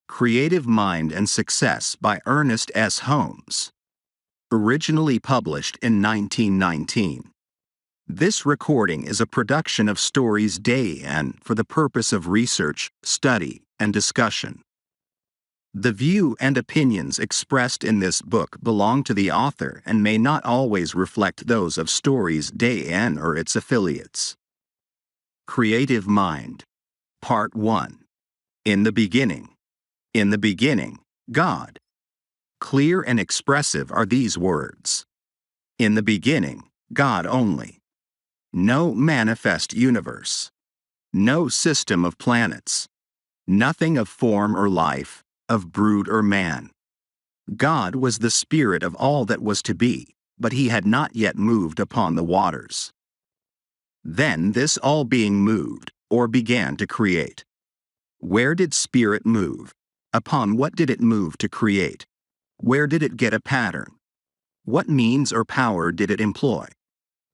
Creative Mind and Success by Ernest S. Holmes. Originally published in 1919. This recording is a production of Stories Day and for the purpose of research, study, and discussion. The view and opinions expressed in this book belong to the author and may not always reflect those of Stories Day and or its affiliates. Creative Mind. Part 1. In the beginning. In the beginning, God. Clear and expressive are these words. In the beginning, God only. No manifest universe. No system of planets. Nothing of form or life, of brute or man. God was the spirit of all that was to be, but he had not yet moved upon the waters. Then this all being moved, or began to create. Where did spirit move? Upon what did it move to create? Where did it get a pattern? What means or power did it employ?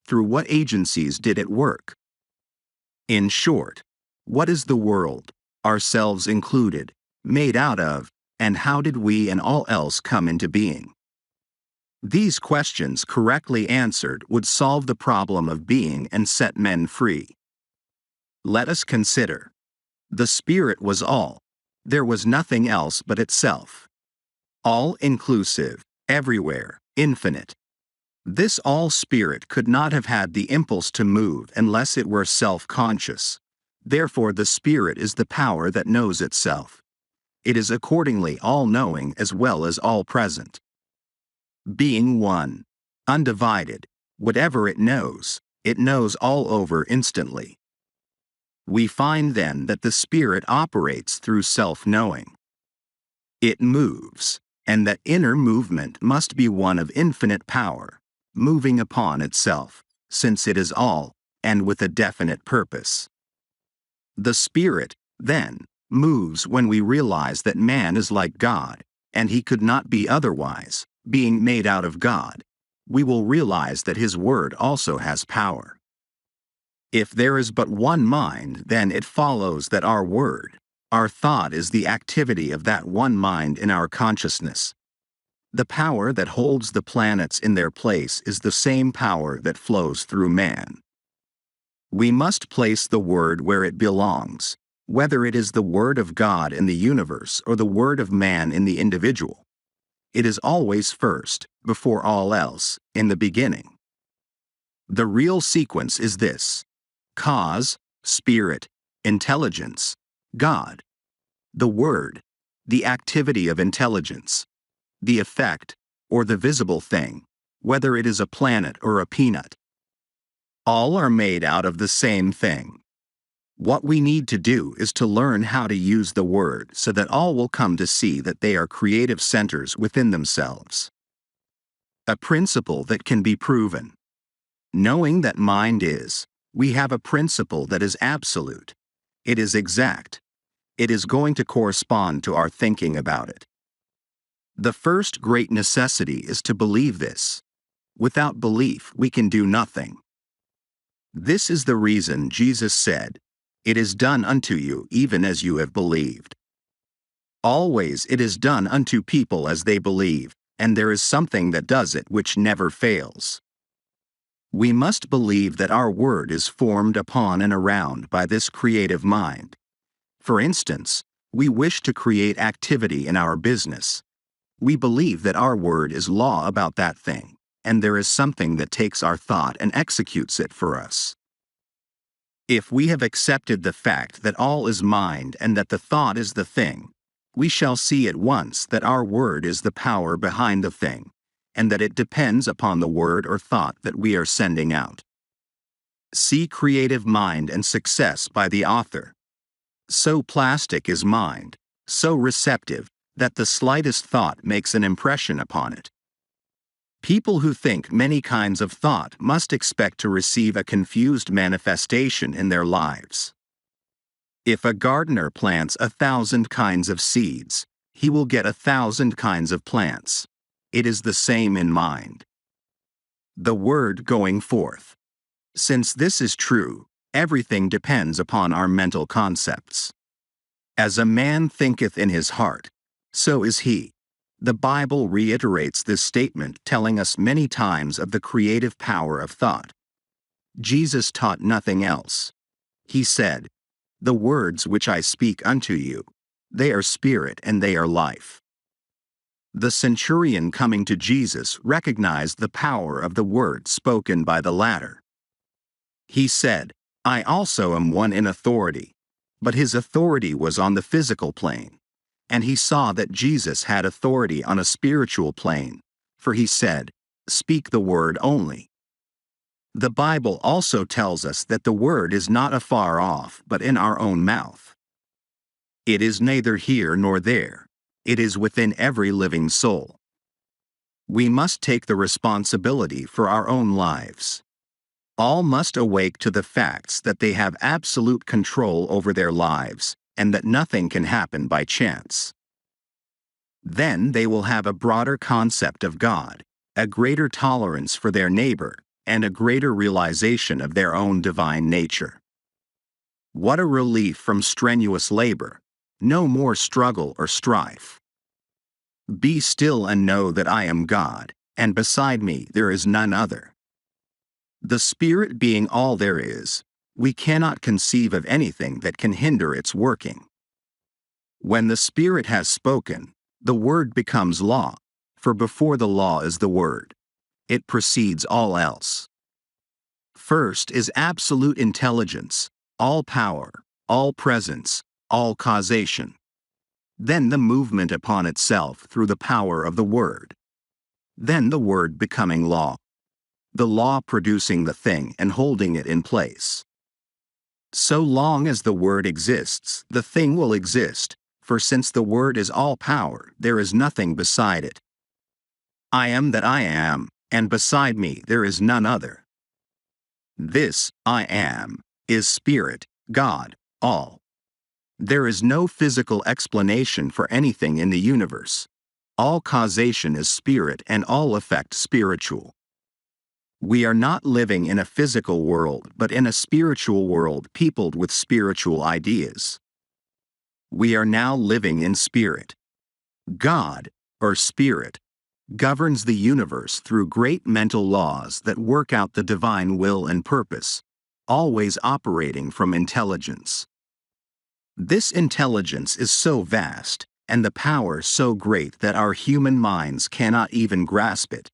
Through what agencies did it work? In short, what is the world, ourselves included, made out of, and how did we and all else come into being? These questions correctly answered would solve the problem of being and set men free. Let us consider. The Spirit was all. There was nothing else but itself. All-inclusive, everywhere, infinite. This all-spirit could not have had the impulse to move unless it were self-conscious. Therefore the Spirit is the power that knows itself. It is accordingly all-knowing as well as all-present. Being one, undivided, whatever it knows all over instantly. We find then that the Spirit operates through self-knowing. It moves, and that inner movement must be one of infinite power, moving upon itself, since it is all, and with a definite purpose. The Spirit, then, moves when we realize that man is like God, and he could not be otherwise, being made out of God. We will realize that his word also has power. If there is but one mind, then it follows that our word, our thought is the activity of that one mind in our consciousness. The power that holds the planets in their place is the same power that flows through man. We must place the word where it belongs, whether it is the word of God in the universe or the word of man in the individual. It is always first, before all else, in the beginning. The real sequence is this: cause, spirit, intelligence, God. The word, the activity of intelligence. The effect, or the visible thing, whether it is a planet or a peanut. All are made out of the same thing. What we need to do is to learn how to use the word so that all will come to see that they are creative centers within themselves. A principle that can be proven. Knowing that mind is, we have a principle that is absolute. It is exact. It is going to correspond to our thinking about it. The first great necessity is to believe this. Without belief, we can do nothing. This is the reason Jesus said, "It is done unto you even as you have believed." Always it is done unto people as they believe, and there is something that does it which never fails. We must believe that our word is formed upon and around by this creative mind. For instance, we wish to create activity in our business. We believe that our word is law about that thing, and there is something that takes our thought and executes it for us. If we have accepted the fact that all is mind and that the thought is the thing, we shall see at once that our word is the power behind the thing, and that it depends upon the word or thought that we are sending out. See Creative Mind and Success by the author. So plastic is mind, so receptive, that the slightest thought makes an impression upon it. People who think many kinds of thought must expect to receive a confused manifestation in their lives. If a gardener plants 1,000 kinds of seeds, he will get 1,000 kinds of plants. It is the same in mind. The word going forth. Since this is true, everything depends upon our mental concepts. As a man thinketh in his heart, so is he. The Bible reiterates this statement, telling us many times of the creative power of thought. Jesus taught nothing else. He said, "The words which I speak unto you, they are spirit and they are life." The centurion coming to Jesus recognized the power of the word spoken by the latter. He said, "I also am one in authority," but his authority was on the physical plane. And he saw that Jesus had authority on a spiritual plane, for he said, "Speak the word only." The Bible also tells us that the word is not afar off, but in our own mouth. It is neither here nor there. It is within every living soul. We must take the responsibility for our own lives. All must awake to the facts that they have absolute control over their lives, and that nothing can happen by chance. Then they will have a broader concept of God, a greater tolerance for their neighbor, and a greater realization of their own divine nature. What a relief from strenuous labor! No more struggle or strife. Be still and know that I am God, and beside me there is none other. The Spirit being all there is, we cannot conceive of anything that can hinder its working. When the Spirit has spoken, the Word becomes law, for before the law is the Word. It precedes all else. First is absolute intelligence, all power, all presence, all causation. Then the movement upon itself through the power of the Word. Then the Word becoming law. The law producing the thing and holding it in place. So long as the Word exists, the thing will exist, for since the Word is all power, there is nothing beside it. I am that I am, and beside me there is none other. This, I am, is Spirit, God, all. There is no physical explanation for anything in the universe. All causation is spirit and all effect spiritual. We are not living in a physical world but in a spiritual world peopled with spiritual ideas. We are now living in spirit. God, or Spirit, governs the universe through great mental laws that work out the divine will and purpose, always operating from intelligence. This intelligence is so vast, and the power so great that our human minds cannot even grasp it.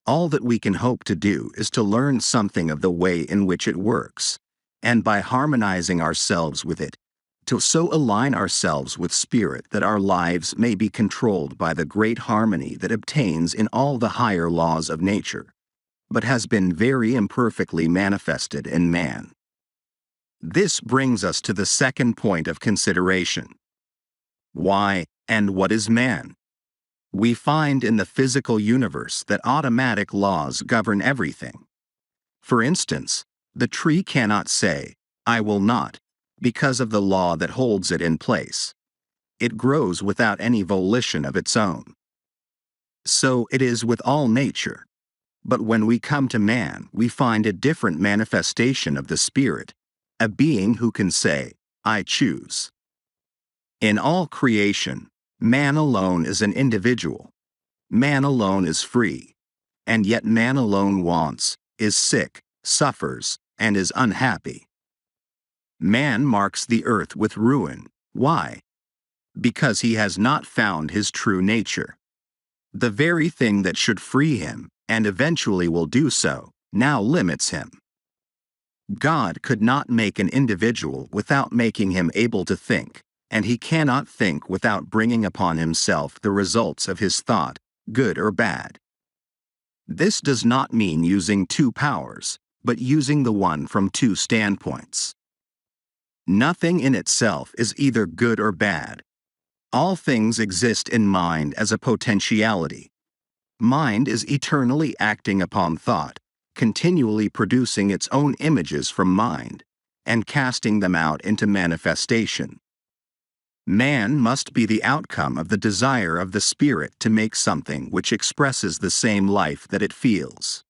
All that we can hope to do is to learn something of the way in which it works, and by harmonizing ourselves with it, to so align ourselves with Spirit that our lives may be controlled by the great harmony that obtains in all the higher laws of nature, but has been very imperfectly manifested in man. This brings us to the second point of consideration. Why and what is man? We find in the physical universe that automatic laws govern everything. For instance, the tree cannot say, "I will not," because of the law that holds it in place. It grows without any volition of its own. So it is with all nature. But when we come to man, we find a different manifestation of the Spirit, a being who can say, "I choose." In all creation, man alone is an individual. Man alone is free. And yet man alone wants, is sick, suffers, and is unhappy. Man marks the earth with ruin. Why? Because he has not found his true nature. The very thing that should free him, and eventually will do so, now limits him. God could not make an individual without making him able to think, and he cannot think without bringing upon himself the results of his thought, good or bad. This does not mean using two powers, but using the one from two standpoints. Nothing in itself is either good or bad. All things exist in mind as a potentiality. Mind is eternally acting upon thought, continually producing its own images from mind, and casting them out into manifestation. Man must be the outcome of the desire of the Spirit to make something which expresses the same life that it feels.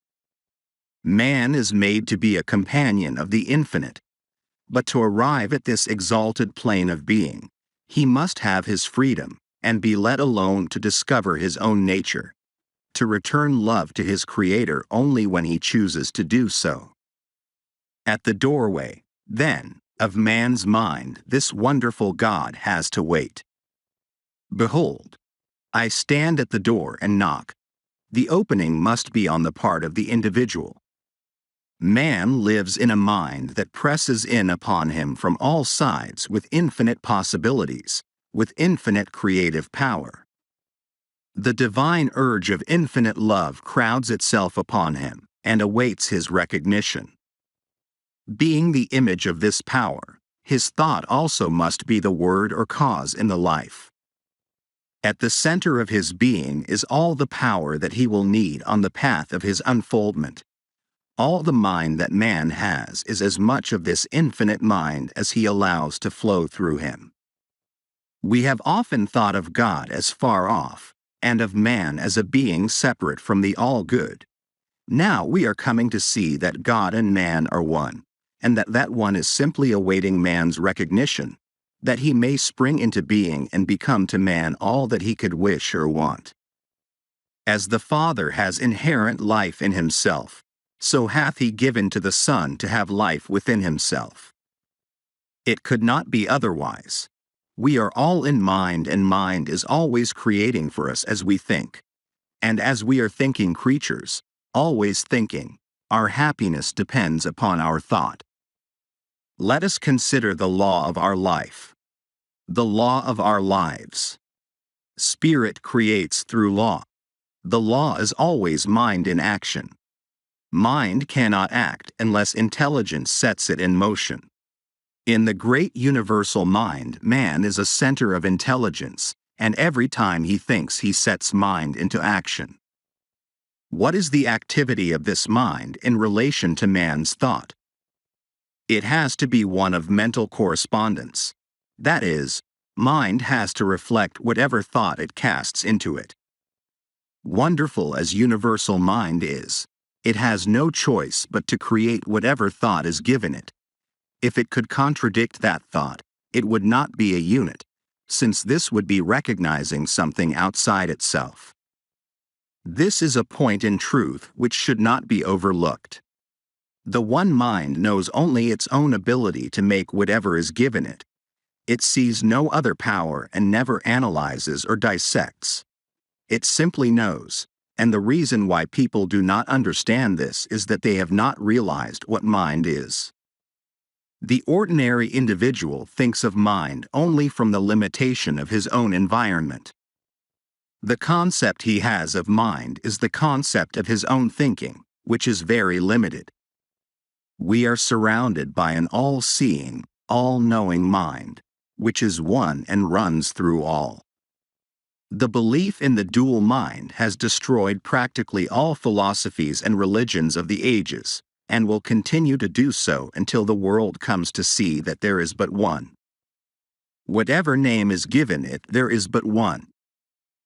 Man is made to be a companion of the infinite, but to arrive at this exalted plane of being, He must have his freedom, and be let alone to discover his own nature, to return love to his Creator only when he chooses to do so. At the doorway, then, of man's mind this wonderful God has to wait. Behold, I stand at the door and knock. The opening must be on the part of the individual. Man lives in a mind that presses in upon him from all sides with infinite possibilities, with infinite creative power. The divine urge of infinite love crowds itself upon him and awaits his recognition. Being the image of this power, his thought also must be the word or cause in the life. At the center of his being is all the power that he will need on the path of his unfoldment. All the mind that man has is as much of this infinite mind as he allows to flow through him. We have often thought of God as far off, and of man as a being separate from the all-good. Now we are coming to see that God and man are one, and that that one is simply awaiting man's recognition, that he may spring into being and become to man all that he could wish or want. As the Father has inherent life in himself, so hath he given to the Son to have life within himself. It could not be otherwise. We are all in mind, and mind is always creating for us as we think. And as we are thinking creatures, always thinking, our happiness depends upon our thought. Let us consider the law of our life. The law of our lives. Spirit creates through law. The law is always mind in action. Mind cannot act unless intelligence sets it in motion. In the great universal mind, man is a center of intelligence, and every time he thinks he sets mind into action. What is the activity of this mind in relation to man's thought? It has to be one of mental correspondence. That is, mind has to reflect whatever thought it casts into it. Wonderful as universal mind is, it has no choice but to create whatever thought is given it. If it could contradict that thought, it would not be a unit, since this would be recognizing something outside itself. This is a point in truth which should not be overlooked. The one mind knows only its own ability to make whatever is given it. It sees no other power and never analyzes or dissects. It simply knows, and the reason why people do not understand this is that they have not realized what mind is. The ordinary individual thinks of mind only from the limitation of his own environment. The concept he has of mind is the concept of his own thinking, which is very limited. We are surrounded by an all-seeing, all-knowing mind, which is one and runs through all. The belief in the dual mind has destroyed practically all philosophies and religions of the ages, and will continue to do so until the world comes to see that there is but one. Whatever name is given it, there is but one.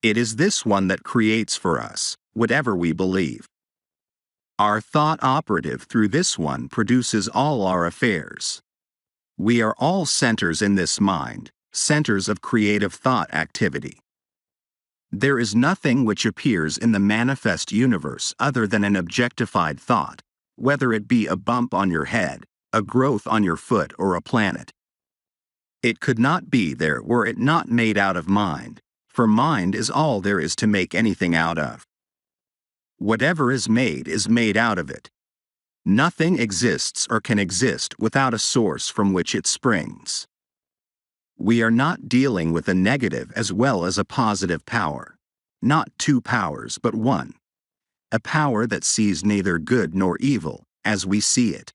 It is this one that creates for us, whatever we believe. Our thought operative through this one produces all our affairs. We are all centers in this mind, centers of creative thought activity. There is nothing which appears in the manifest universe other than an objectified thought, whether it be a bump on your head, a growth on your foot, or a planet. It could not be there were it not made out of mind, for mind is all there is to make anything out of. Whatever is made out of it. Nothing exists or can exist without a source from which it springs. We are not dealing with a negative as well as a positive power. Not two powers but one. A power that sees neither good nor evil, as we see it.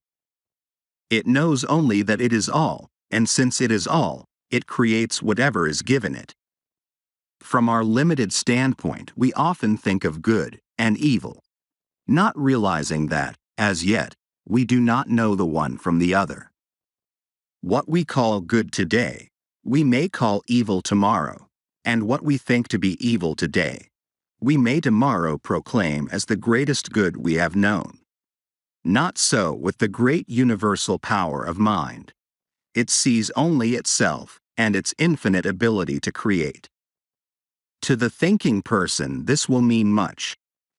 It knows only that it is all, and since it is all, it creates whatever is given it. From our limited standpoint, we often think of good and evil, not realizing that, as yet, we do not know the one from the other. What we call good today, we may call evil tomorrow, and what we think to be evil today, we may tomorrow proclaim as the greatest good we have known. Not so with the great universal power of mind. It sees only itself, and its infinite ability to create. To the thinking person, this will mean much.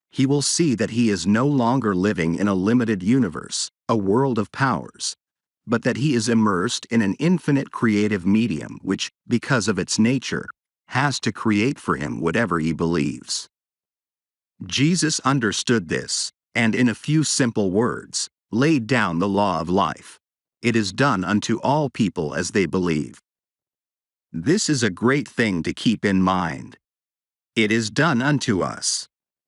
He will see that he is no longer living in a limited universe, a world of powers, but that he is immersed in an infinite creative medium which, because of its nature, has to create for him whatever he believes. Jesus understood this, and in a few simple words, laid down the law of life. It is done unto all people as they believe. This is a great thing to keep in mind. It is done unto us.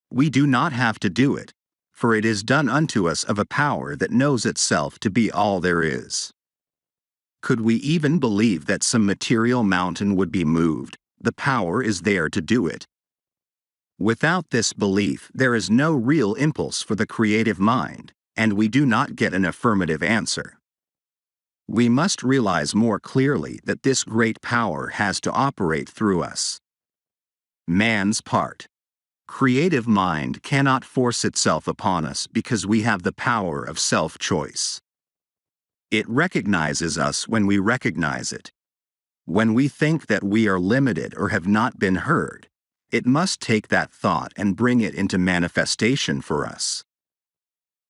We do not have to do it, for it is done unto us of a power that knows itself to be all there is. Could we even believe that some material mountain would be moved? The power is there to do it. Without this belief, there is no real impulse for the creative mind, and we do not get an affirmative answer. We must realize more clearly that this great power has to operate through us. Man's part. Creative mind cannot force itself upon us because we have the power of self-choice. It recognizes us when we recognize it. When we think that we are limited or have not been heard, it must take that thought and bring it into manifestation for us.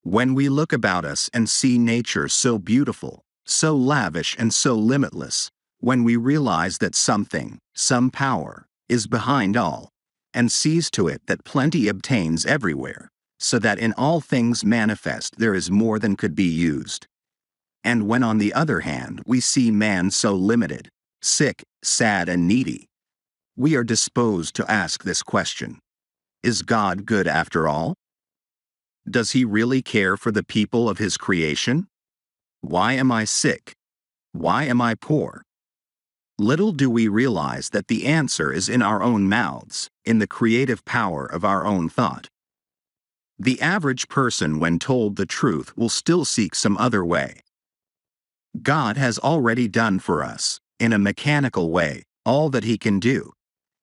When we look about us and see nature so beautiful, so lavish and so limitless, when we realize that something, some power, is behind all, and sees to it that plenty obtains everywhere, so that in all things manifest there is more than could be used. And when on the other hand we see man so limited, sick, sad and needy, we are disposed to ask this question: is God good after all? Does he really care for the people of his creation? Why am I sick? Why am I poor? Little do we realize that the answer is in our own mouths, in the creative power of our own thought. The average person, when told the truth, will still seek some other way. God has already done for us, in a mechanical way, all that he can do,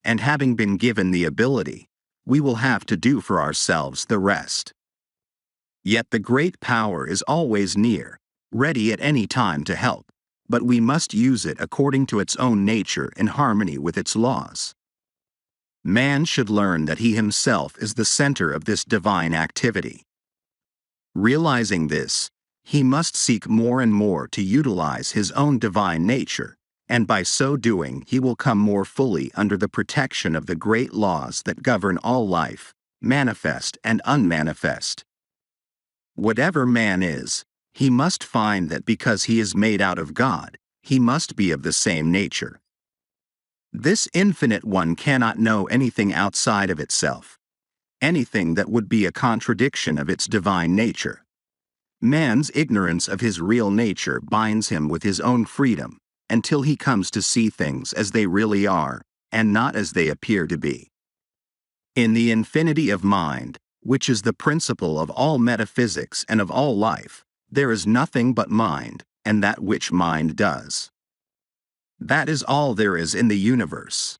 and having been given the ability, we will have to do for ourselves the rest. Yet the great power is always near, ready at any time to help, but we must use it according to its own nature in harmony with its laws. Man should learn that he himself is the center of this divine activity. Realizing this, he must seek more and more to utilize his own divine nature, and by so doing he will come more fully under the protection of the great laws that govern all life, manifest and unmanifest. Whatever man is, he must find that because he is made out of God, he must be of the same nature. This infinite one cannot know anything outside of itself, anything that would be a contradiction of its divine nature. Man's ignorance of his real nature binds him with his own freedom, until he comes to see things as they really are, and not as they appear to be. In the infinity of mind, which is the principle of all metaphysics and of all life, there is nothing but mind, and that which mind does. That is all there is in the universe.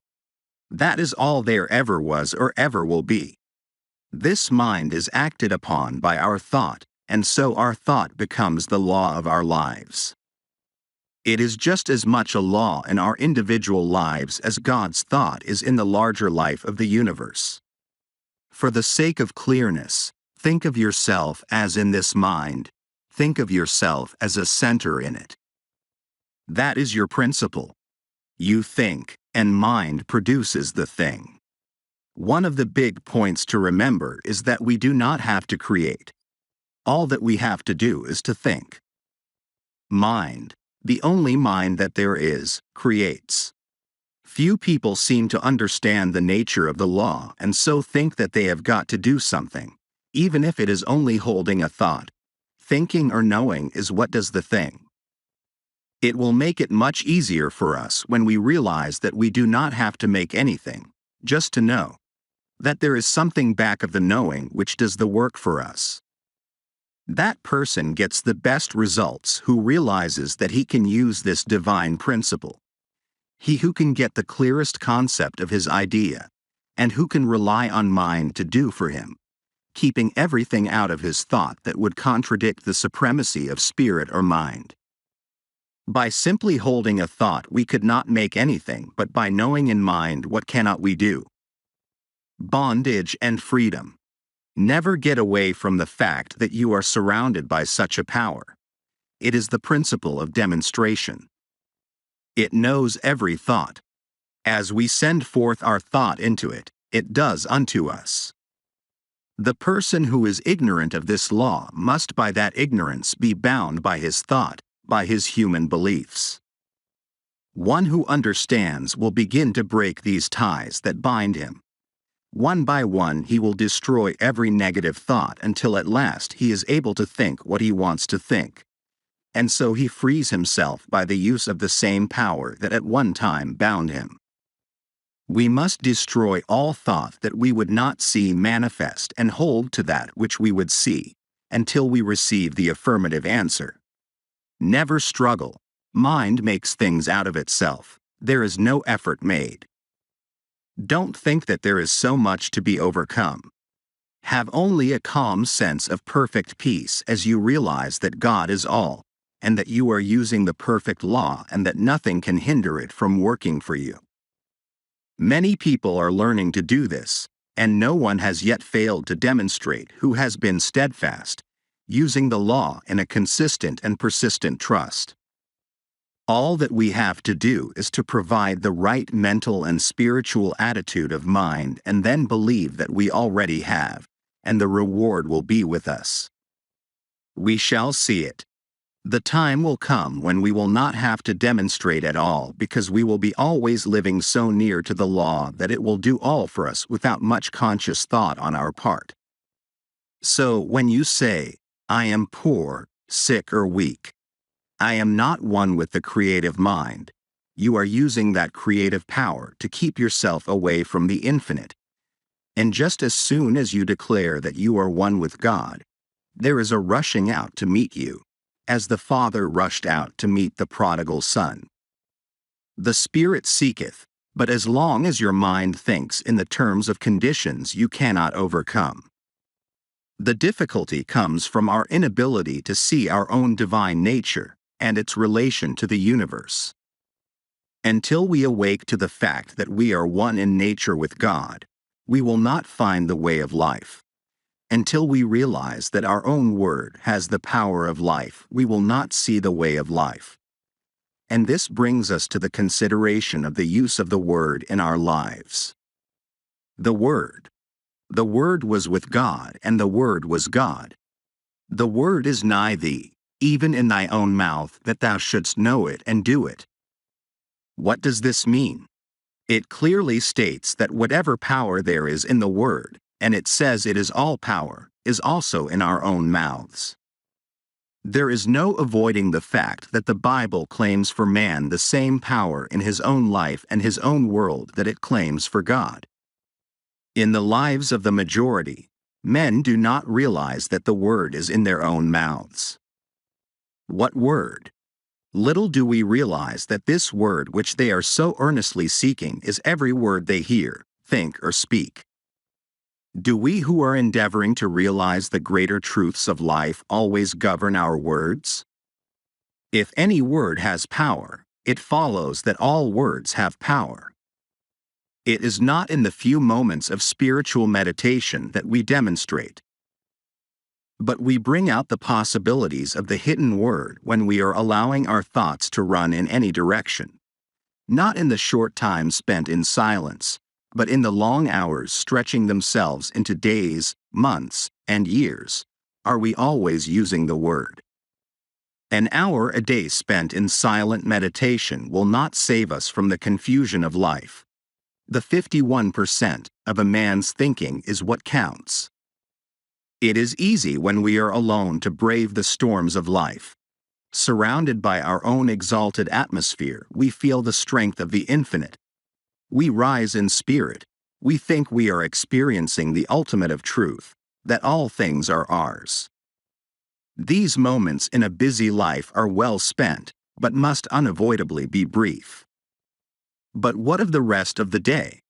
That is all there ever was or ever will be. This mind is acted upon by our thought, and so our thought becomes the law of our lives. It is just as much a law in our individual lives as God's thought is in the larger life of the universe. For the sake of clearness, think of yourself as in this mind. Think of yourself as a center in it. That is your principle. You think, and mind produces the thing. One of the big points to remember is that we do not have to create. All that we have to do is to think. Mind, the only mind that there is, creates. Few people seem to understand the nature of the law and so think that they have got to do something, even if it is only holding a thought. Thinking or knowing is what does the thing. It will make it much easier for us when we realize that we do not have to make anything, just to know. That there is something back of the knowing which does the work for us. That person gets the best results who realizes that he can use this divine principle. He who can get the clearest concept of his idea, and who can rely on mind to do for him, keeping everything out of his thought that would contradict the supremacy of spirit or mind. By simply holding a thought we could not make anything, but by knowing in mind what cannot we do. Bondage and freedom. Never get away from the fact that you are surrounded by such a power. It is the principle of demonstration. It knows every thought. As we send forth our thought into it, it does unto us. The person who is ignorant of this law must by that ignorance be bound by his thought, by his human beliefs. One who understands will begin to break these ties that bind him. One by one he will destroy every negative thought until at last he is able to think what he wants to think. And so he frees himself by the use of the same power that at one time bound him. We must destroy all thought that we would not see manifest and hold to that which we would see, until we receive the affirmative answer. Never struggle. Mind makes things out of itself. There is no effort made. Don't think that there is so much to be overcome. Have only a calm sense of perfect peace as you realize that God is all, and that you are using the perfect law and that nothing can hinder it from working for you. Many people are learning to do this, and no one has yet failed to demonstrate who has been steadfast, using the law in a consistent and persistent trust. All that we have to do is to provide the right mental and spiritual attitude of mind and then believe that we already have, and the reward will be with us. We shall see it. The time will come when we will not have to demonstrate at all because we will be always living so near to the law that it will do all for us without much conscious thought on our part. So when you say, I am poor, sick or weak, I am not one with the creative mind, you are using that creative power to keep yourself away from the infinite. And just as soon as you declare that you are one with God, there is a rushing out to meet you, as the Father rushed out to meet the prodigal son. The Spirit seeketh, but as long as your mind thinks in the terms of conditions you cannot overcome. The difficulty comes from our inability to see our own divine nature and its relation to the universe. Until we awake to the fact that we are one in nature with God, we will not find the way of life. Until we realize that our own word has the power of life, we will not see the way of life. And this brings us to the consideration of the use of the word in our lives. The Word. The Word was with God, and the Word was God. The Word is nigh thee, even in thy own mouth, that thou shouldst know it and do it. What does this mean? It clearly states that whatever power there is in the Word, and it says it is all power, is also in our own mouths. There is no avoiding the fact that the Bible claims for man the same power in his own life and his own world that it claims for God. In the lives of the majority, men do not realize that the word is in their own mouths. What word? Little do we realize that this word which they are so earnestly seeking is every word they hear, think, or speak. Do we who are endeavoring to realize the greater truths of life always govern our words? If any word has power, it follows that all words have power. It is not in the few moments of spiritual meditation that we demonstrate, but we bring out the possibilities of the hidden word when we are allowing our thoughts to run in any direction. Not in the short time spent in silence, but in the long hours stretching themselves into days, months, and years, are we always using the word. An hour a day spent in silent meditation will not save us from the confusion of life. The 51% of a man's thinking is what counts. It is easy when we are alone to brave the storms of life. Surrounded by our own exalted atmosphere, we feel the strength of the infinite. We rise in spirit. We think we are experiencing the ultimate of truth, that all things are ours. These moments in a busy life are well spent, but must unavoidably be brief. But what of the rest of the day?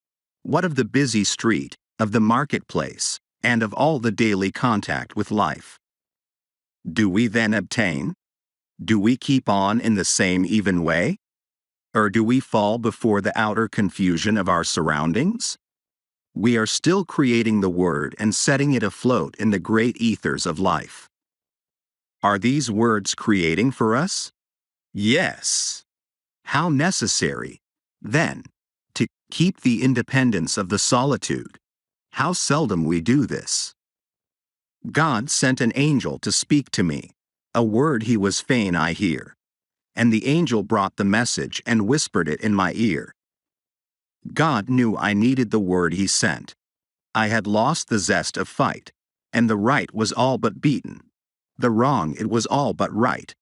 What of the busy street, of the marketplace, and of all the daily contact with life? Do we then obtain? Do we keep on in the same even way? Or do we fall before the outer confusion of our surroundings? We are still creating the word and setting it afloat in the great ethers of life. Are these words creating for us? Yes. How necessary, then, to keep the independence of the solitude. How seldom we do this. God sent an angel to speak to me, a word he was fain I hear. And the angel brought the message and whispered it in my ear. God knew I needed the word he sent. I had lost the zest of fight, and the right was all but beaten. The wrong it was all but right.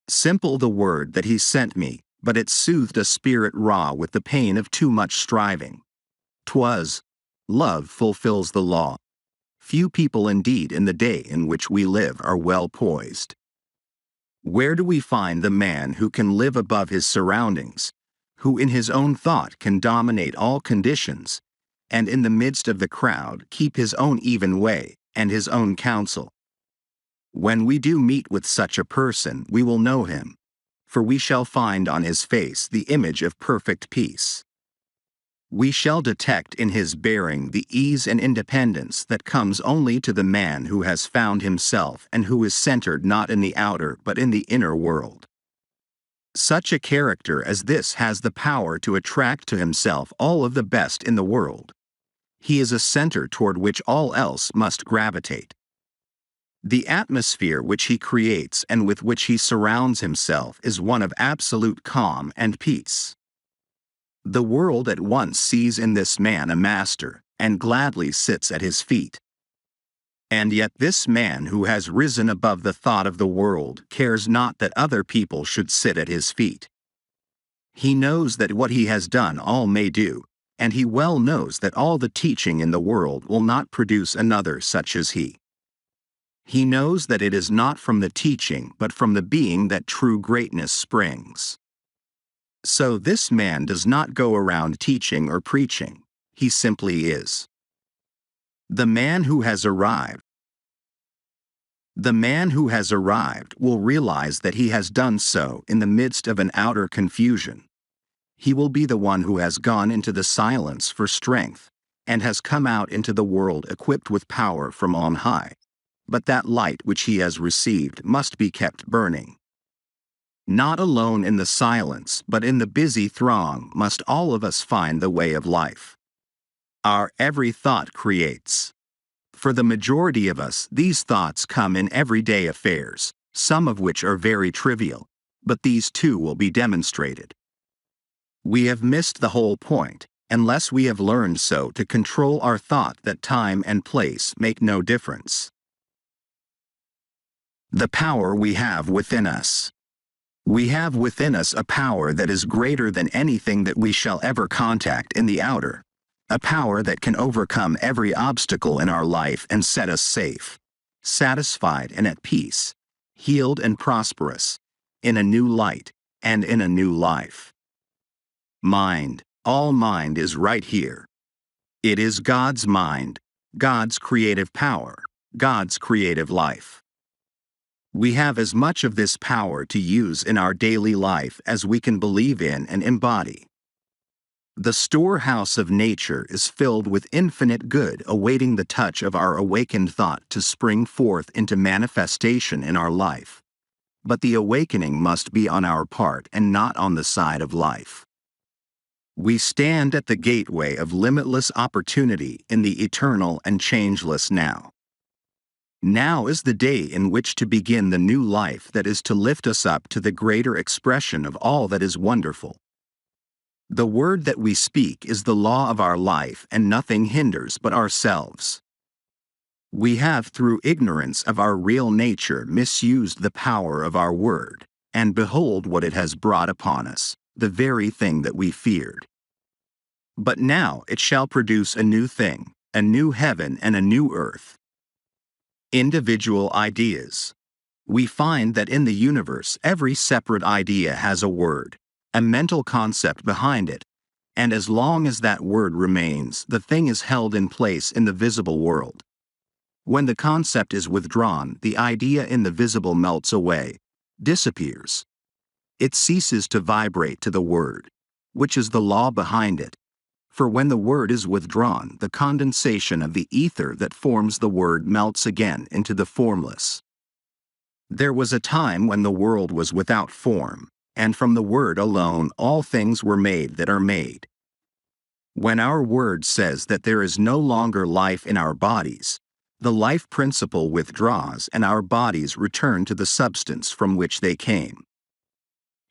Simple the word that he sent me, but it soothed a spirit raw with the pain of too much striving. 'Twas, love fulfills the law. Few people indeed in the day in which we live are well poised. Where do we find the man who can live above his surroundings, who in his own thought can dominate all conditions, and in the midst of the crowd keep his own even way and his own counsel? When we do meet with such a person, we will know him, for we shall find on his face the image of perfect peace. We shall detect in his bearing the ease and independence that comes only to the man who has found himself and who is centered not in the outer but in the inner world. Such a character as this has the power to attract to himself all of the best in the world. He is a center toward which all else must gravitate. The atmosphere which he creates and with which he surrounds himself is one of absolute calm and peace. The world at once sees in this man a master, and gladly sits at his feet. And yet this man who has risen above the thought of the world cares not that other people should sit at his feet. He knows that what he has done all may do, and he well knows that all the teaching in the world will not produce another such as he. He knows that it is not from the teaching but from the being that true greatness springs. So this man does not go around teaching or preaching, he simply is. The man who has arrived will realize that he has done so in the midst of an outer confusion. He will be the one who has gone into the silence for strength, and has come out into the world equipped with power from on high. But that light which he has received must be kept burning. Not alone in the silence, but in the busy throng must all of us find the way of life. Our every thought creates. For the majority of us, these thoughts come in everyday affairs, some of which are very trivial, but these too will be demonstrated. We have missed the whole point, unless we have learned so to control our thought that time and place make no difference. The power we have within us. We have within us a power that is greater than anything that we shall ever contact in the outer, a power that can overcome every obstacle in our life and set us safe, satisfied and at peace, healed and prosperous, in a new light and in a new life. Mind, all mind is right here. It is God's mind, God's creative power, God's creative life. We have as much of this power to use in our daily life as we can believe in and embody. The storehouse of nature is filled with infinite good awaiting the touch of our awakened thought to spring forth into manifestation in our life. But the awakening must be on our part and not on the side of life. We stand at the gateway of limitless opportunity in the eternal and changeless now. Now is the day in which to begin the new life that is to lift us up to the greater expression of all that is wonderful. The word that we speak is the law of our life, and nothing hinders but ourselves. We have, through ignorance of our real nature, misused the power of our word, and behold what it has brought upon us, the very thing that we feared. But now it shall produce a new thing, a new heaven and a new earth. Individual ideas. We find that in the universe every separate idea has a word, a mental concept behind it, and as long as that word remains, the thing is held in place in the visible world. When the concept is withdrawn, the idea in the visible melts away, disappears. It ceases to vibrate to the word, which is the law behind it. For when the word is withdrawn, the condensation of the ether that forms the word melts again into the formless. There was a time when the world was without form, and from the word alone all things were made that are made. When our word says that there is no longer life in our bodies, the life principle withdraws and our bodies return to the substance from which they came.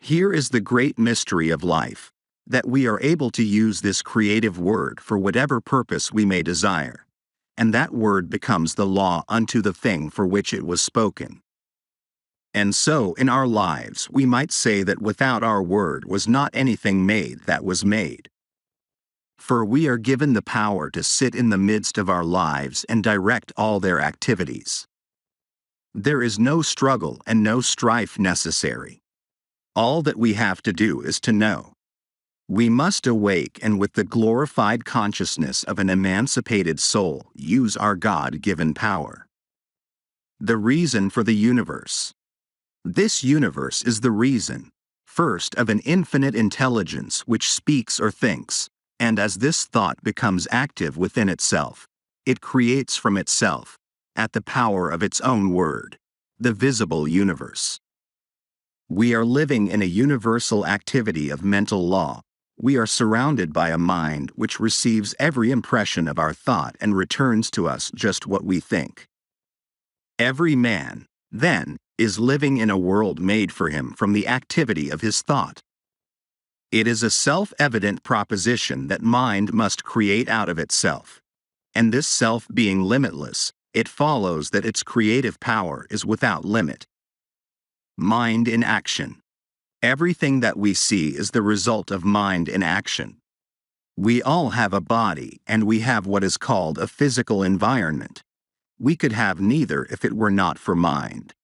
Here is the great mystery of life, that we are able to use this creative word for whatever purpose we may desire, and that word becomes the law unto the thing for which it was spoken. And so in our lives we might say that without our word was not anything made that was made. For we are given the power to sit in the midst of our lives and direct all their activities. There is no struggle and no strife necessary. All that we have to do is to know. We must awake and with the glorified consciousness of an emancipated soul use our God-given power. The reason for the universe. This universe is the reason, first, of an infinite intelligence which speaks or thinks, and as this thought becomes active within itself, it creates from itself, at the power of its own word, the visible universe. We are living in a universal activity of mental law. We are surrounded by a mind which receives every impression of our thought and returns to us just what we think. Every man, then, is living in a world made for him from the activity of his thought. It is a self-evident proposition that mind must create out of itself. And this self being limitless, it follows that its creative power is without limit. Mind in action. Everything that we see is the result of mind in action. We all have a body and we have what is called a physical environment. We could have neither if it were not for mind.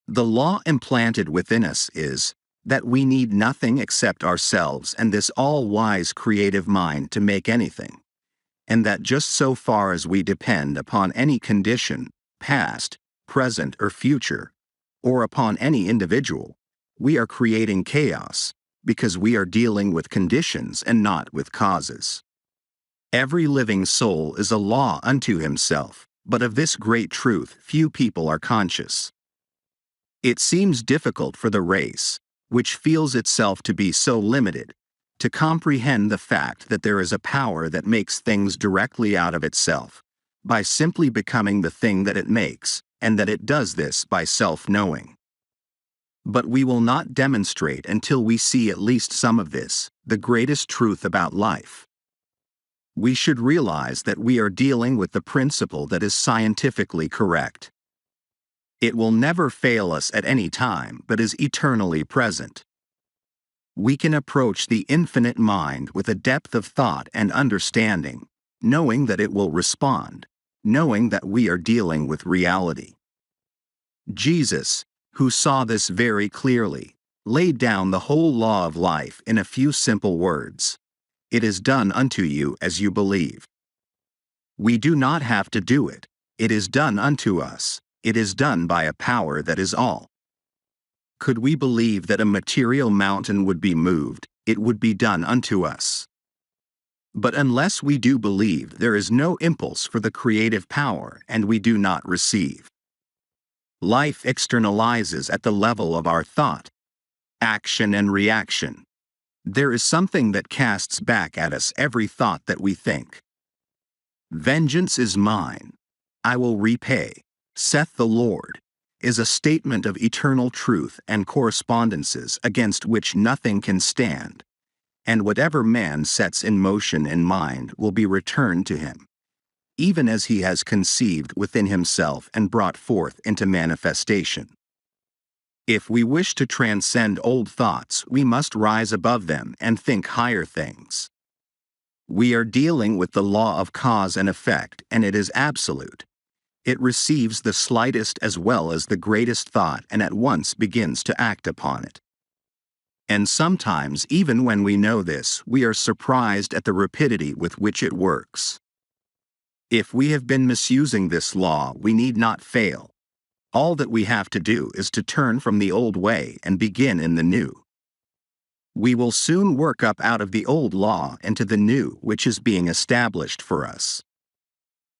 The law implanted within us is that we need nothing except ourselves and this all-wise creative mind to make anything, and that just so far as we depend upon any condition, past, present, or future, or upon any individual, we are creating chaos, because we are dealing with conditions and not with causes. Every living soul is a law unto himself, but of this great truth few people are conscious. It seems difficult for the race, which feels itself to be so limited, to comprehend the fact that there is a power that makes things directly out of itself, by simply becoming the thing that it makes, and that it does this by self-knowing. But we will not demonstrate until we see at least some of this, the greatest truth about life. We should realize that we are dealing with the principle that is scientifically correct. It will never fail us at any time but is eternally present. We can approach the infinite mind with a depth of thought and understanding, knowing that it will respond, knowing that we are dealing with reality. Jesus, who saw this very clearly, laid down the whole law of life in a few simple words. It is done unto you as you believe. We do not have to do it. It is done unto us. It is done by a power that is all. Could we believe that a material mountain would be moved, it would be done unto us. But unless we do believe, there is no impulse for the creative power, and we do not receive. Life externalizes at the level of our thought, action and reaction. There is something that casts back at us every thought that we think. Vengeance is mine. I will repay, saith the Lord, is a statement of eternal truth and correspondences against which nothing can stand, and whatever man sets in motion in mind will be returned to him, even as he has conceived within himself and brought forth into manifestation. If we wish to transcend old thoughts, we must rise above them and think higher things. We are dealing with the law of cause and effect, and it is absolute. It receives the slightest as well as the greatest thought and at once begins to act upon it. And sometimes, even when we know this, we are surprised at the rapidity with which it works. If we have been misusing this law, we need not fail. All that we have to do is to turn from the old way and begin in the new. We will soon work up out of the old law into the new which is being established for us.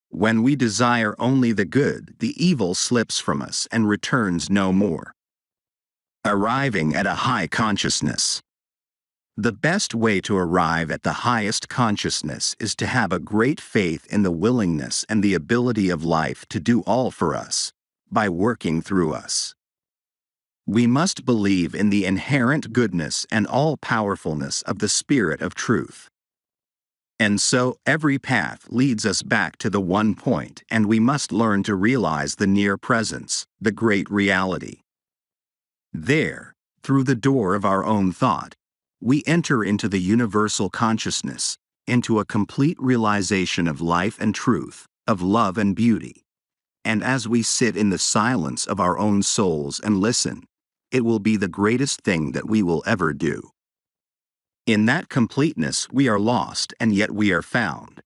When we desire only the good, the evil slips from us and returns no more. Arriving at a high consciousness. The best way to arrive at the highest consciousness is to have a great faith in the willingness and the ability of life to do all for us, by working through us. We must believe in the inherent goodness and all-powerfulness of the Spirit of Truth. And so, every path leads us back to the one point, and we must learn to realize the near presence, the great reality. There, through the door of our own thought, we enter into the universal consciousness, into a complete realization of life and truth, of love and beauty. And as we sit in the silence of our own souls and listen, it will be the greatest thing that we will ever do. In that completeness we are lost and yet we are found.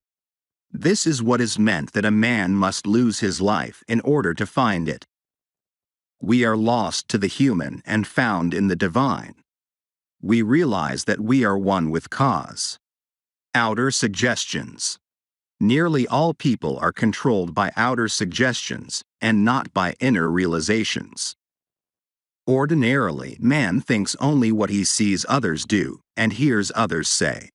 This is what is meant that a man must lose his life in order to find it. We are lost to the human and found in the divine. We realize that we are one with cause. Outer suggestions. Nearly all people are controlled by outer suggestions and not by inner realizations. Ordinarily, man thinks only what he sees others do and hears others say.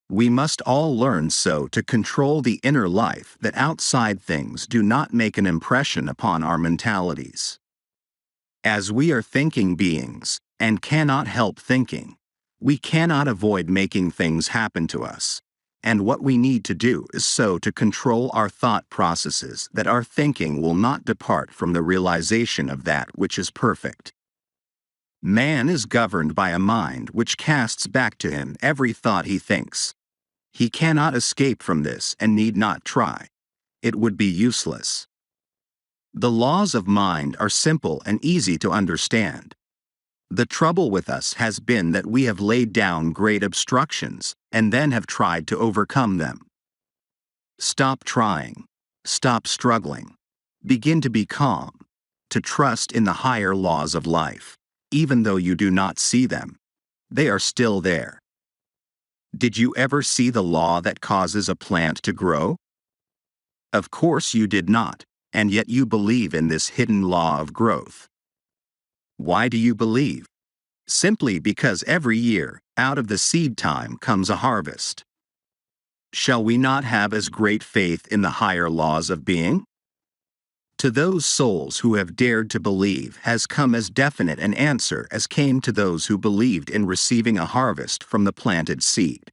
We must all learn so to control the inner life that outside things do not make an impression upon our mentalities. As we are thinking beings, and cannot help thinking, we cannot avoid making things happen to us, and what we need to do is so to control our thought processes that our thinking will not depart from the realization of that which is perfect. Man is governed by a mind which casts back to him every thought he thinks. He cannot escape from this and need not try. It would be useless. The laws of mind are simple and easy to understand. The trouble with us has been that we have laid down great obstructions and then have tried to overcome them. Stop trying. Stop struggling. Begin to be calm, to trust in the higher laws of life, even though you do not see them. They are still there. Did you ever see the law that causes a plant to grow? Of course you did not, and yet you believe in this hidden law of growth. Why do you believe? Simply because every year, out of the seed time comes a harvest. Shall we not have as great faith in the higher laws of being? To those souls who have dared to believe has come as definite an answer as came to those who believed in receiving a harvest from the planted seed.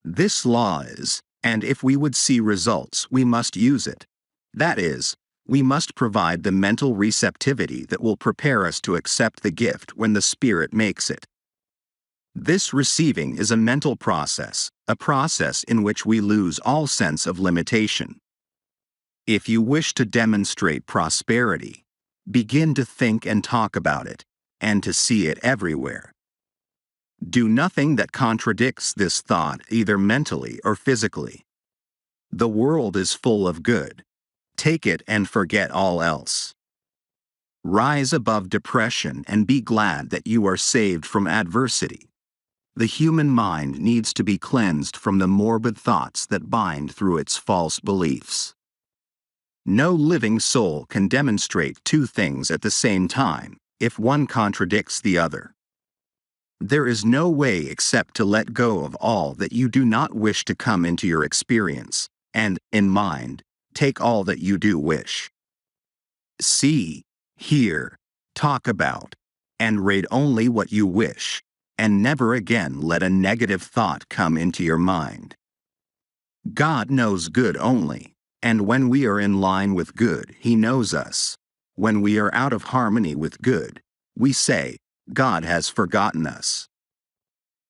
This law is, and if we would see results, we must use it. That is, we must provide the mental receptivity that will prepare us to accept the gift when the Spirit makes it. This receiving is a mental process, a process in which we lose all sense of limitation. If you wish to demonstrate prosperity, begin to think and talk about it, and to see it everywhere. Do nothing that contradicts this thought either mentally or physically. The world is full of good. Take it and forget all else. Rise above depression and be glad that you are saved from adversity. The human mind needs to be cleansed from the morbid thoughts that bind through its false beliefs. No living soul can demonstrate two things at the same time, if one contradicts the other. There is no way except to let go of all that you do not wish to come into your experience, and, in mind, take all that you do wish. See, hear, talk about, and rate only what you wish, and never again let a negative thought come into your mind. God knows good only. And when we are in line with good, He knows us. When we are out of harmony with good, we say, God has forgotten us.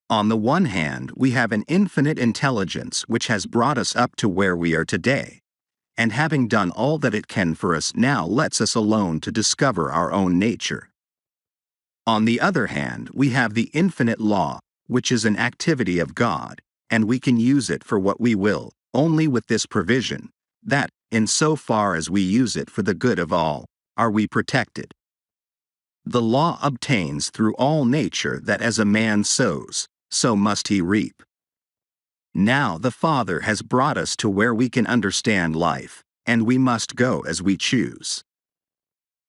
On the one hand, we have an infinite intelligence which has brought us up to where we are today, and having done all that it can for us now lets us alone to discover our own nature. On the other hand, we have the infinite law, which is an activity of God, and we can use it for what we will, only with this provision, that, in so far as we use it for the good of all, are we protected. The law obtains through all nature that as a man sows, so must he reap. Now the Father has brought us to where we can understand life, and we must go as we choose.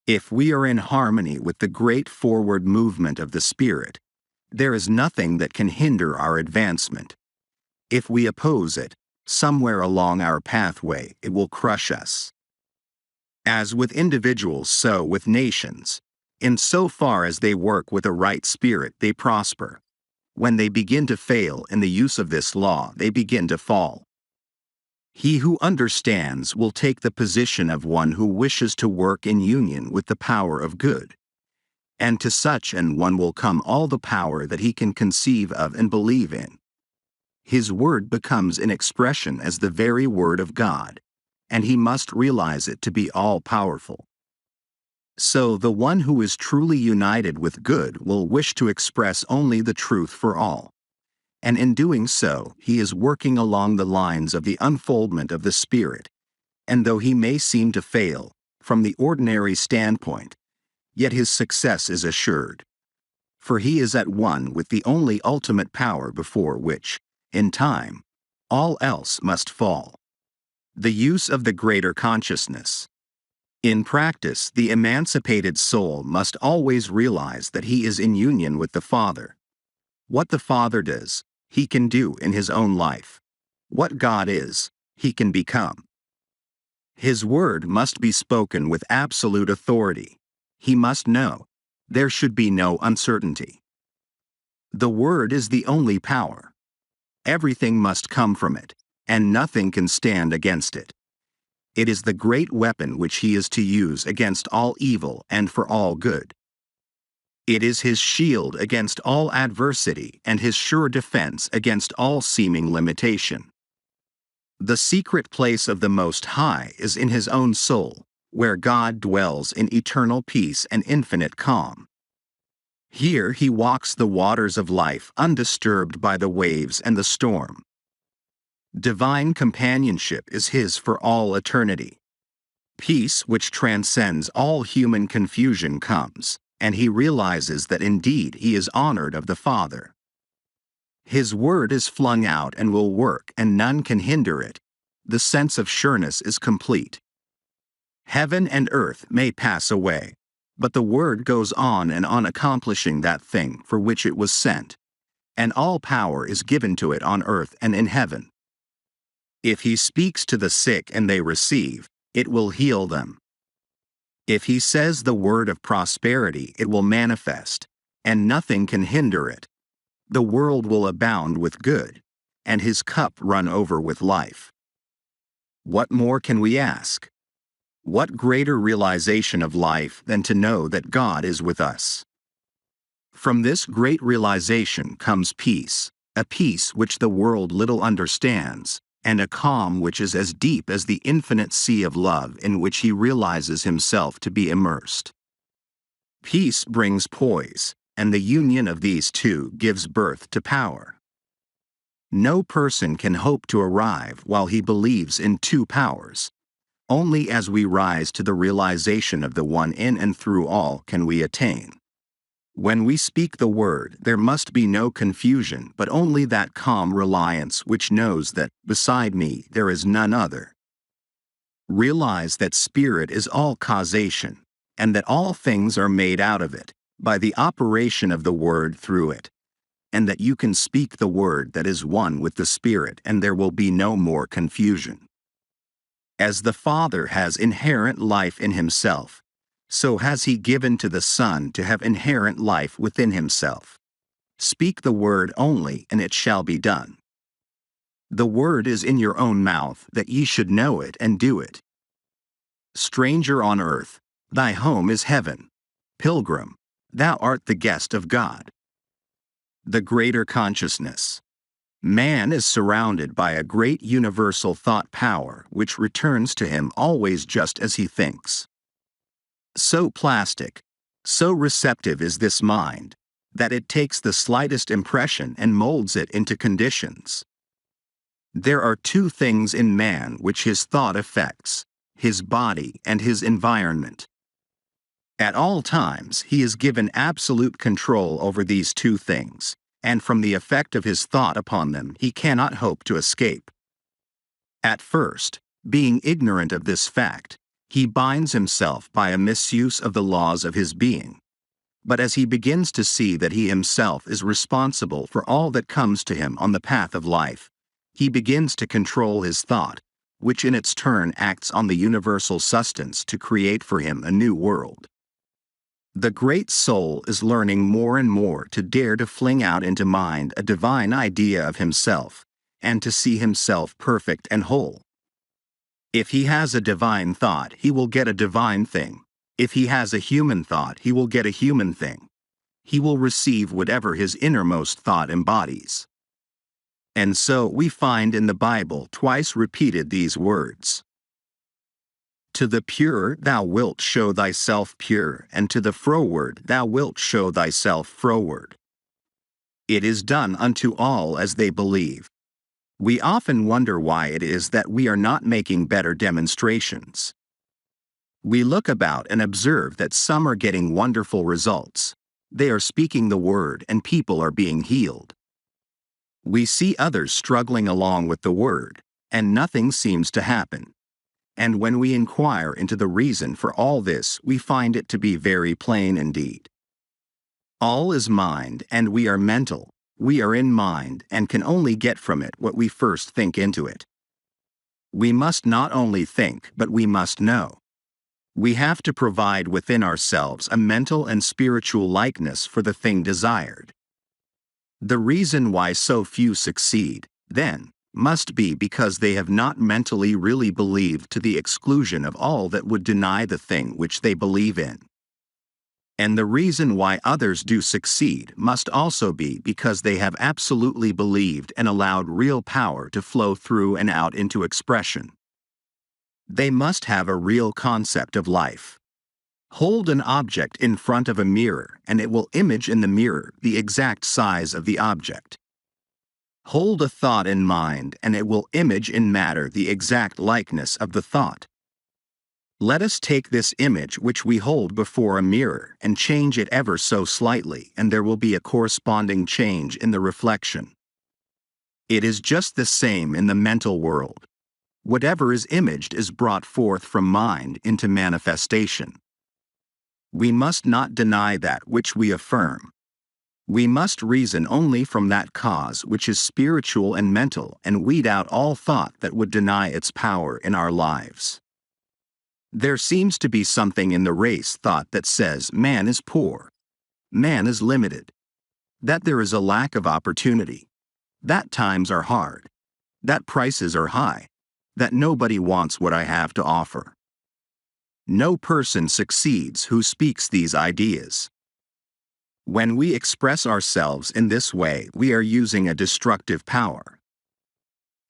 If we are in harmony with the great forward movement of the Spirit, there is nothing that can hinder our advancement. If we oppose it, somewhere along our pathway it will crush us. As with individuals, so with nations. In so far as they work with a right spirit, they prosper. When they begin to fail in the use of this law, they begin to fall. He who understands will take the position of one who wishes to work in union with the power of good. And to such an one will come all the power that he can conceive of and believe in. His word becomes an expression as the very word of God, and he must realize it to be all-powerful. So the one who is truly united with good will wish to express only the truth for all. And in doing so, he is working along the lines of the unfoldment of the Spirit, and though he may seem to fail, from the ordinary standpoint, yet his success is assured. For he is at one with the only ultimate power before which, in time, all else must fall. The use of the greater consciousness. In practice, the emancipated soul must always realize that he is in union with the Father. What the Father does, he can do in his own life. What God is, he can become. His word must be spoken with absolute authority. He must know. There should be no uncertainty. The word is the only power. Everything must come from it, and nothing can stand against it. It is the great weapon which he is to use against all evil and for all good. It is his shield against all adversity and his sure defense against all seeming limitation. The secret place of the Most High is in his own soul, where God dwells in eternal peace and infinite calm. Here he walks the waters of life undisturbed by the waves and the storm. Divine companionship is his for all eternity. Peace which transcends all human confusion comes, and he realizes that indeed he is honored of the Father. His word is flung out and will work, and none can hinder it. The sense of sureness is complete. Heaven and earth may pass away, but the word goes on and on accomplishing that thing for which it was sent, and all power is given to it on earth and in heaven. If he speaks to the sick and they receive, it will heal them. If he says the word of prosperity, it will manifest, and nothing can hinder it. The world will abound with good, and his cup run over with life. What more can we ask? What greater realization of life than to know that God is with us? From this great realization comes peace, a peace which the world little understands, and a calm which is as deep as the infinite sea of love in which he realizes himself to be immersed. Peace brings poise, and the union of these two gives birth to power. No person can hope to arrive while he believes in two powers. Only as we rise to the realization of the one in and through all can we attain. When we speak the word, there must be no confusion, but only that calm reliance which knows that, beside me, there is none other. Realize that spirit is all causation, and that all things are made out of it, by the operation of the word through it, and that you can speak the word that is one with the Spirit, and there will be no more confusion. As the Father has inherent life in himself, so has he given to the Son to have inherent life within himself. Speak the word only, and it shall be done. The word is in your own mouth, that ye should know it and do it. Stranger on earth, thy home is heaven. Pilgrim, thou art the guest of God. The greater consciousness. Man is surrounded by a great universal thought power which returns to him always just as he thinks. So plastic, so receptive is this mind, that it takes the slightest impression and molds it into conditions. There are two things in man which his thought affects: his body and his environment. At all times, he is given absolute control over these two things, and from the effect of his thought upon them he cannot hope to escape. At first, being ignorant of this fact, he binds himself by a misuse of the laws of his being. But as he begins to see that he himself is responsible for all that comes to him on the path of life, he begins to control his thought, which in its turn acts on the universal substance to create for him a new world. The great soul is learning more and more to dare to fling out into mind a divine idea of himself, and to see himself perfect and whole. If he has a divine thought, he will get a divine thing. If he has a human thought, he will get a human thing. He will receive whatever his innermost thought embodies. And so we find in the Bible twice repeated these words. To the pure thou wilt show thyself pure, and to the froward thou wilt show thyself froward. It is done unto all as they believe. We often wonder why it is that we are not making better demonstrations. We look about and observe that some are getting wonderful results. They are speaking the word and people are being healed. We see others struggling along with the word, and nothing seems to happen. And when we inquire into the reason for all this, we find it to be very plain indeed. All is mind, and we are mental. We are in mind and can only get from it what we first think into it. We must not only think, but we must know. We have to provide within ourselves a mental and spiritual likeness for the thing desired. The reason why so few succeed, then, must be because they have not mentally really believed to the exclusion of all that would deny the thing which they believe in. And the reason why others do succeed must also be because they have absolutely believed and allowed real power to flow through and out into expression. They must have a real concept of life. Hold an object in front of a mirror and it will image in the mirror the exact size of the object. Hold a thought in mind and it will image in matter the exact likeness of the thought. Let us take this image which we hold before a mirror and change it ever so slightly, and there will be a corresponding change in the reflection. It is just the same in the mental world. Whatever is imaged is brought forth from mind into manifestation. We must not deny that which we affirm. We must reason only from that cause which is spiritual and mental and weed out all thought that would deny its power in our lives. There seems to be something in the race thought that says man is poor, man is limited, that there is a lack of opportunity, that times are hard, that prices are high, that nobody wants what I have to offer. No person succeeds who speaks these ideas. When we express ourselves in this way, we are using a destructive power.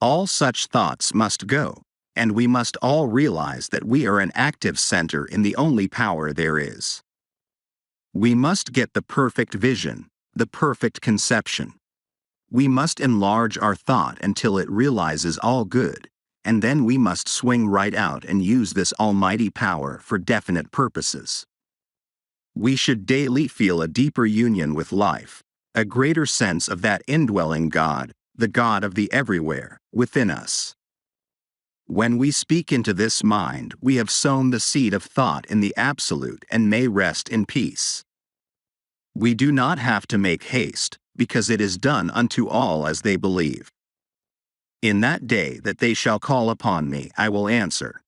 All such thoughts must go. And we must all realize that we are an active center in the only power there is. We must get the perfect vision, the perfect conception. We must enlarge our thought until it realizes all good, and then we must swing right out and use this almighty power for definite purposes. We should daily feel a deeper union with life, a greater sense of that indwelling God, the God of the everywhere, within us. When we speak into this mind, we have sown the seed of thought in the absolute and may rest in peace. We do not have to make haste, because it is done unto all as they believe. In that day that they shall call upon me, I will answer.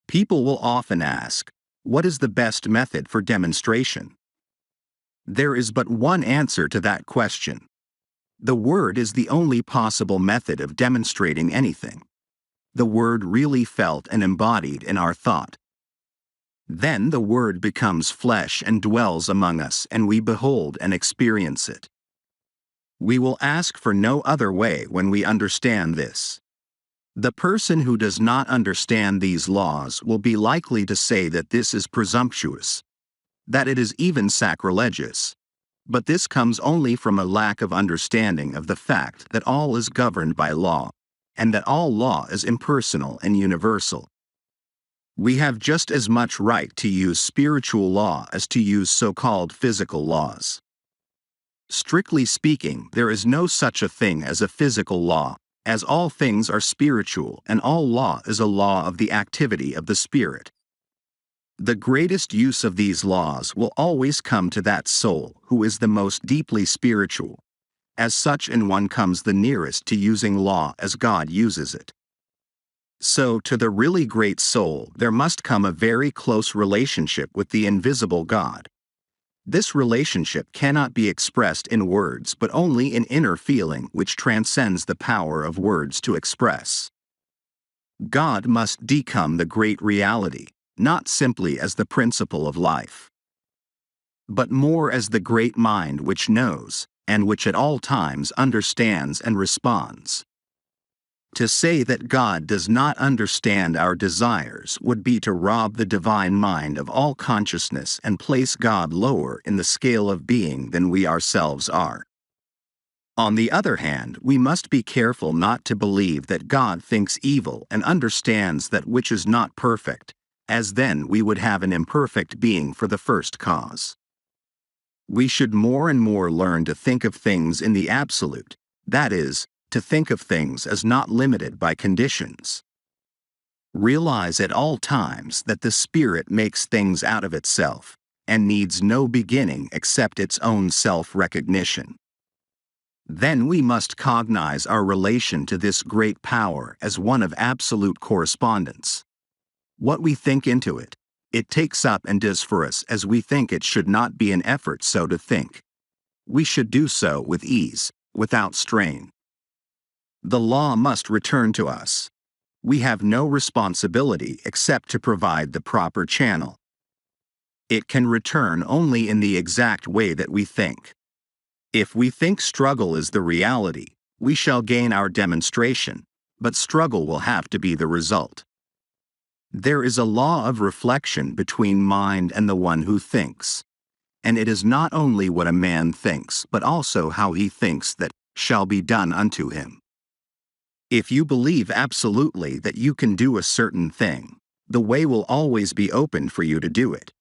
People will often ask, what is the best method for demonstration? There is but one answer to that question. The word is the only possible method of demonstrating anything. The word really felt and embodied in our thought. Then the word becomes flesh and dwells among us, and we behold and experience it. We will ask for no other way when we understand this. The person who does not understand these laws will be likely to say that this is presumptuous, that it is even sacrilegious. But this comes only from a lack of understanding of the fact that all is governed by law, and that all law is impersonal and universal. We have just as much right to use spiritual law as to use so-called physical laws. Strictly speaking, there is no such a thing as a physical law, as all things are spiritual and all law is a law of the activity of the Spirit. The greatest use of these laws will always come to that soul who is the most deeply spiritual. As such, and one comes the nearest to using law as God uses it. So, to the really great soul, there must come a very close relationship with the invisible God. This relationship cannot be expressed in words but only in inner feeling which transcends the power of words to express. God must become the great reality, not simply as the principle of life, but more as the great mind which knows, and which at all times understands and responds. To say that God does not understand our desires would be to rob the divine mind of all consciousness and place God lower in the scale of being than we ourselves are. On the other hand, we must be careful not to believe that God thinks evil and understands that which is not perfect, as then we would have an imperfect being for the first cause. We should more and more learn to think of things in the absolute, that is, to think of things as not limited by conditions. Realize at all times that the Spirit makes things out of itself, and needs no beginning except its own self-recognition. Then we must cognize our relation to this great power as one of absolute correspondence. What we think into it, it takes up and does for us as we think. It should not be an effort so to think. We should do so with ease, without strain. The law must return to us. We have no responsibility except to provide the proper channel. It can return only in the exact way that we think. If we think struggle is the reality, we shall gain our demonstration, but struggle will have to be the result. There is a law of reflection between mind and the one who thinks. And it is not only what a man thinks, but also how he thinks that shall be done unto him. If you believe absolutely that you can do a certain thing, the way will always be open for you to do it.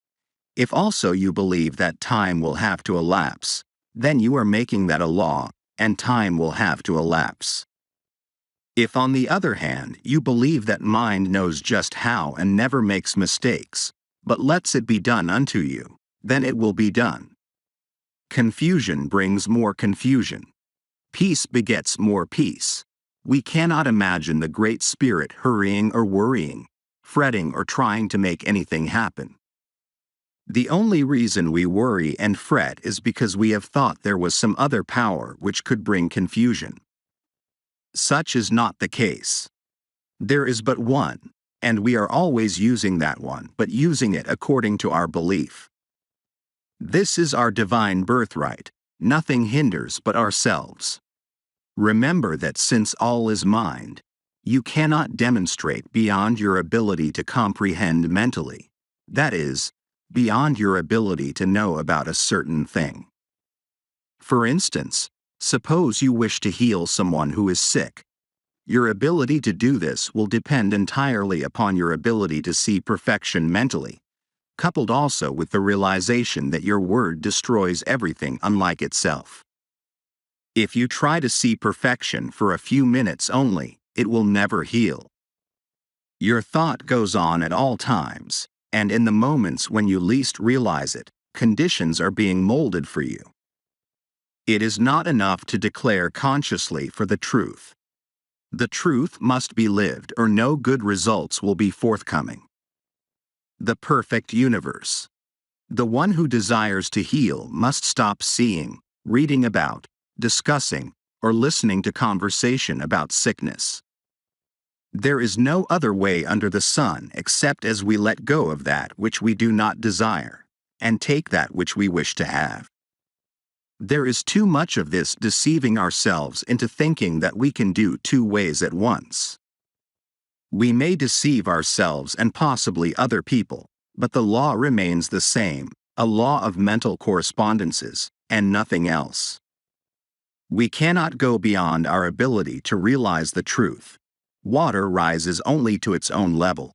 If also you believe that time will have to elapse, then you are making that a law, and time will have to elapse. If on the other hand you believe that mind knows just how and never makes mistakes, but lets it be done unto you, then it will be done. Confusion brings more confusion. Peace begets more peace. We cannot imagine the Great Spirit hurrying or worrying, fretting or trying to make anything happen. The only reason we worry and fret is because we have thought there was some other power which could bring confusion. Such is not the case. There is but one, and we are always using that one, but using it according to our belief. This is our divine birthright. Nothing hinders but ourselves. Remember that since all is mind, you cannot demonstrate beyond your ability to comprehend mentally, that is, beyond your ability to know about a certain thing. For instance, suppose you wish to heal someone who is sick. Your ability to do this will depend entirely upon your ability to see perfection mentally, coupled also with the realization that your word destroys everything unlike itself. If you try to see perfection for a few minutes only, it will never heal. Your thought goes on at all times, and in the moments when you least realize it, conditions are being molded for you. It is not enough to declare consciously for the truth. The truth must be lived or no good results will be forthcoming. The perfect universe. The one who desires to heal must stop seeing, reading about, discussing, or listening to conversation about sickness. There is no other way under the sun except as we let go of that which we do not desire, and take that which we wish to have. There is too much of this deceiving ourselves into thinking that we can do two ways at once. We may deceive ourselves and possibly other people, but the law remains the same, a law of mental correspondences, and nothing else. We cannot go beyond our ability to realize the truth. Water rises only to its own level.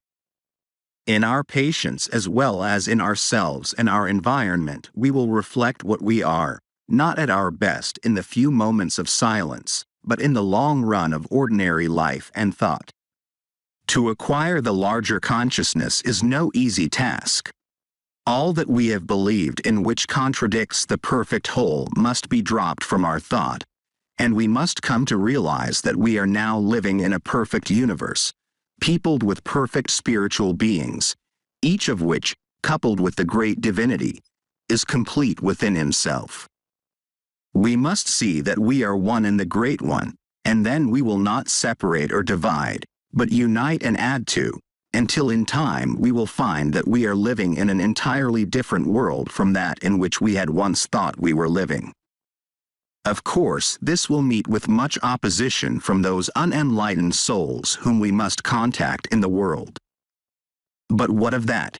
In our patience as well as in ourselves and our environment, we will reflect what we are, not at our best in the few moments of silence, but in the long run of ordinary life and thought. To acquire the larger consciousness is no easy task. All that we have believed in which contradicts the perfect whole must be dropped from our thought, and we must come to realize that we are now living in a perfect universe, peopled with perfect spiritual beings, each of which, coupled with the great divinity, is complete within himself. We must see that we are one in the Great One, and then we will not separate or divide, but unite and add to, until in time we will find that we are living in an entirely different world from that in which we had once thought we were living. Of course, this will meet with much opposition from those unenlightened souls whom we must contact in the world. But what of that?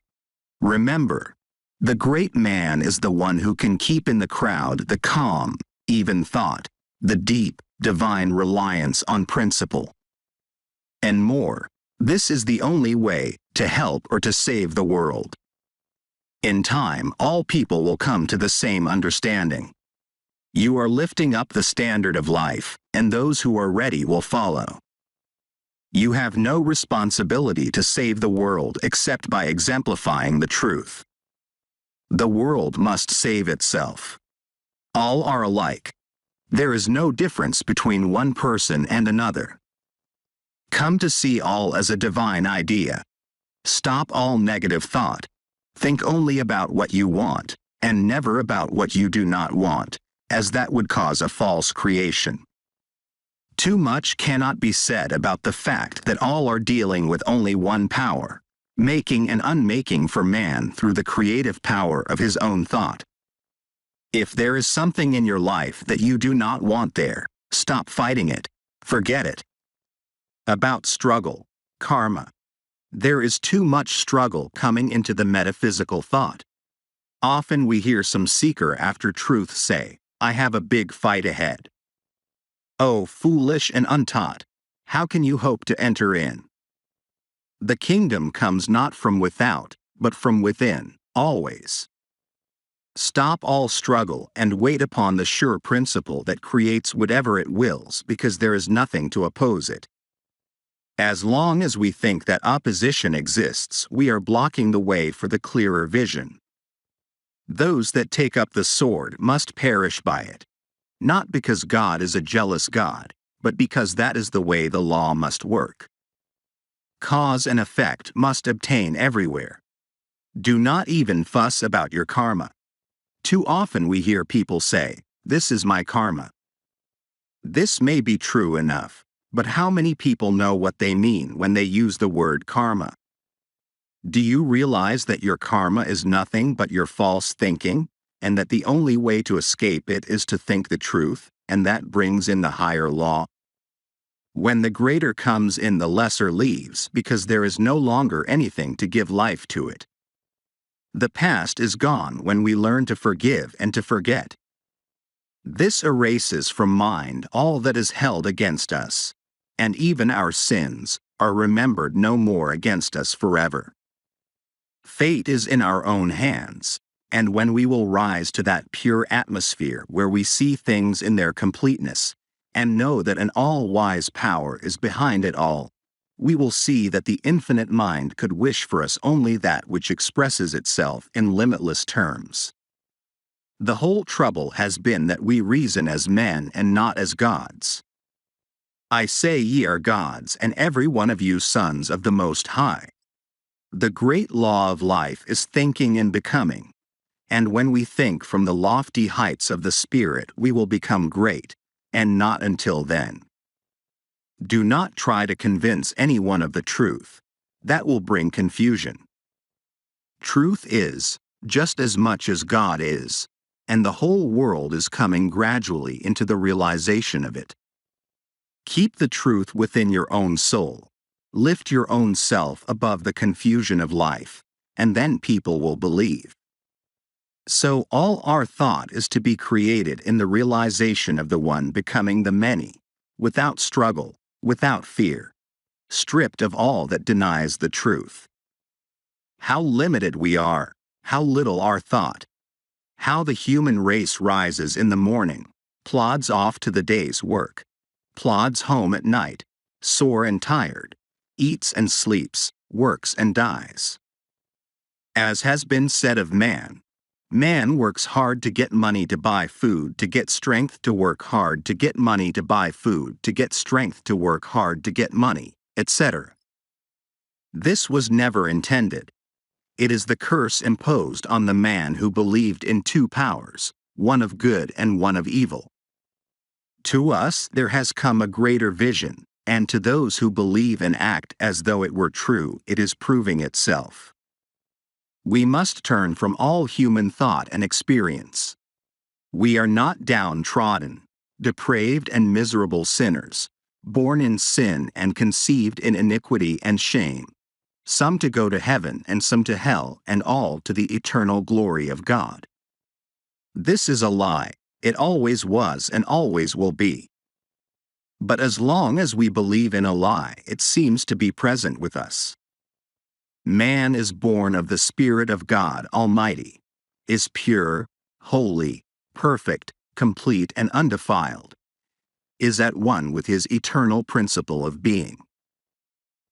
Remember, the great man is the one who can keep in the crowd the calm, even thought, the deep, divine reliance on principle. And more, this is the only way to help or to save the world. In time, all people will come to the same understanding. You are lifting up the standard of life, and those who are ready will follow. You have no responsibility to save the world except by exemplifying the truth. The world must save itself. All are alike. There is no difference between one person and another. Come to see all as a divine idea. Stop all negative thought. Think only about what you want, and never about what you do not want, as that would cause a false creation. Too much cannot be said about the fact that all are dealing with only one power, making and unmaking for man through the creative power of his own thought. If there is something in your life that you do not want there, stop fighting it, forget it. About struggle, karma. There is too much struggle coming into the metaphysical thought. Often we hear some seeker after truth say, "I have a big fight ahead." Oh, foolish and untaught, how can you hope to enter in? The kingdom comes not from without, but from within, always. Stop all struggle and wait upon the sure principle that creates whatever it wills, because there is nothing to oppose it. As long as we think that opposition exists, we are blocking the way for the clearer vision. Those that take up the sword must perish by it, not because God is a jealous God, but because that is the way the law must work. Cause and effect must obtain everywhere. Do not even fuss about your karma. Too often we hear people say, "This is my karma." This may be true enough, but how many people know what they mean when they use the word karma? Do you realize that your karma is nothing but your false thinking, and that the only way to escape it is to think the truth, and that brings in the higher law? When the greater comes in, the lesser leaves, because there is no longer anything to give life to it. The past is gone when we learn to forgive and to forget. This erases from mind all that is held against us, and even our sins are remembered no more against us forever. Fate is in our own hands, and when we will rise to that pure atmosphere where we see things in their completeness, and know that an all-wise power is behind it all, we will see that the infinite mind could wish for us only that which expresses itself in limitless terms. The whole trouble has been that we reason as men and not as gods. I say ye are gods, and every one of you sons of the Most High. The great law of life is thinking and becoming, and when we think from the lofty heights of the Spirit, we will become great, and not until then. Do not try to convince anyone of the truth. That will bring confusion. Truth is, just as much as God is, and the whole world is coming gradually into the realization of it. Keep the truth within your own soul. Lift your own self above the confusion of life, and then people will believe. So all our thought is to be created in the realization of the one becoming the many, without struggle, without fear, stripped of all that denies the truth. How limited we are, how little our thought. How the human race rises in the morning, plods off to the day's work, plods home at night, sore and tired, eats and sleeps, works and dies. As has been said of man, man works hard to get money to buy food, to get strength to work hard, to get money to buy food, to get strength to work hard, to get money, etc. This was never intended. It is the curse imposed on the man who believed in two powers, one of good and one of evil. To us there has come a greater vision, and to those who believe and act as though it were true, it is proving itself. We must turn from all human thought and experience. We are not downtrodden, depraved and miserable sinners, born in sin and conceived in iniquity and shame, some to go to heaven and some to hell, and all to the eternal glory of God. This is a lie. It always was and always will be. But as long as we believe in a lie, it seems to be present with us. Man is born of the Spirit of God Almighty, is pure, holy, perfect, complete and undefiled, is at one with his eternal principle of being.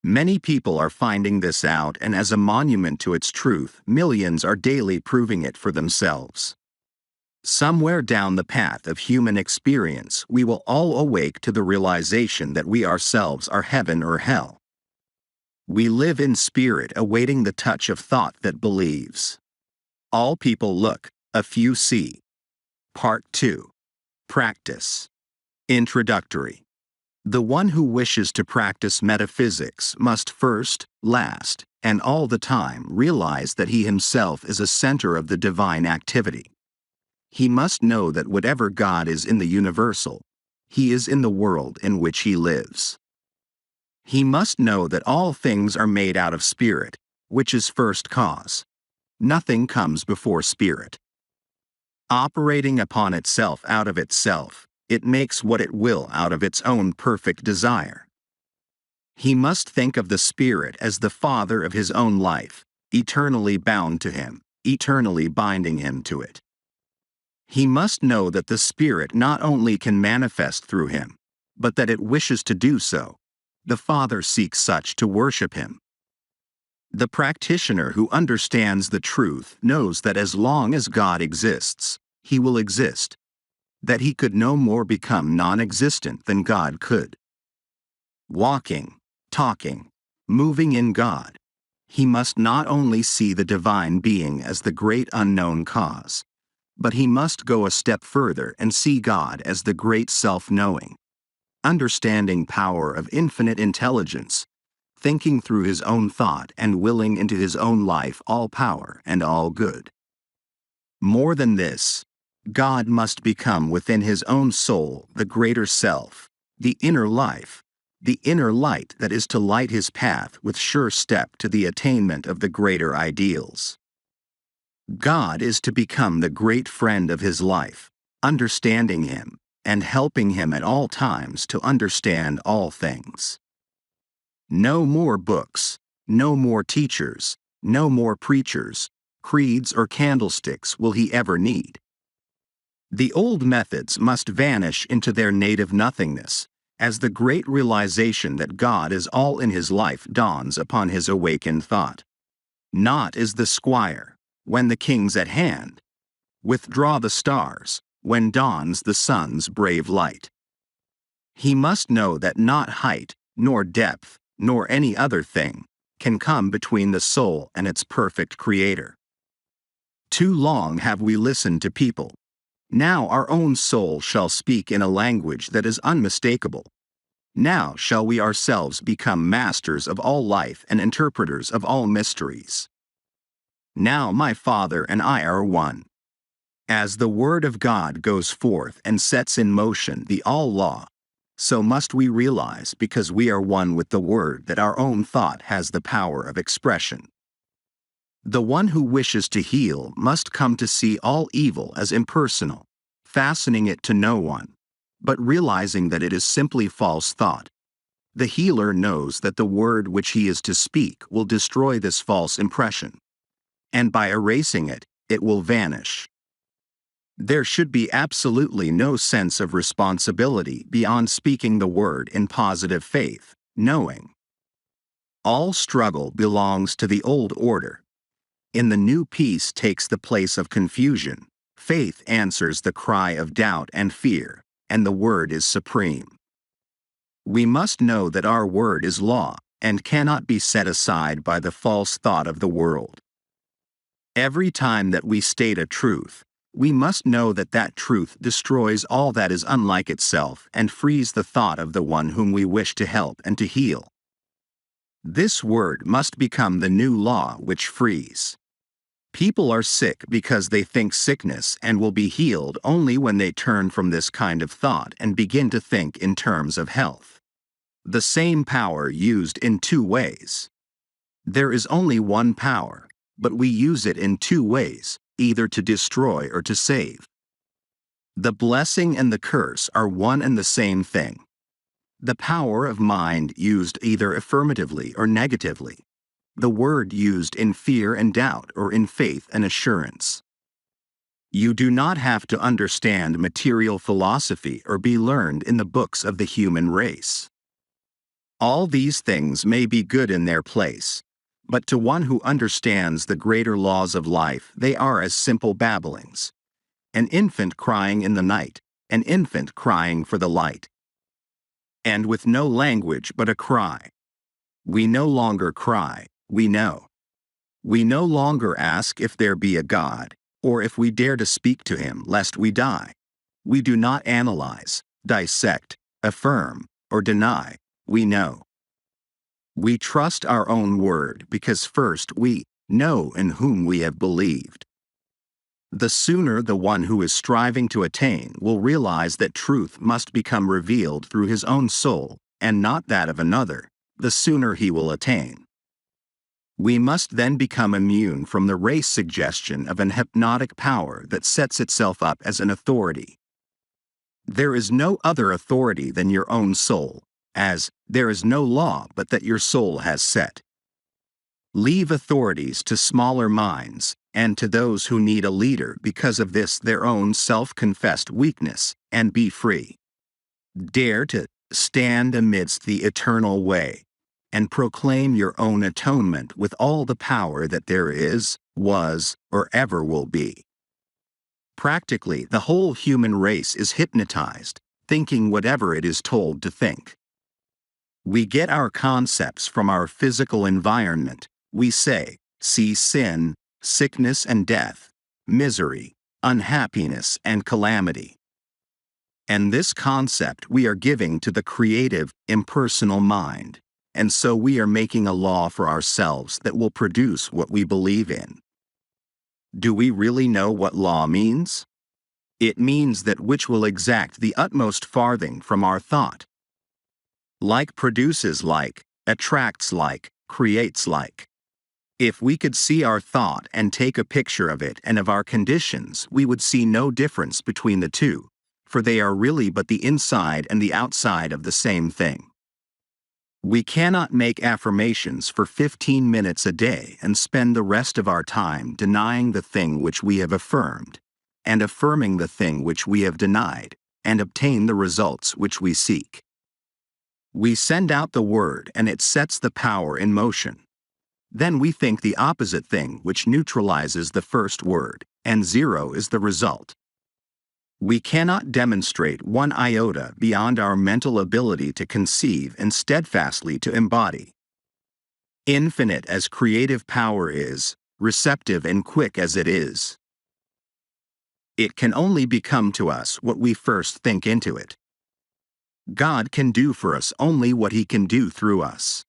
Many people are finding this out, and as a monument to its truth, millions are daily proving it for themselves. Somewhere down the path of human experience, we will all awake to the realization that we ourselves are heaven or hell. We live in spirit, awaiting the touch of thought that believes. All people look, a few see. Part 2. Practice. Introductory. The one who wishes to practice metaphysics must first, last, and all the time realize that he himself is a center of the divine activity. He must know that whatever God is in the universal, he is in the world in which he lives. He must know that all things are made out of spirit, which is first cause. Nothing comes before spirit. Operating upon itself out of itself, it makes what it will out of its own perfect desire. He must think of the Spirit as the Father of his own life, eternally bound to him, eternally binding him to it. He must know that the Spirit not only can manifest through him, but that it wishes to do so. The Father seeks such to worship him. The practitioner who understands the truth knows that as long as God exists, he will exist, that he could no more become non-existent than God could. Walking, talking, moving in God, he must not only see the divine being as the great unknown cause, but he must go a step further and see God as the great self-knowing, understanding power of infinite intelligence, thinking through his own thought and willing into his own life all power and all good. More than this, God must become within his own soul the greater self, the inner life, the inner light that is to light his path with sure step to the attainment of the greater ideals. God is to become the great friend of his life, understanding him and helping him at all times to understand all things. No more books, no more teachers, no more preachers, creeds or candlesticks will he ever need. The old methods must vanish into their native nothingness, as the great realization that God is all in his life dawns upon his awakened thought. Not is the squire, when the king's at hand. Withdraw the stars, when dawns the sun's brave light. He must know that not height, nor depth, nor any other thing, can come between the soul and its perfect Creator. Too long have we listened to people. Now our own soul shall speak in a language that is unmistakable. Now shall we ourselves become masters of all life and interpreters of all mysteries. Now my Father and I are one. As the Word of God goes forth and sets in motion the all-law, so must we realize, because we are one with the Word, that our own thought has the power of expression. The one who wishes to heal must come to see all evil as impersonal, fastening it to no one, but realizing that it is simply false thought. The healer knows that the word which he is to speak will destroy this false impression, and by erasing it, it will vanish. There should be absolutely no sense of responsibility beyond speaking the word in positive faith, knowing. All struggle belongs to the old order. In the new peace takes the place of confusion. Faith answers the cry of doubt and fear, and the word is supreme. We must know that our word is law, and cannot be set aside by the false thought of the world. Every time that we state a truth, we must know that that truth destroys all that is unlike itself and frees the thought of the one whom we wish to help and to heal. This word must become the new law which frees. People are sick because they think sickness and will be healed only when they turn from this kind of thought and begin to think in terms of health. The same power used in two ways. There is only one power, but we use it in two ways, either to destroy or to save. The blessing and the curse are one and the same thing. The power of mind used either affirmatively or negatively. The word used in fear and doubt or in faith and assurance. You do not have to understand material philosophy or be learned in the books of the human race. All these things may be good in their place, but to one who understands the greater laws of life they are as simple babblings. An infant crying in the night, an infant crying for the light. And with no language but a cry. We no longer cry, we know. We no longer ask if there be a God, or if we dare to speak to him lest we die. We do not analyze, dissect, affirm, or deny, we know. We trust our own word because first we know in whom we have believed. The sooner the one who is striving to attain will realize that truth must become revealed through his own soul, and not that of another, the sooner he will attain. We must then become immune from the race suggestion of an hypnotic power that sets itself up as an authority. There is no other authority than your own soul, as there is no law but that your soul has set. Leave authorities to smaller minds, and to those who need a leader because of this their own self-confessed weakness, and be free. Dare to stand amidst the eternal way, and proclaim your own atonement with all the power that there is, was, or ever will be. Practically, the whole human race is hypnotized, thinking whatever it is told to think. We get our concepts from our physical environment. We say, see sin, sickness and death, misery, unhappiness and calamity. And this concept we are giving to the creative, impersonal mind, and so we are making a law for ourselves that will produce what we believe in. Do we really know what law means? It means that which will exact the utmost farthing from our thought. Like produces like, attracts like, creates like. If we could see our thought and take a picture of it and of our conditions, we would see no difference between the two, for they are really but the inside and the outside of the same thing. We cannot make affirmations for 15 minutes a day and spend the rest of our time denying the thing which we have affirmed, and affirming the thing which we have denied, and obtain the results which we seek. We send out the word and it sets the power in motion. Then we think the opposite thing which neutralizes the first word, and zero is the result. We cannot demonstrate one iota beyond our mental ability to conceive and steadfastly to embody. Infinite as creative power is, receptive and quick as it is, it can only become to us what we first think into it. God can do for us only what he can do through us.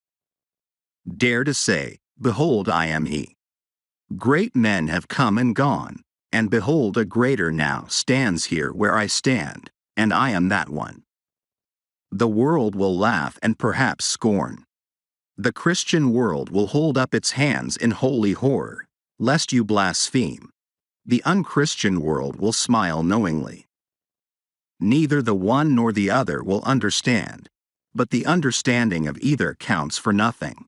Dare to say, behold, I am he. Great men have come and gone, and behold, a greater now stands here where I stand, and I am that one. The world will laugh and perhaps scorn. The Christian world will hold up its hands in holy horror, lest you blaspheme. The unchristian world will smile knowingly. Neither the one nor the other will understand. but the understanding of either counts for nothing.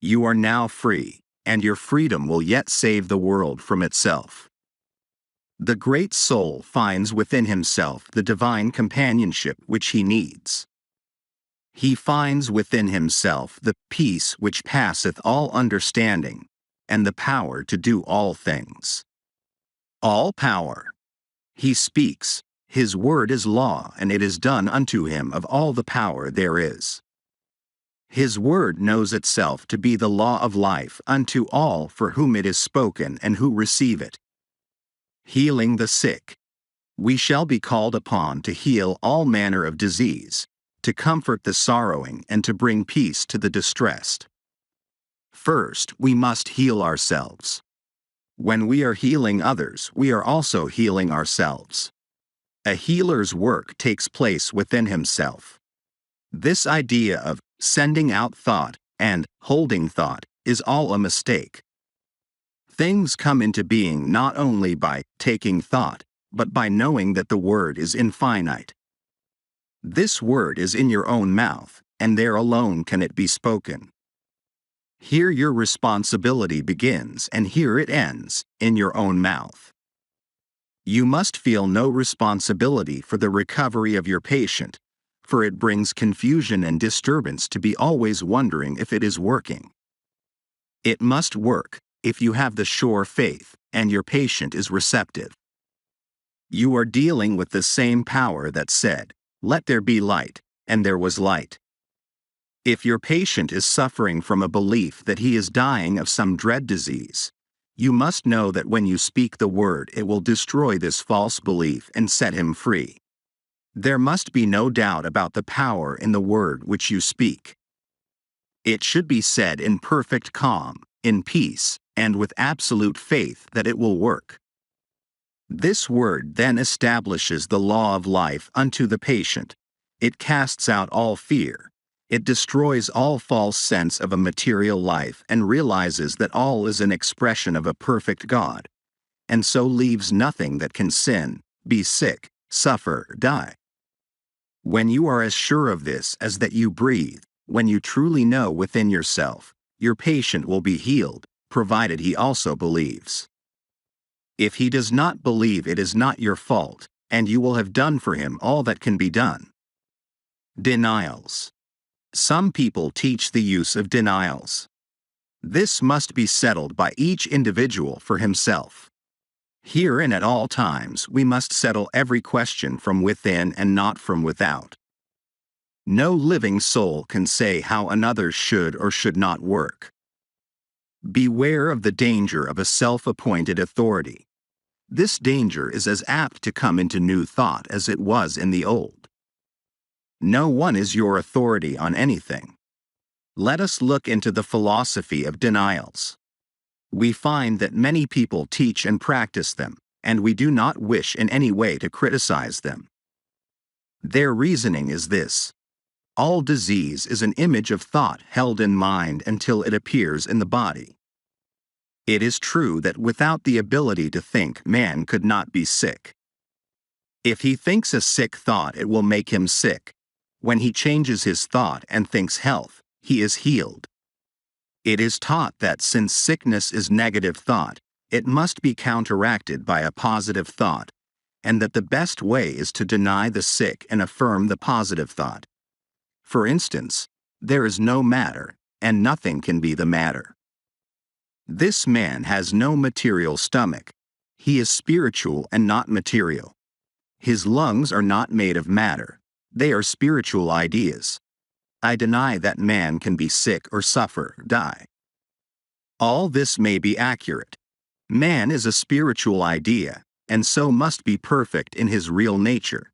You are now free, and your freedom will yet save the world from itself. The great soul finds within himself the divine companionship which he needs. He finds within himself the peace which passeth all understanding, and the power to do all things. All power. He speaks, his word is law, and it is done unto him of all the power there is. His word knows itself to be the law of life unto all for whom it is spoken and who receive it. Healing the sick. We shall be called upon to heal all manner of disease, to comfort the sorrowing and to bring peace to the distressed. First, we must heal ourselves. When we are healing others, we are also healing ourselves. A healer's work takes place within himself. This idea of sending out thought and holding thought is all a mistake. Things come into being not only by taking thought, but by knowing that the word is infinite. This word is in your own mouth, and there alone can it be spoken. Here your responsibility begins, and here it ends, in your own mouth. You must feel no responsibility for the recovery of your patient, for it brings confusion and disturbance to be always wondering if it is working. It must work, if you have the sure faith, and your patient is receptive. You are dealing with the same power that said, "Let there be light," and there was light. If your patient is suffering from a belief that he is dying of some dread disease, you must know that when you speak the word it will destroy this false belief and set him free. There must be no doubt about the power in the word which you speak. It should be said in perfect calm, in peace, and with absolute faith that it will work. This word then establishes the law of life unto the patient. It casts out all fear. It destroys all false sense of a material life and realizes that all is an expression of a perfect God, and so leaves nothing that can sin, be sick, suffer, die. When you are as sure of this as that you breathe, when you truly know within yourself, your patient will be healed, provided he also believes. If he does not believe, it is not your fault, and you will have done for him all that can be done. Denials. Some people teach the use of denials. This must be settled by each individual for himself. Here and at all times we must settle every question from within and not from without. No living soul can say how another should or should not work. Beware of the danger of a self-appointed authority. This danger is as apt to come into new thought as it was in the old. No one is your authority on anything. Let us look into the philosophy of denials. We find that many people teach and practice them, and we do not wish in any way to criticize them. Their reasoning is this: all disease is an image of thought held in mind until it appears in the body. It is true that without the ability to think, man could not be sick. If he thinks a sick thought, it will make him sick. When he changes his thought and thinks health, he is healed. It is taught that since sickness is negative thought, it must be counteracted by a positive thought, and that the best way is to deny the sick and affirm the positive thought. For instance, there is no matter, and nothing can be the matter. This man has no material stomach. He is spiritual and not material. His lungs are not made of matter. They are spiritual ideas. I deny that man can be sick or suffer, die. All this may be accurate. Man is a spiritual idea, and so must be perfect in his real nature.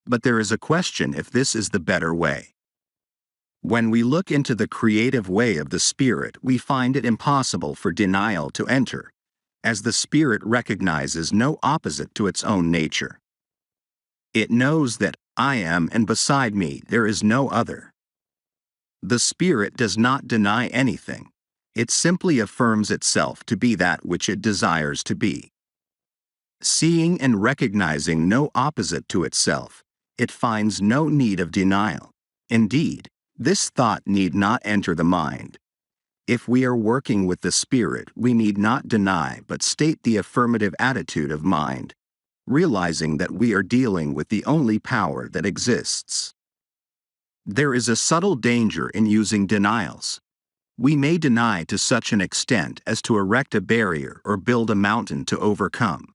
But there is a question if this is the better way. When we look into the creative way of the Spirit, we find it impossible for denial to enter, as the Spirit recognizes no opposite to its own nature. It knows that I am, and beside me there is no other. The Spirit does not deny anything. It simply affirms itself to be that which it desires to be. Seeing and recognizing no opposite to itself, it finds no need of denial. Indeed, this thought need not enter the mind. If we are working with the Spirit, we need not deny but state the affirmative attitude of mind, realizing that we are dealing with the only power that exists. There is a subtle danger in using denials. We may deny to such an extent as to erect a barrier or build a mountain to overcome.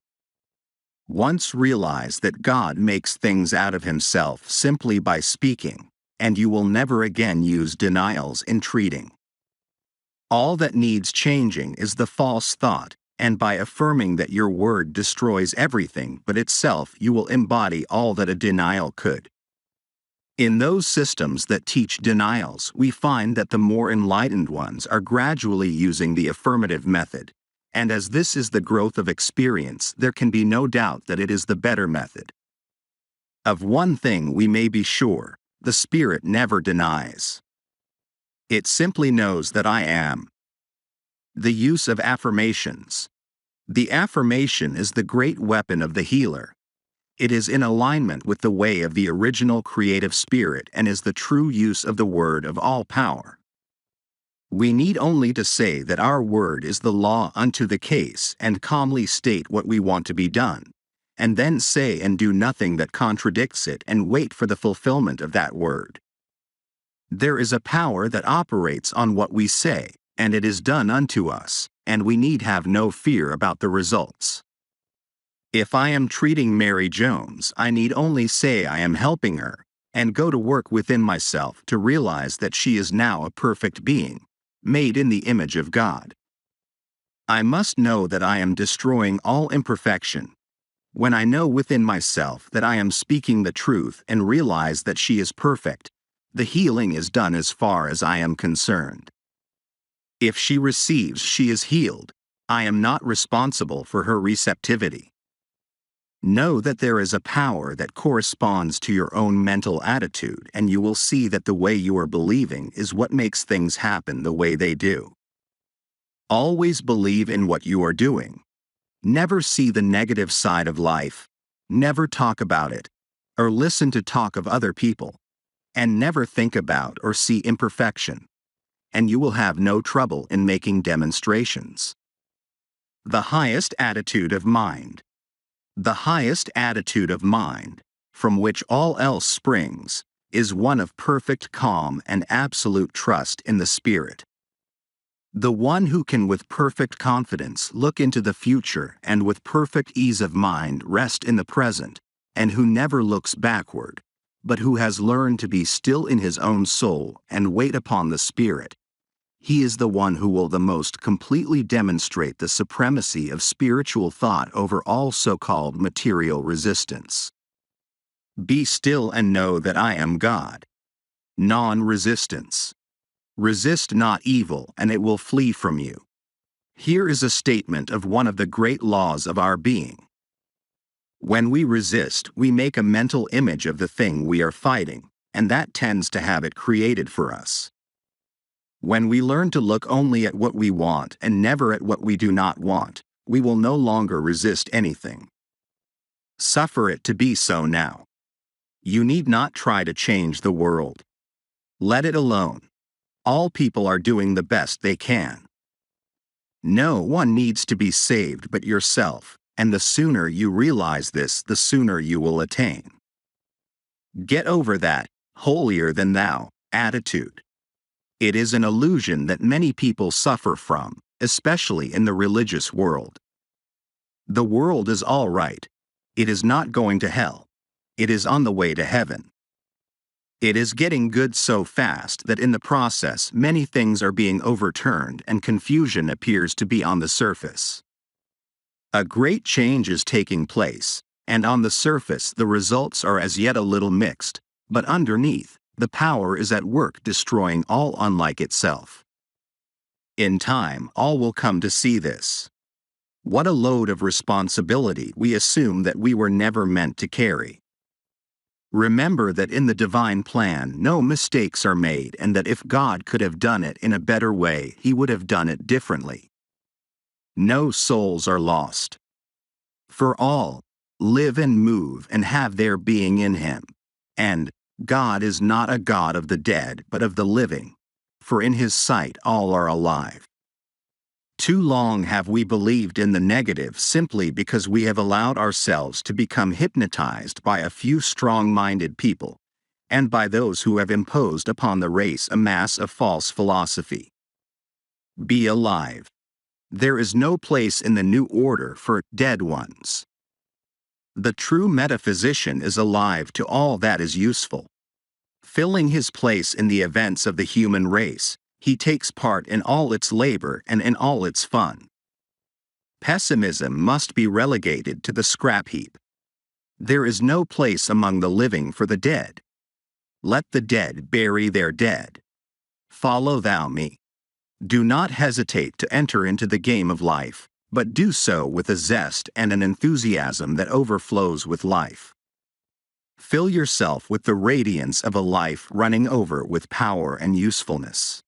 Once realize that God makes things out of Himself simply by speaking, and you will never again use denials in treating. All that needs changing is the false thought, and by affirming that your word destroys everything but itself, you will embody all that a denial could. In those systems that teach denials, we find that the more enlightened ones are gradually using the affirmative method, and as this is the growth of experience, there can be no doubt that it is the better method. Of one thing we may be sure, the Spirit never denies. It simply knows that I am. The use of affirmations. The affirmation is the great weapon of the healer. It is in alignment with the way of the original creative spirit and is the true use of the word of all power. We need only to say that our word is the law unto the case and calmly state what we want to be done, and then say and do nothing that contradicts it and wait for the fulfillment of that word. There is a power that operates on what we say, and it is done unto us, and we need have no fear about the results. If I am treating Mary Jones, I need only say I am helping her, and go to work within myself to realize that she is now a perfect being, made in the image of God. I must know that I am destroying all imperfection. When I know within myself that I am speaking the truth and realize that she is perfect, the healing is done as far as I am concerned. If she receives, she is healed. I am not responsible for her receptivity. Know that there is a power that corresponds to your own mental attitude, and you will see that the way you are believing is what makes things happen the way they do. Always believe in what you are doing. Never see the negative side of life. Never talk about it, or listen to talk of other people, and never think about or see imperfection, and you will have no trouble in making demonstrations. The highest attitude of mind. The highest attitude of mind, from which all else springs, is one of perfect calm and absolute trust in the Spirit. The one who can with perfect confidence look into the future and with perfect ease of mind rest in the present, and who never looks backward, but who has learned to be still in his own soul and wait upon the Spirit, he is the one who will the most completely demonstrate the supremacy of spiritual thought over all so-called material resistance. Be still and know that I am God. Non-resistance. Resist not evil, and it will flee from you. Here is a statement of one of the great laws of our being. When we resist, we make a mental image of the thing we are fighting, and that tends to have it created for us. When we learn to look only at what we want and never at what we do not want, we will no longer resist anything. Suffer it to be so now. You need not try to change the world. Let it alone. All people are doing the best they can. No one needs to be saved but yourself, and the sooner you realize this, the sooner you will attain. Get over that holier than thou attitude. It is an illusion that many people suffer from, especially in the religious world. The world is all right. It is not going to hell. It is on the way to heaven. It is getting good so fast that in the process many things are being overturned and confusion appears to be on the surface. A great change is taking place, and on the surface the results are as yet a little mixed, but underneath, the power is at work destroying all unlike itself. In time, all will come to see this. What a load of responsibility we assume that we were never meant to carry. Remember that in the divine plan no mistakes are made, and that if God could have done it in a better way, He would have done it differently. No souls are lost. For all live and move and have their being in Him, and God is not a God of the dead but of the living, for in his sight all are alive. Too long have we believed in the negative simply because we have allowed ourselves to become hypnotized by a few strong-minded people, and by those who have imposed upon the race a mass of false philosophy. Be alive. There is no place in the new order for dead ones. The true metaphysician is alive to all that is useful. Filling his place in the events of the human race, he takes part in all its labor and in all its fun. Pessimism must be relegated to the scrap heap. There is no place among the living for the dead. Let the dead bury their dead. Follow thou me. Do not hesitate to enter into the game of life, but do so with a zest and an enthusiasm that overflows with life. Fill yourself with the radiance of a life running over with power and usefulness.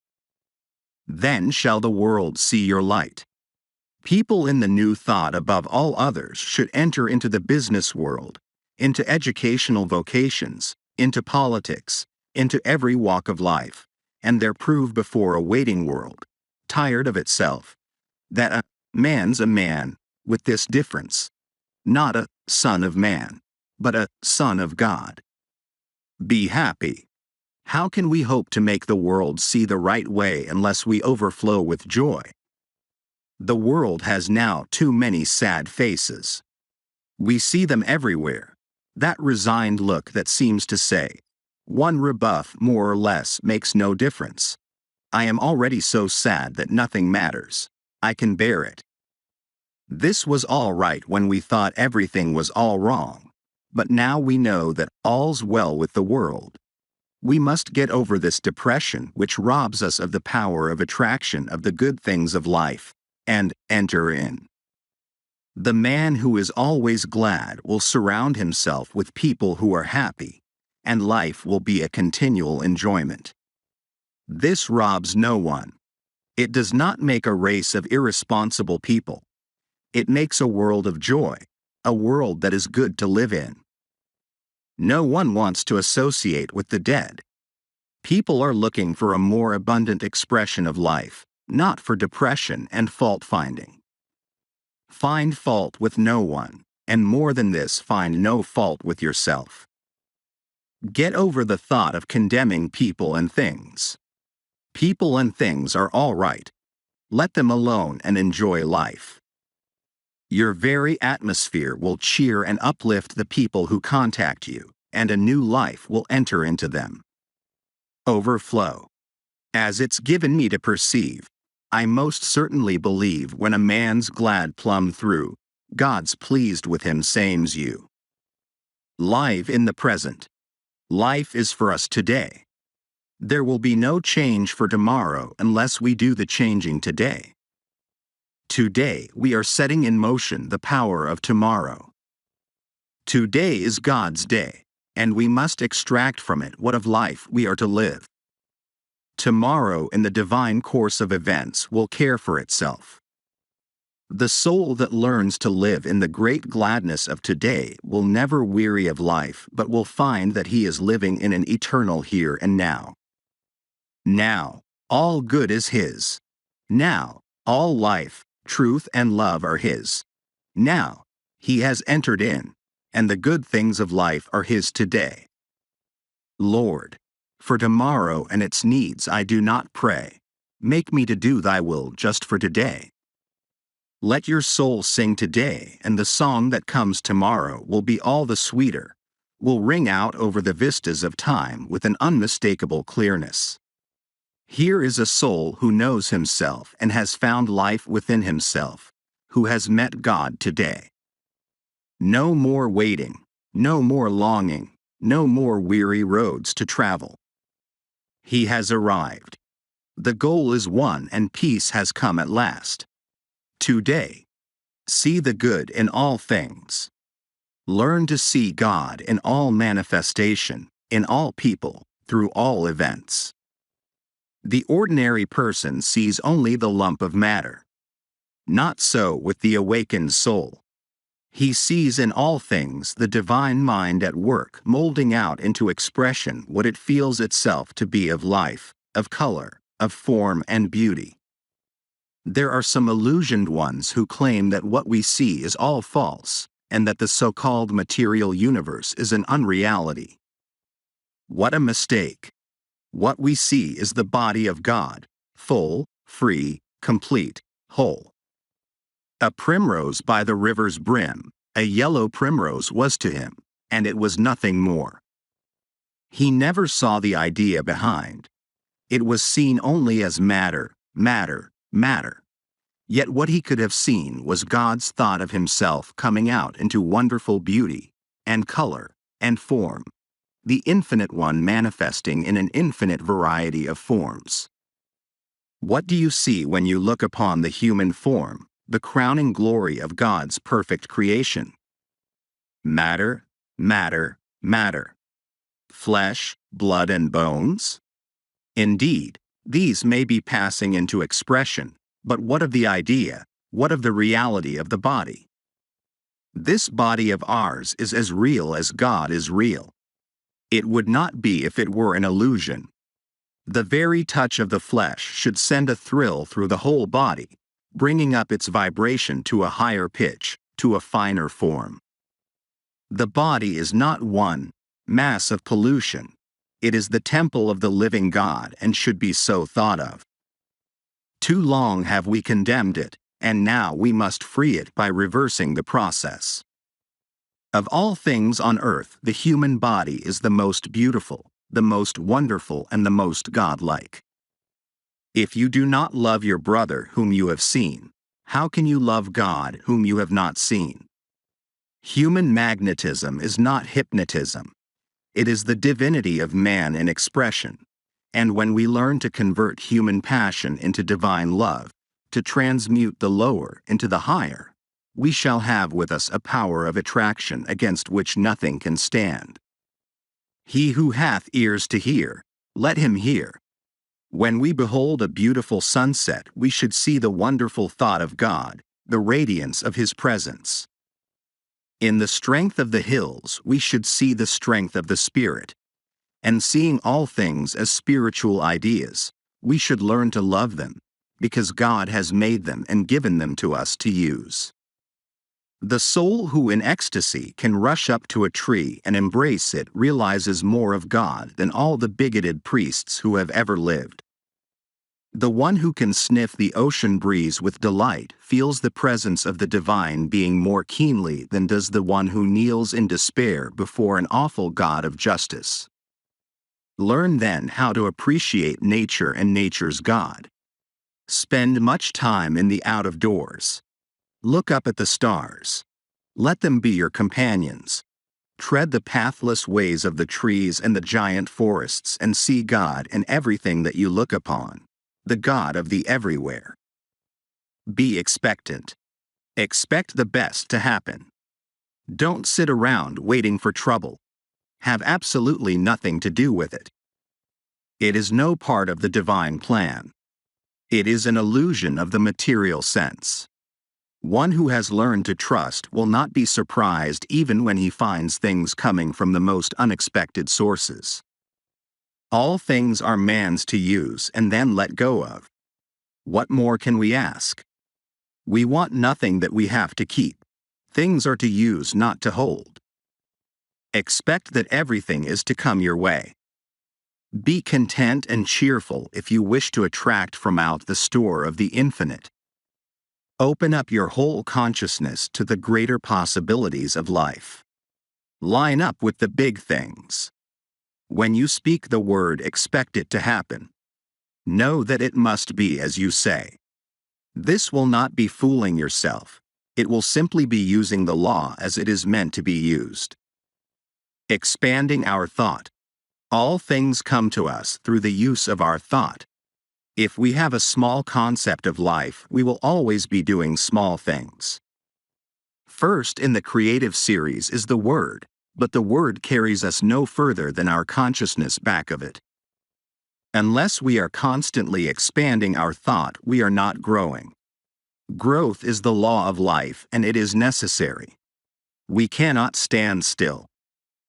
Then shall the world see your light. People in the new thought above all others should enter into the business world, into educational vocations, into politics, into every walk of life, and there prove before a waiting world, tired of itself, that a man's a man, with this difference: not a son of man, but a son of God. Be happy. How can we hope to make the world see the right way unless we overflow with joy? The world has now too many sad faces. We see them everywhere. That resigned look that seems to say, one rebuff more or less makes no difference. I am already so sad that nothing matters. I can bear it. This was all right when we thought everything was all wrong. But now we know that all's well with the world. We must get over this depression which robs us of the power of attraction of the good things of life, and enter in. The man who is always glad will surround himself with people who are happy, and life will be a continual enjoyment. This robs no one. It does not make a race of irresponsible people. It makes a world of joy, a world that is good to live in. No one wants to associate with the dead. People are looking for a more abundant expression of life, not for depression and fault-finding. Find fault with no one, and more than this, find no fault with yourself. Get over the thought of condemning people and things. People and things are all right. Let them alone and enjoy life. Your very atmosphere will cheer and uplift the people who contact you, and a new life will enter into them. Overflow. As it's given me to perceive, I most certainly believe when a man's glad plumb through, God's pleased with him same's you. Live in the present. Life is for us today. There will be no change for tomorrow unless we do the changing today. Today we are setting in motion the power of tomorrow. Today is God's day, and we must extract from it what of life we are to live. Tomorrow in the divine course of events will care for itself. The soul that learns to live in the great gladness of today will never weary of life but will find that he is living in an eternal here and now. Now, all good is his. Now, all life, truth and love are his. Now, he has entered in, and the good things of life are his today. Lord, for tomorrow and its needs I do not pray. Make me to do thy will just for today. Let your soul sing today, and the song that comes tomorrow will be all the sweeter, will ring out over the vistas of time with an unmistakable clearness. Here is a soul who knows himself and has found life within himself, who has met God today. No more waiting, no more longing, no more weary roads to travel. He has arrived. The goal is won and peace has come at last. Today, see the good in all things. Learn to see God in all manifestation, in all people, through all events. The ordinary person sees only the lump of matter. Not so with the awakened soul. He sees in all things the divine mind at work, molding out into expression what it feels itself to be of life, of color, of form and beauty. There are some illusioned ones who claim that what we see is all false, and that the so-called material universe is an unreality. What a mistake! What we see is the body of God, full, free, complete, whole. A primrose by the river's brim, a yellow primrose was to him, and it was nothing more. He never saw the idea behind. It was seen only as matter, matter, matter. Yet what he could have seen was God's thought of himself coming out into wonderful beauty, and color, and form, the infinite one manifesting in an infinite variety of forms. What do you see when you look upon the human form, the crowning glory of God's perfect creation? Matter, matter, matter. Flesh, blood and bones? Indeed, these may be passing into expression, but what of the idea, what of the reality of the body? This body of ours is as real as God is real. It would not be if it were an illusion. The very touch of the flesh should send a thrill through the whole body, bringing up its vibration to a higher pitch, to a finer form. The body is not one mass of pollution. It is the temple of the living God and should be so thought of. Too long have we condemned it, and now we must free it by reversing the process. Of all things on earth, the human body is the most beautiful, the most wonderful and the most godlike. If you do not love your brother whom you have seen, how can you love God whom you have not seen? Human magnetism is not hypnotism. It is the divinity of man in expression. And when we learn to convert human passion into divine love, to transmute the lower into the higher, we shall have with us a power of attraction against which nothing can stand. He who hath ears to hear, let him hear. When we behold a beautiful sunset, we should see the wonderful thought of God, the radiance of His presence. In the strength of the hills, we should see the strength of the Spirit. And seeing all things as spiritual ideas, we should learn to love them, because God has made them and given them to us to use. The soul who in ecstasy can rush up to a tree and embrace it realizes more of God than all the bigoted priests who have ever lived. The one who can sniff the ocean breeze with delight feels the presence of the divine being more keenly than does the one who kneels in despair before an awful God of justice. Learn then how to appreciate nature and nature's God. Spend much time in the out of doors. Look up at the stars. Let them be your companions. Tread the pathless ways of the trees and the giant forests and see God in everything that you look upon, the God of the everywhere. Be expectant. Expect the best to happen. Don't sit around waiting for trouble. Have absolutely nothing to do with it. It is no part of the divine plan. It is an illusion of the material sense. One who has learned to trust will not be surprised even when he finds things coming from the most unexpected sources. All things are man's to use and then let go of. What more can we ask? We want nothing that we have to keep. Things are to use, not to hold. Expect that everything is to come your way. Be content and cheerful if you wish to attract from out the store of the infinite. Open up your whole consciousness to the greater possibilities of life. Line up with the big things. When you speak the word, expect it to happen. Know that it must be as you say. This will not be fooling yourself. It will simply be using the law as it is meant to be used. Expanding our thought. All things come to us through the use of our thought. If we have a small concept of life, we will always be doing small things. First in the creative series is the Word, but the Word carries us no further than our consciousness back of it. Unless we are constantly expanding our thought, we are not growing. Growth is the law of life, and it is necessary. We cannot stand still.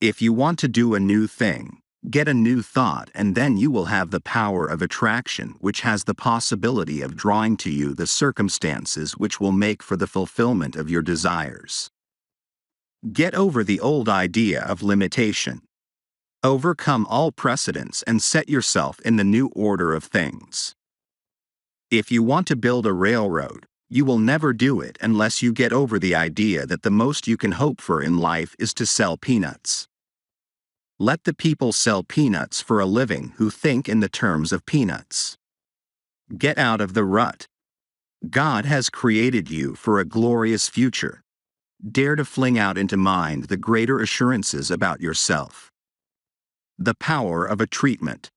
If you want to do a new thing, get a new thought, and then you will have the power of attraction, which has the possibility of drawing to you the circumstances which will make for the fulfillment of your desires. Get over the old idea of limitation. Overcome all precedents and set yourself in the new order of things. If you want to build a railroad, you will never do it unless you get over the idea that the most you can hope for in life is to sell peanuts. Let the people sell peanuts for a living who think in the terms of peanuts. Get out of the rut. God has created you for a glorious future. Dare to fling out into mind the greater assurances about yourself. The power of a treatment.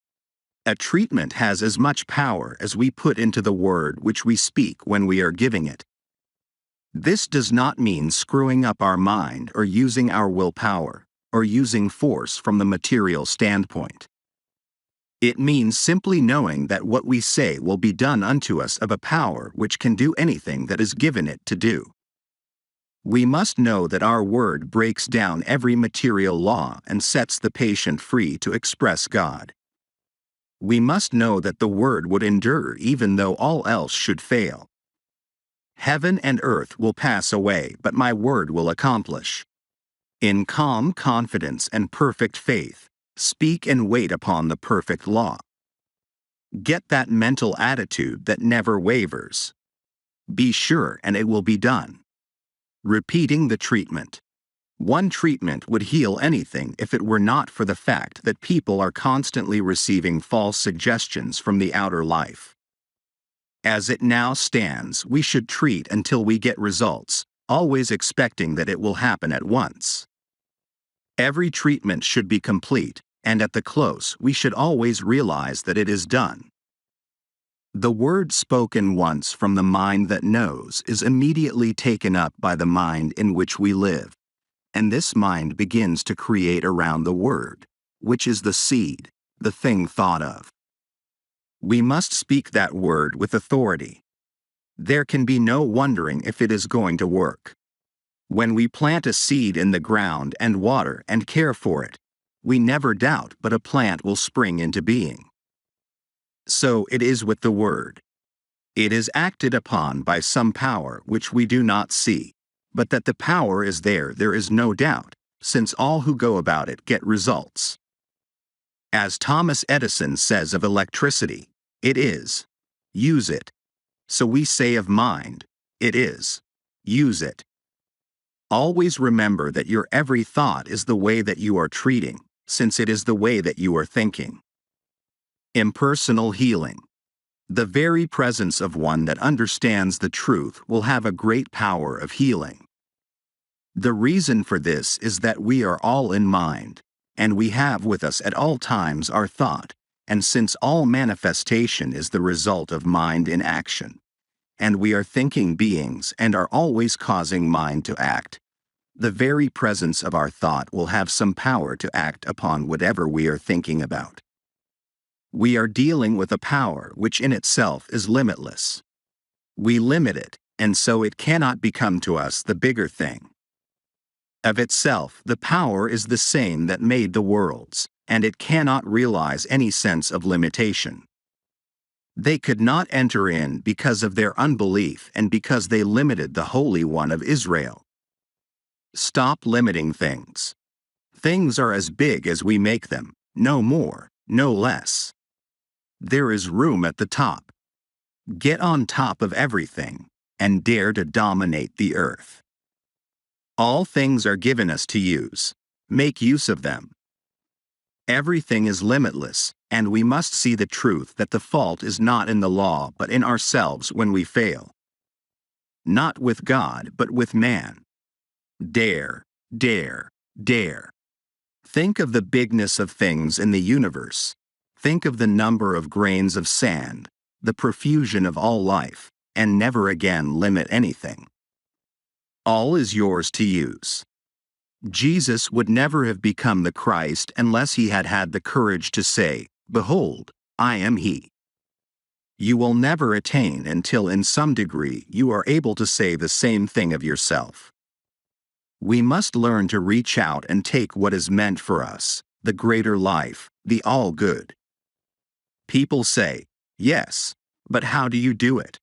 A treatment has as much power as we put into the word which we speak when we are giving it. This does not mean screwing up our mind or using our willpower, or using force from the material standpoint. It means simply knowing that what we say will be done unto us of a power which can do anything that is given it to do. We must know that our word breaks down every material law and sets the patient free to express God. We must know that the word would endure even though all else should fail. Heaven and earth will pass away, but my word will accomplish. In calm confidence and perfect faith, speak and wait upon the perfect law. Get that mental attitude that never wavers. Be sure and it will be done. Repeating the treatment. One treatment would heal anything if it were not for the fact that people are constantly receiving false suggestions from the outer life. As it now stands, we should treat until we get results, always expecting that it will happen at once. Every treatment should be complete, and at the close we should always realize that it is done. The word spoken once from the mind that knows is immediately taken up by the mind in which we live, and this mind begins to create around the word, which is the seed, the thing thought of. We must speak that word with authority. There can be no wondering if it is going to work. When we plant a seed in the ground and water and care for it, we never doubt but a plant will spring into being. So it is with the word. It is acted upon by some power which we do not see, but that the power is there is no doubt, since all who go about it get results. As Thomas Edison says of electricity, it is. Use it. So we say of mind, it is. Use it. Always remember that your every thought is the way that you are treating, since it is the way that you are thinking. Impersonal healing. The very presence of one that understands the truth will have a great power of healing. The reason for this is that we are all in mind, and we have with us at all times our thought, and since all manifestation is the result of mind in action, and we are thinking beings and are always causing mind to act, the very presence of our thought will have some power to act upon whatever we are thinking about. We are dealing with a power which in itself is limitless. We limit it, and so it cannot become to us the bigger thing. Of itself, the power is the same that made the worlds, and it cannot realize any sense of limitation. They could not enter in because of their unbelief and because they limited the Holy One of Israel. Stop limiting things. Things are as big as we make them, no more, no less. There is room at the top. Get on top of everything, and dare to dominate the earth. All things are given us to use. Make use of them. Everything is limitless, and we must see the truth that the fault is not in the law but in ourselves when we fail. Not with God but with man. Dare, dare, dare. Think of the bigness of things in the universe. Think of the number of grains of sand, the profusion of all life, and never again limit anything. All is yours to use. Jesus would never have become the Christ unless he had had the courage to say, "Behold, I am he." You will never attain until in some degree you are able to say the same thing of yourself. We must learn to reach out and take what is meant for us, the greater life, the all-good. People say, yes, but how do you do it?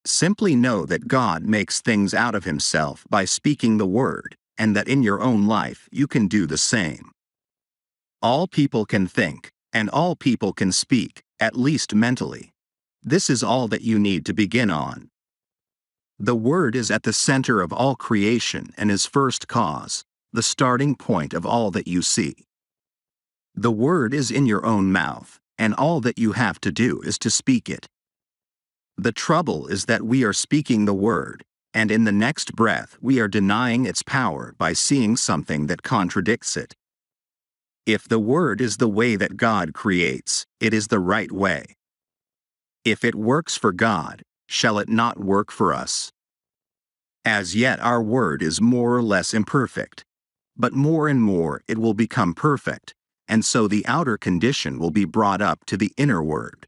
Simply know that God makes things out of Himself by speaking the word, and that in your own life you can do the same. All people can think, and all people can speak, at least mentally. This is all that you need to begin on. The Word is at the center of all creation and is first cause, the starting point of all that you see. The Word is in your own mouth, and all that you have to do is to speak it. The trouble is that we are speaking the Word, and in the next breath we are denying its power by seeing something that contradicts it. If the Word is the way that God creates, it is the right way. If it works for God, shall it not work for us? As yet our word is more or less imperfect, but more and more it will become perfect, and so the outer condition will be brought up to the inner word.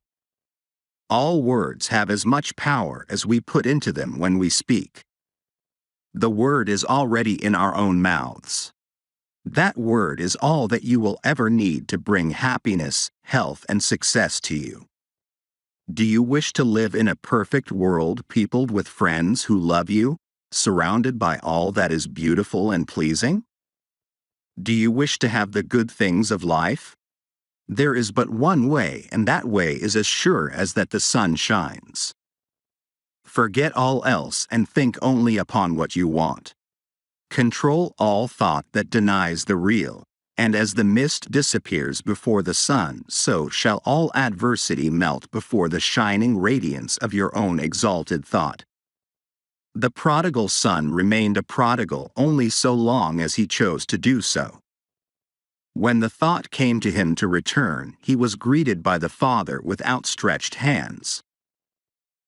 All words have as much power as we put into them when we speak. The word is already in our own mouths. That word is all that you will ever need to bring happiness, health, and success to you. Do you wish to live in a perfect world peopled with friends who love you, surrounded by all that is beautiful and pleasing? Do you wish to have the good things of life? There is but one way, and that way is as sure as that the sun shines. Forget all else and think only upon what you want. Control all thought that denies the real, and as the mist disappears before the sun, so shall all adversity melt before the shining radiance of your own exalted thought. The prodigal son remained a prodigal only so long as he chose to do so. When the thought came to him to return, he was greeted by the Father with outstretched hands.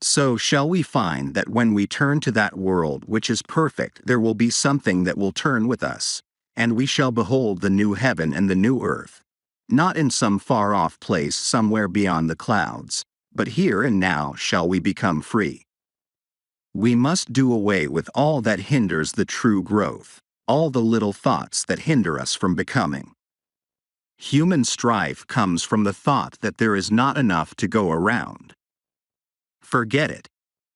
So shall we find that when we turn to that world which is perfect, there will be something that will turn with us, and we shall behold the new heaven and the new earth, not in some far-off place somewhere beyond the clouds, but here and now shall we become free. We must do away with all that hinders the true growth, all the little thoughts that hinder us from becoming. Human strife comes from the thought that there is not enough to go around. Forget it.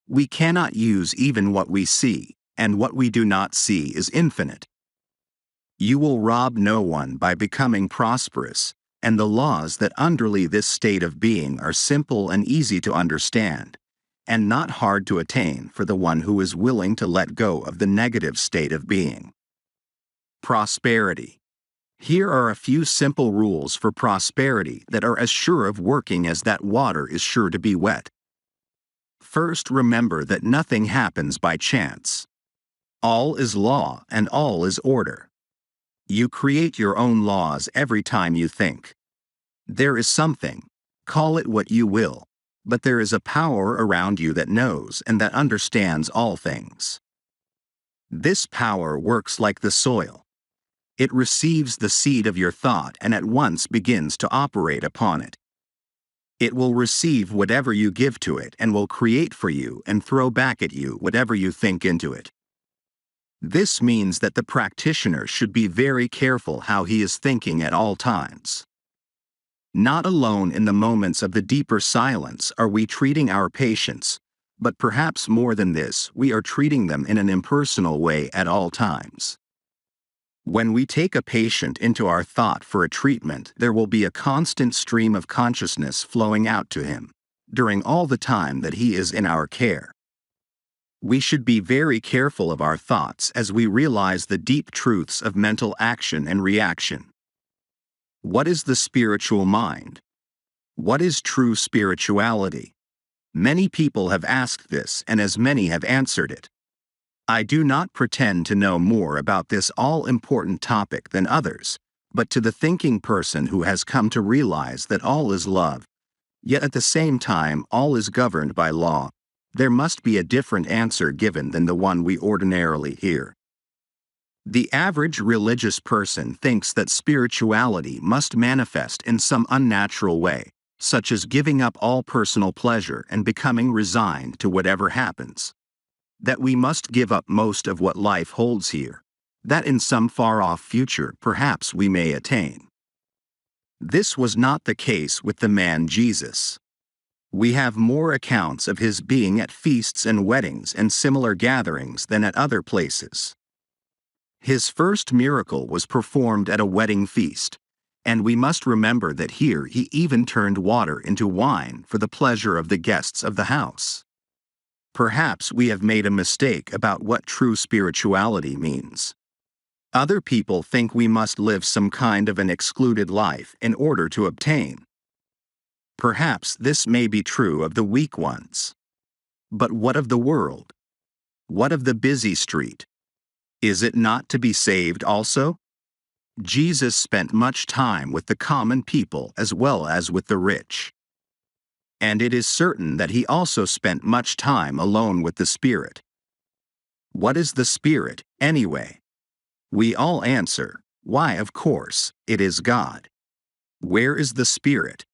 We cannot use even what we see, and what we do not see is infinite. You will rob no one by becoming prosperous, and the laws that underlie this state of being are simple and easy to understand, and not hard to attain for the one who is willing to let go of the negative state of being. Prosperity. Here are a few simple rules for prosperity that are as sure of working as that water is sure to be wet. First, remember that nothing happens by chance. All is law and all is order. You create your own laws every time you think. There is something, call it what you will, but there is a power around you that knows and that understands all things. This power works like the soil. It receives the seed of your thought and at once begins to operate upon it. It will receive whatever you give to it and will create for you and throw back at you whatever you think into it. This means that the practitioner should be very careful how he is thinking at all times. Not alone in the moments of the deeper silence are we treating our patients, but perhaps more than this, we are treating them in an impersonal way at all times. When we take a patient into our thought for a treatment, there will be a constant stream of consciousness flowing out to him, during all the time that he is in our care. We should be very careful of our thoughts as we realize the deep truths of mental action and reaction. What is the spiritual mind? What is true spirituality? Many people have asked this, and as many have answered it. I do not pretend to know more about this all-important topic than others, but to the thinking person who has come to realize that all is love, yet at the same time all is governed by law, there must be a different answer given than the one we ordinarily hear. The average religious person thinks that spirituality must manifest in some unnatural way, such as giving up all personal pleasure and becoming resigned to whatever happens. That we must give up most of what life holds here. that in some far-off future perhaps we may attain. This was not the case with the man Jesus. We have more accounts of his being at feasts and weddings and similar gatherings than at other places. His first miracle was performed at a wedding feast, and we must remember that here he even turned water into wine for the pleasure of the guests of the house. Perhaps we have made a mistake about what true spirituality means. Other people think we must live some kind of an excluded life in order to obtain. Perhaps this may be true of the weak ones. But what of the world? What of the busy street? Is it not to be saved also? Jesus spent much time with the common people as well as with the rich. And it is certain that he also spent much time alone with the Spirit. What is the Spirit, anyway? We all answer, why, of course, it is God. Where is the Spirit?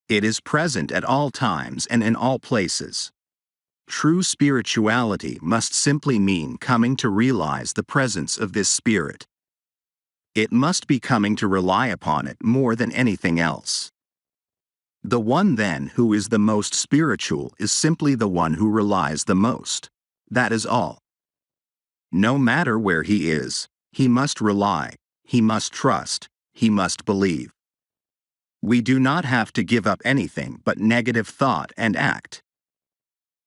It is present at all times and in all places. True spirituality must simply mean coming to realize the presence of this Spirit. It must be coming to rely upon it more than anything else. The one then who is the most spiritual is simply the one who relies the most. That is all. No matter where he is, he must rely, he must trust, he must believe. We do not have to give up anything but negative thought and act.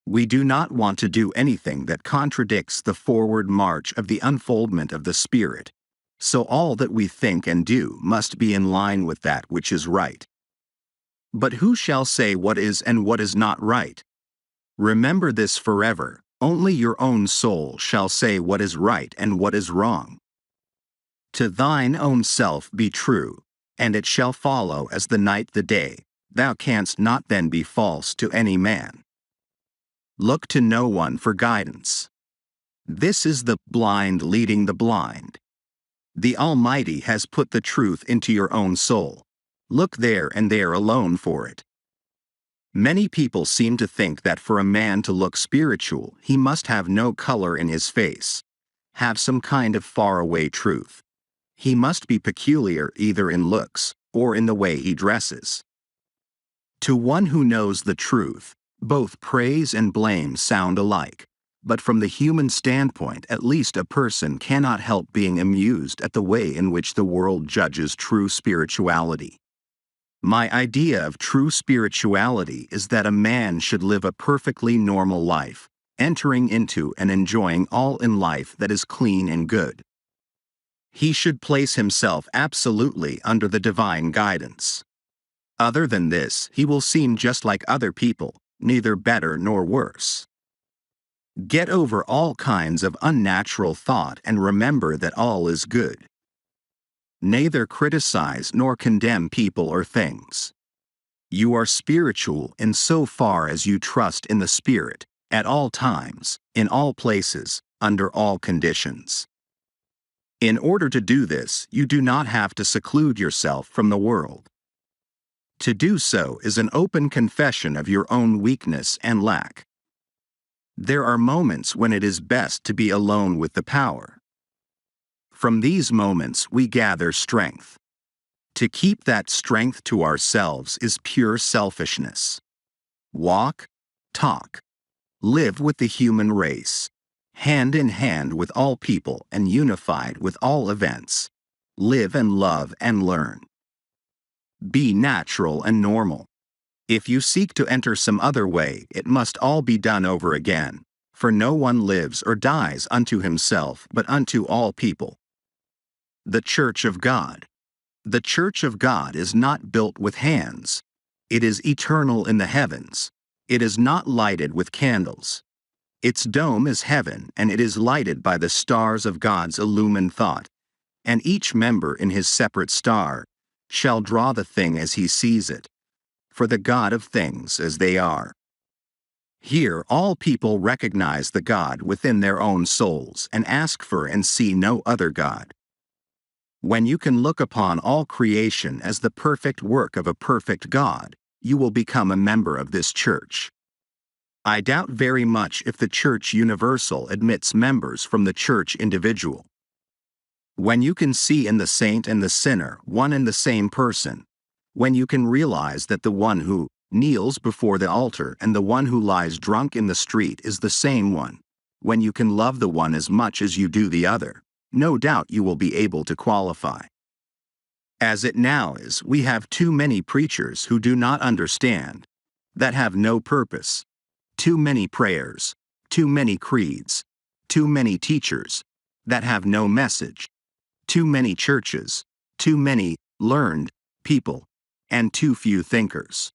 We do not want to do anything that contradicts the forward march of the unfoldment of the Spirit, so all that we think and do must be in line with that which is right. But who shall say what is and what is not right? Remember this forever, only your own soul shall say what is right and what is wrong. To thine own self be true, and it shall follow as the night the day, thou canst not then be false to any man. Look to no one for guidance. This is the blind leading the blind. The Almighty has put the truth into your own soul. Look there and there alone for it. Many people seem to think that for a man to look spiritual, he must have no color in his face, have some kind of faraway truth. He must be peculiar either in looks or in the way he dresses. To one who knows the truth, both praise and blame sound alike, but from the human standpoint at least a person cannot help being amused at the way in which the world judges true spirituality. My idea of true spirituality is that a man should live a perfectly normal life, entering into and enjoying all in life that is clean and good. He should place himself absolutely under the divine guidance. Other than this, he will seem just like other people, neither better nor worse. Get over all kinds of unnatural thought and remember that all is good. Neither criticize nor condemn people or things. You are spiritual in so far as you trust in the Spirit, at all times, in all places, under all conditions. In order to do this, you do not have to seclude yourself from the world. To do so is an open confession of your own weakness and lack. There are moments when it is best to be alone with the power. From these moments we gather strength. To keep that strength to ourselves is pure selfishness. Walk, talk, live with the human race, hand in hand with all people and unified with all events. Live and love and learn. Be natural and normal. If you seek to enter some other way, it must all be done over again, for no one lives or dies unto himself but unto all people. The Church of God. The Church of God is not built with hands. It is eternal in the heavens. It is not lighted with candles. Its dome is heaven, and it is lighted by the stars of God's illumined thought, and each member in his separate star shall draw the thing as he sees it, for the God of things as they are. Here all people recognize the God within their own souls and ask for and see no other God. When you can look upon all creation as the perfect work of a perfect God, you will become a member of this church. I doubt very much if the Church Universal admits members from the Church Individual. When you can see in the saint and the sinner one and the same person, when you can realize that the one who kneels before the altar and the one who lies drunk in the street is the same one, when you can love the one as much as you do the other, no doubt you will be able to qualify. As it now is, we have too many preachers who do not understand, that have no purpose, too many prayers, too many creeds, too many teachers, that have no message, too many churches, too many learned people, and too few thinkers.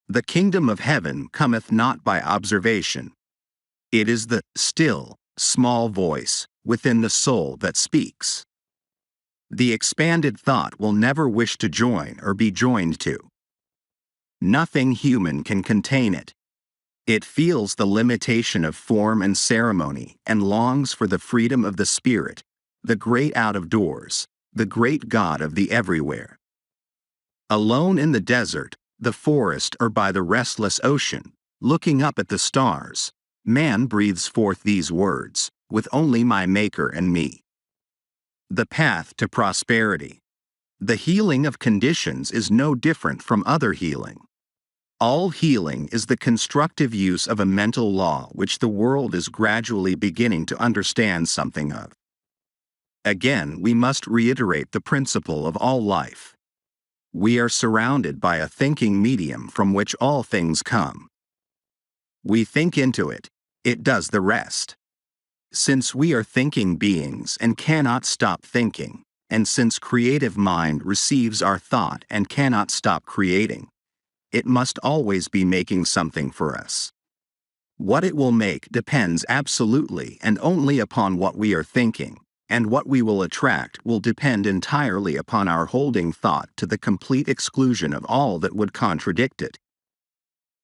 The kingdom of heaven cometh not by observation. It is the still, small voice within the soul that speaks. The expanded thought will never wish to join or be joined to. Nothing human can contain it. It feels the limitation of form and ceremony and longs for the freedom of the spirit, the great out of doors, the great God of the everywhere. Alone in the desert, the forest, or by the restless ocean, looking up at the stars, man breathes forth these words, with only my Maker and me. The path to prosperity. The healing of conditions is no different from other healing. All healing is the constructive use of a mental law which the world is gradually beginning to understand something of. Again, we must reiterate the principle of all life. We are surrounded by a thinking medium from which all things come. We think into it, it does the rest. Since we are thinking beings and cannot stop thinking, and since creative mind receives our thought and cannot stop creating, it must always be making something for us. What it will make depends absolutely and only upon what we are thinking, and what we will attract will depend entirely upon our holding thought to the complete exclusion of all that would contradict it.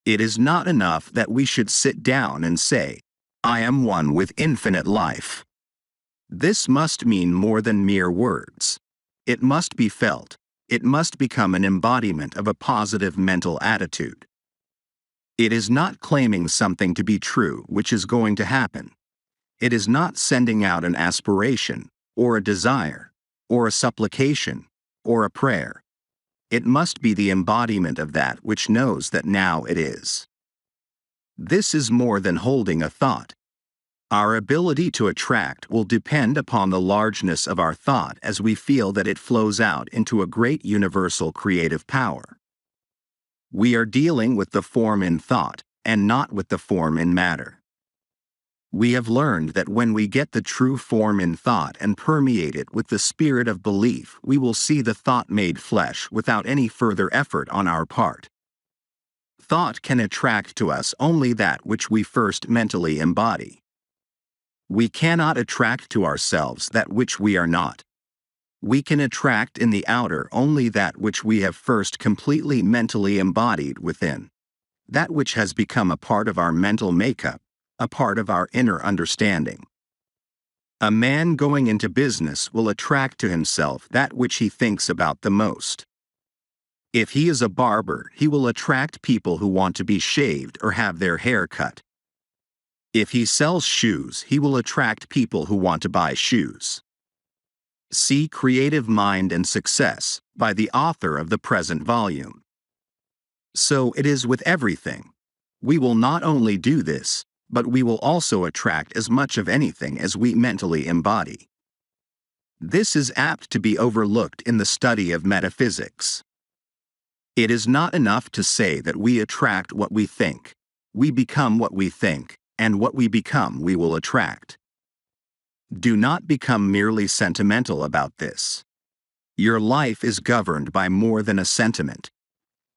It is not enough that we should sit down and say, I am one with infinite life. This must mean more than mere words. It must be felt. It must become an embodiment of a positive mental attitude. It is not claiming something to be true which is going to happen. It is not sending out an aspiration, or a desire, or a supplication, or a prayer. It must be the embodiment of that which knows that now it is. This is more than holding a thought. Our ability to attract will depend upon the largeness of our thought as we feel that it flows out into a great universal creative power. We are dealing with the form in thought, and not with the form in matter. We have learned that when we get the true form in thought and permeate it with the spirit of belief, we will see the thought made flesh without any further effort on our part. Thought can attract to us only that which we first mentally embody. We cannot attract to ourselves that which we are not. We can attract in the outer only that which we have first completely mentally embodied within, that which has become a part of our mental makeup, a part of our inner understanding. A man going into business will attract to himself that which he thinks about the most. If he is a barber, he will attract people who want to be shaved or have their hair cut. If he sells shoes, he will attract people who want to buy shoes. See Creative Mind and Success, by the author of the present volume. So it is with everything. We will not only do this, but we will also attract as much of anything as we mentally embody. This is apt to be overlooked in the study of metaphysics. It is not enough to say that we attract what we think. We become what we think, and what we become we will attract. Do not become merely sentimental about this. Your life is governed by more than a sentiment.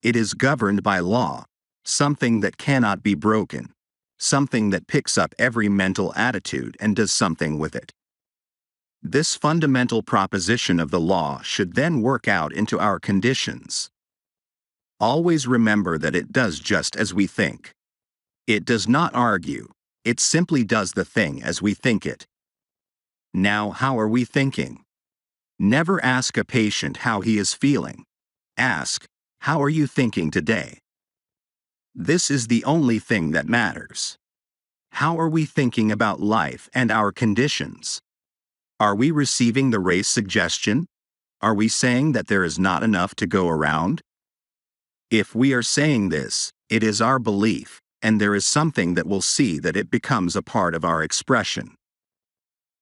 It is governed by law, something that cannot be broken, something that picks up every mental attitude and does something with it. This fundamental proposition of the law should then work out into our conditions. Always remember that it does just as we think. It does not argue, it simply does the thing as we think it. Now, how are we thinking? Never ask a patient how he is feeling. Ask, how are you thinking today? This is the only thing that matters. How are we thinking about life and our conditions? Are we receiving the race suggestion? Are we saying that there is not enough to go around? If we are saying this, it is our belief, and there is something that will see that it becomes a part of our expression.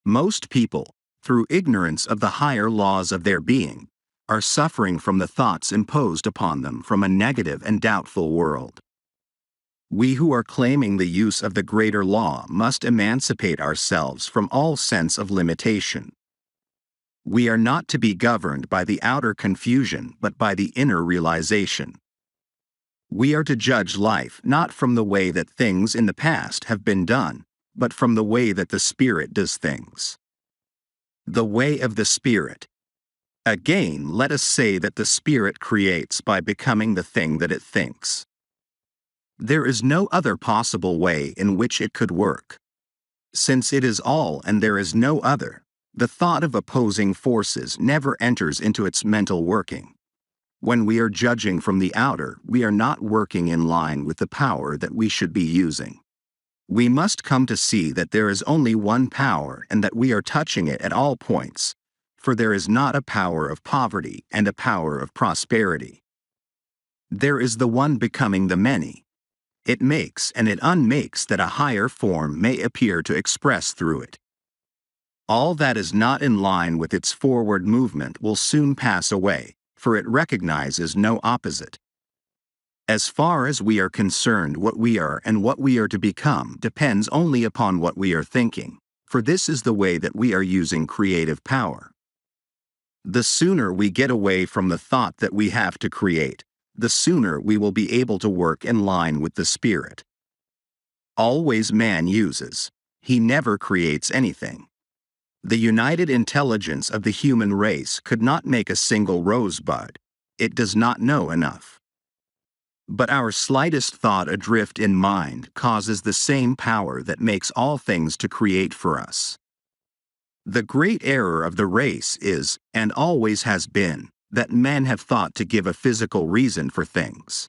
Most people, through ignorance of the higher laws of their being, are suffering from the thoughts imposed upon them from a negative and doubtful world. We who are claiming the use of the greater law must emancipate ourselves from all sense of limitation. We are not to be governed by the outer confusion but by the inner realization. We are to judge life not from the way that things in the past have been done, but from the way that the Spirit does things. The way of the Spirit. Again, let us say that the Spirit creates by becoming the thing that it thinks. There is no other possible way in which it could work. Since it is all and there is no other, the thought of opposing forces never enters into its mental working. When we are judging from the outer, we are not working in line with the power that we should be using. We must come to see that there is only one power and that we are touching it at all points, for there is not a power of poverty and a power of prosperity. There is the one becoming the many. It makes and it unmakes that a higher form may appear to express through it. All that is not in line with its forward movement will soon pass away, for it recognizes no opposite. As far as we are concerned, what we are and what we are to become depends only upon what we are thinking, for this is the way that we are using creative power. The sooner we get away from the thought that we have to create, the sooner we will be able to work in line with the Spirit. Always man uses. He never creates anything. The united intelligence of the human race could not make a single rosebud. It does not know enough. But our slightest thought adrift in mind causes the same power that makes all things to create for us. The great error of the race is, and always has been, that men have thought to give a physical reason for things.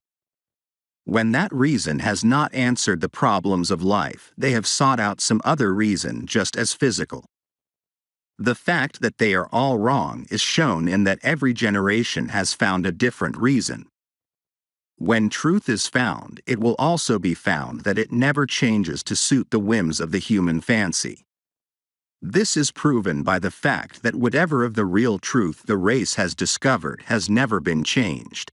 When that reason has not answered the problems of life, they have sought out some other reason just as physical. The fact that they are all wrong is shown in that every generation has found a different reason. When truth is found, it will also be found that it never changes to suit the whims of the human fancy. This is proven by the fact that whatever of the real truth the race has discovered has never been changed.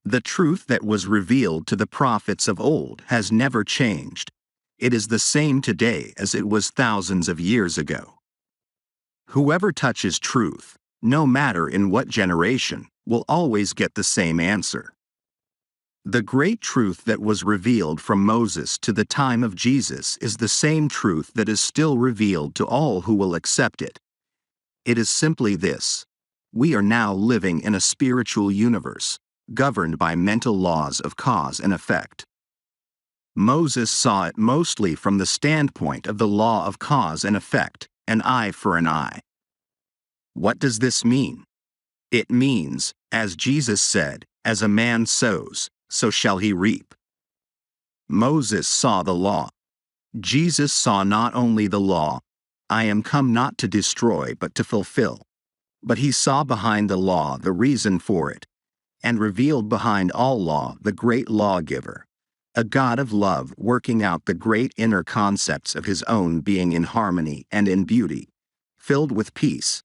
The truth that was revealed to the prophets of old has never changed. It is the same today as it was thousands of years ago. Whoever touches truth, no matter in what generation, will always get the same answer. The great truth that was revealed from Moses to the time of Jesus is the same truth that is still revealed to all who will accept it. It is simply this: we are now living in a spiritual universe, governed by mental laws of cause and effect. Moses saw it mostly from the standpoint of the law of cause and effect, an eye for an eye. What does this mean? It means, as Jesus said, as a man sows, so shall he reap. Moses saw the law. Jesus saw not only the law, I am come not to destroy but to fulfill. But he saw behind the law the reason for it, and revealed behind all law the great lawgiver, a God of love working out the great inner concepts of his own being in harmony and in beauty, filled with peace,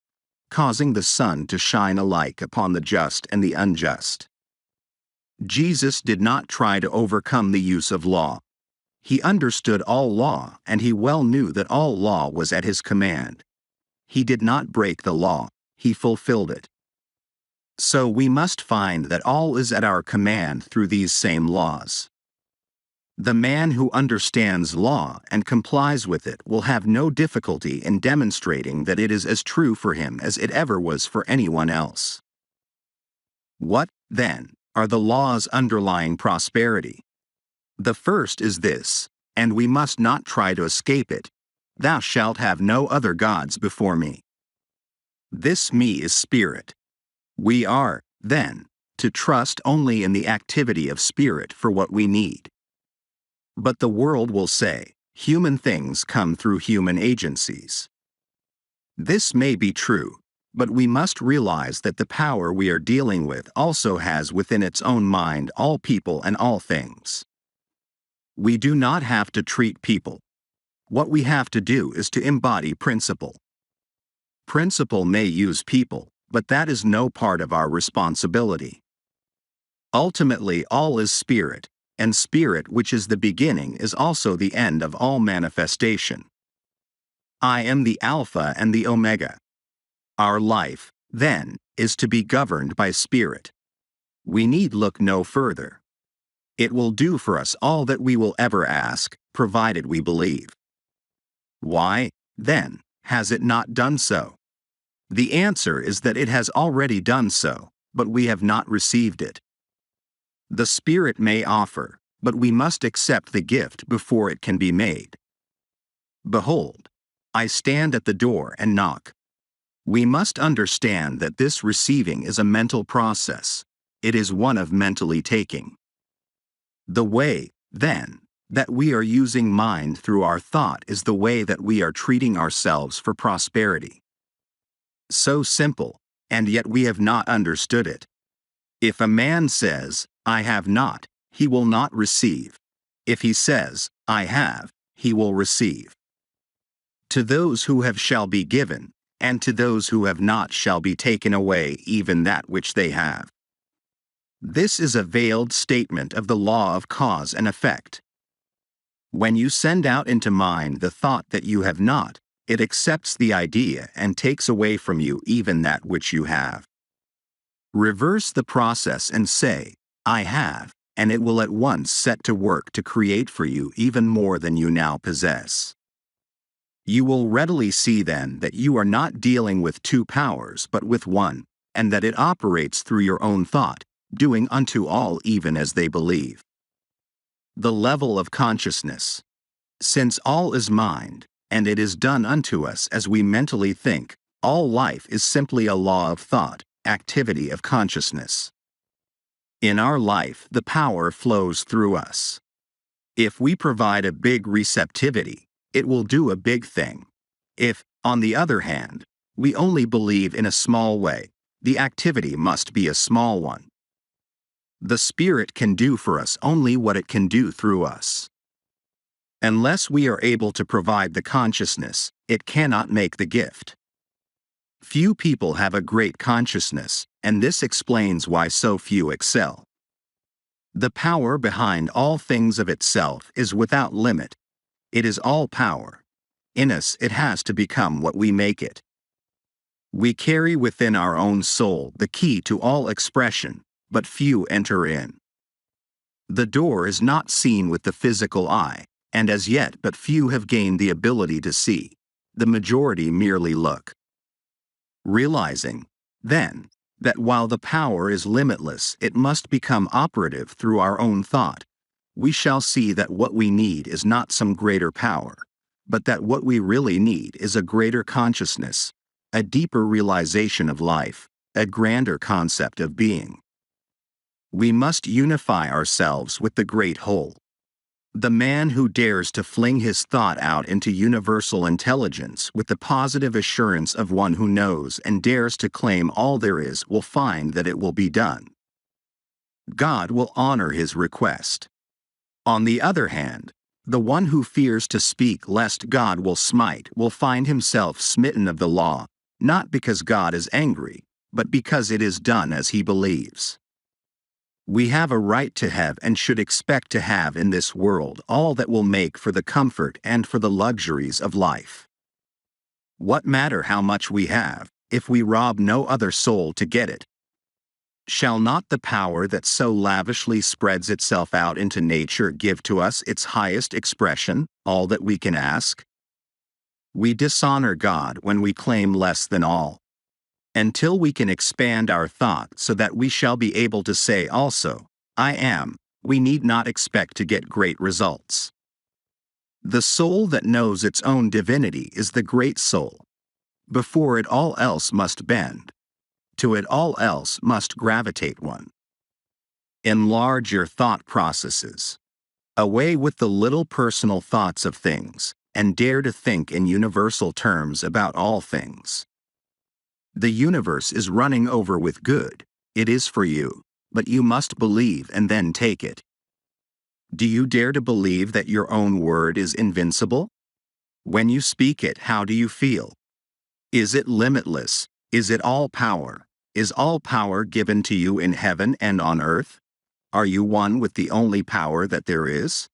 causing the sun to shine alike upon the just and the unjust. Jesus did not try to overcome the use of law. He understood all law, and he well knew that all law was at his command. He did not break the law, he fulfilled it. So we must find that all is at our command through these same laws. The man who understands law and complies with it will have no difficulty in demonstrating that it is as true for him as it ever was for anyone else. What, then, are the laws underlying prosperity? The first is this, and we must not try to escape it: thou shalt have no other gods before me. This me is spirit. We are, then, to trust only in the activity of spirit for what we need. But the world will say, human things come through human agencies. This may be true, but we must realize that the power we are dealing with also has within its own mind all people and all things. We do not have to treat people. What we have to do is to embody principle. Principle may use people, but that is no part of our responsibility. Ultimately, all is spirit, and spirit, which is the beginning, is also the end of all manifestation. I am the Alpha and the Omega. Our life, then, is to be governed by spirit. We need look no further. It will do for us all that we will ever ask, provided we believe. Why, then, has it not done so? The answer is that it has already done so, but we have not received it. The Spirit may offer, but we must accept the gift before it can be made. Behold, I stand at the door and knock. We must understand that this receiving is a mental process. It is one of mentally taking. The way, then, that we are using mind through our thought is the way that we are treating ourselves for prosperity. So simple, and yet we have not understood it. If a man says, I have not, he will not receive. If he says, I have, he will receive. To those who have shall be given, and to those who have not shall be taken away even that which they have. This is a veiled statement of the law of cause and effect. When you send out into mind the thought that you have not, it accepts the idea and takes away from you even that which you have. Reverse the process and say, I have, and it will at once set to work to create for you even more than you now possess. You will readily see then that you are not dealing with two powers but with one, and that it operates through your own thought, doing unto all even as they believe. The level of consciousness. Since all is mind, and it is done unto us as we mentally think, all life is simply a law of thought, activity of consciousness. In our life, the power flows through us. If we provide a big receptivity, it will do a big thing. If, on the other hand, we only believe in a small way, the activity must be a small one. The Spirit can do for us only what it can do through us. Unless we are able to provide the consciousness, it cannot make the gift. Few people have a great consciousness, and this explains why so few excel. The power behind all things of itself is without limit. It is all power. In us it has to become what we make it. We carry within our own soul the key to all expression, but few enter in. The door is not seen with the physical eye, and as yet but few have gained the ability to see. The majority merely look. Realizing, then, that while the power is limitless, it must become operative through our own thought, we shall see that what we need is not some greater power, but that what we really need is a greater consciousness, a deeper realization of life, a grander concept of being. We must unify ourselves with the great whole. The man who dares to fling his thought out into universal intelligence with the positive assurance of one who knows and dares to claim all there is will find that it will be done. God will honor his request. On the other hand, the one who fears to speak lest God will smite will find himself smitten of the law, not because God is angry, but because it is done as he believes. We have a right to have and should expect to have in this world all that will make for the comfort and for the luxuries of life. What matter how much we have, if we rob no other soul to get it? Shall not the power that so lavishly spreads itself out into nature give to us its highest expression, all that we can ask? We dishonor God when we claim less than all. Until we can expand our thought so that we shall be able to say also, I am, we need not expect to get great results. The soul that knows its own divinity is the great soul. Before it all else must bend. To it all else must gravitate one. Enlarge your thought processes. Away with the little personal thoughts of things, and dare to think in universal terms about all things. The universe is running over with good. It is for you, but you must believe and then take it. Do you dare to believe that your own word is invincible? When you speak it, how do you feel? Is it limitless? Is it all power? Is all power given to you in heaven and on earth? Are you one with the only power that there is?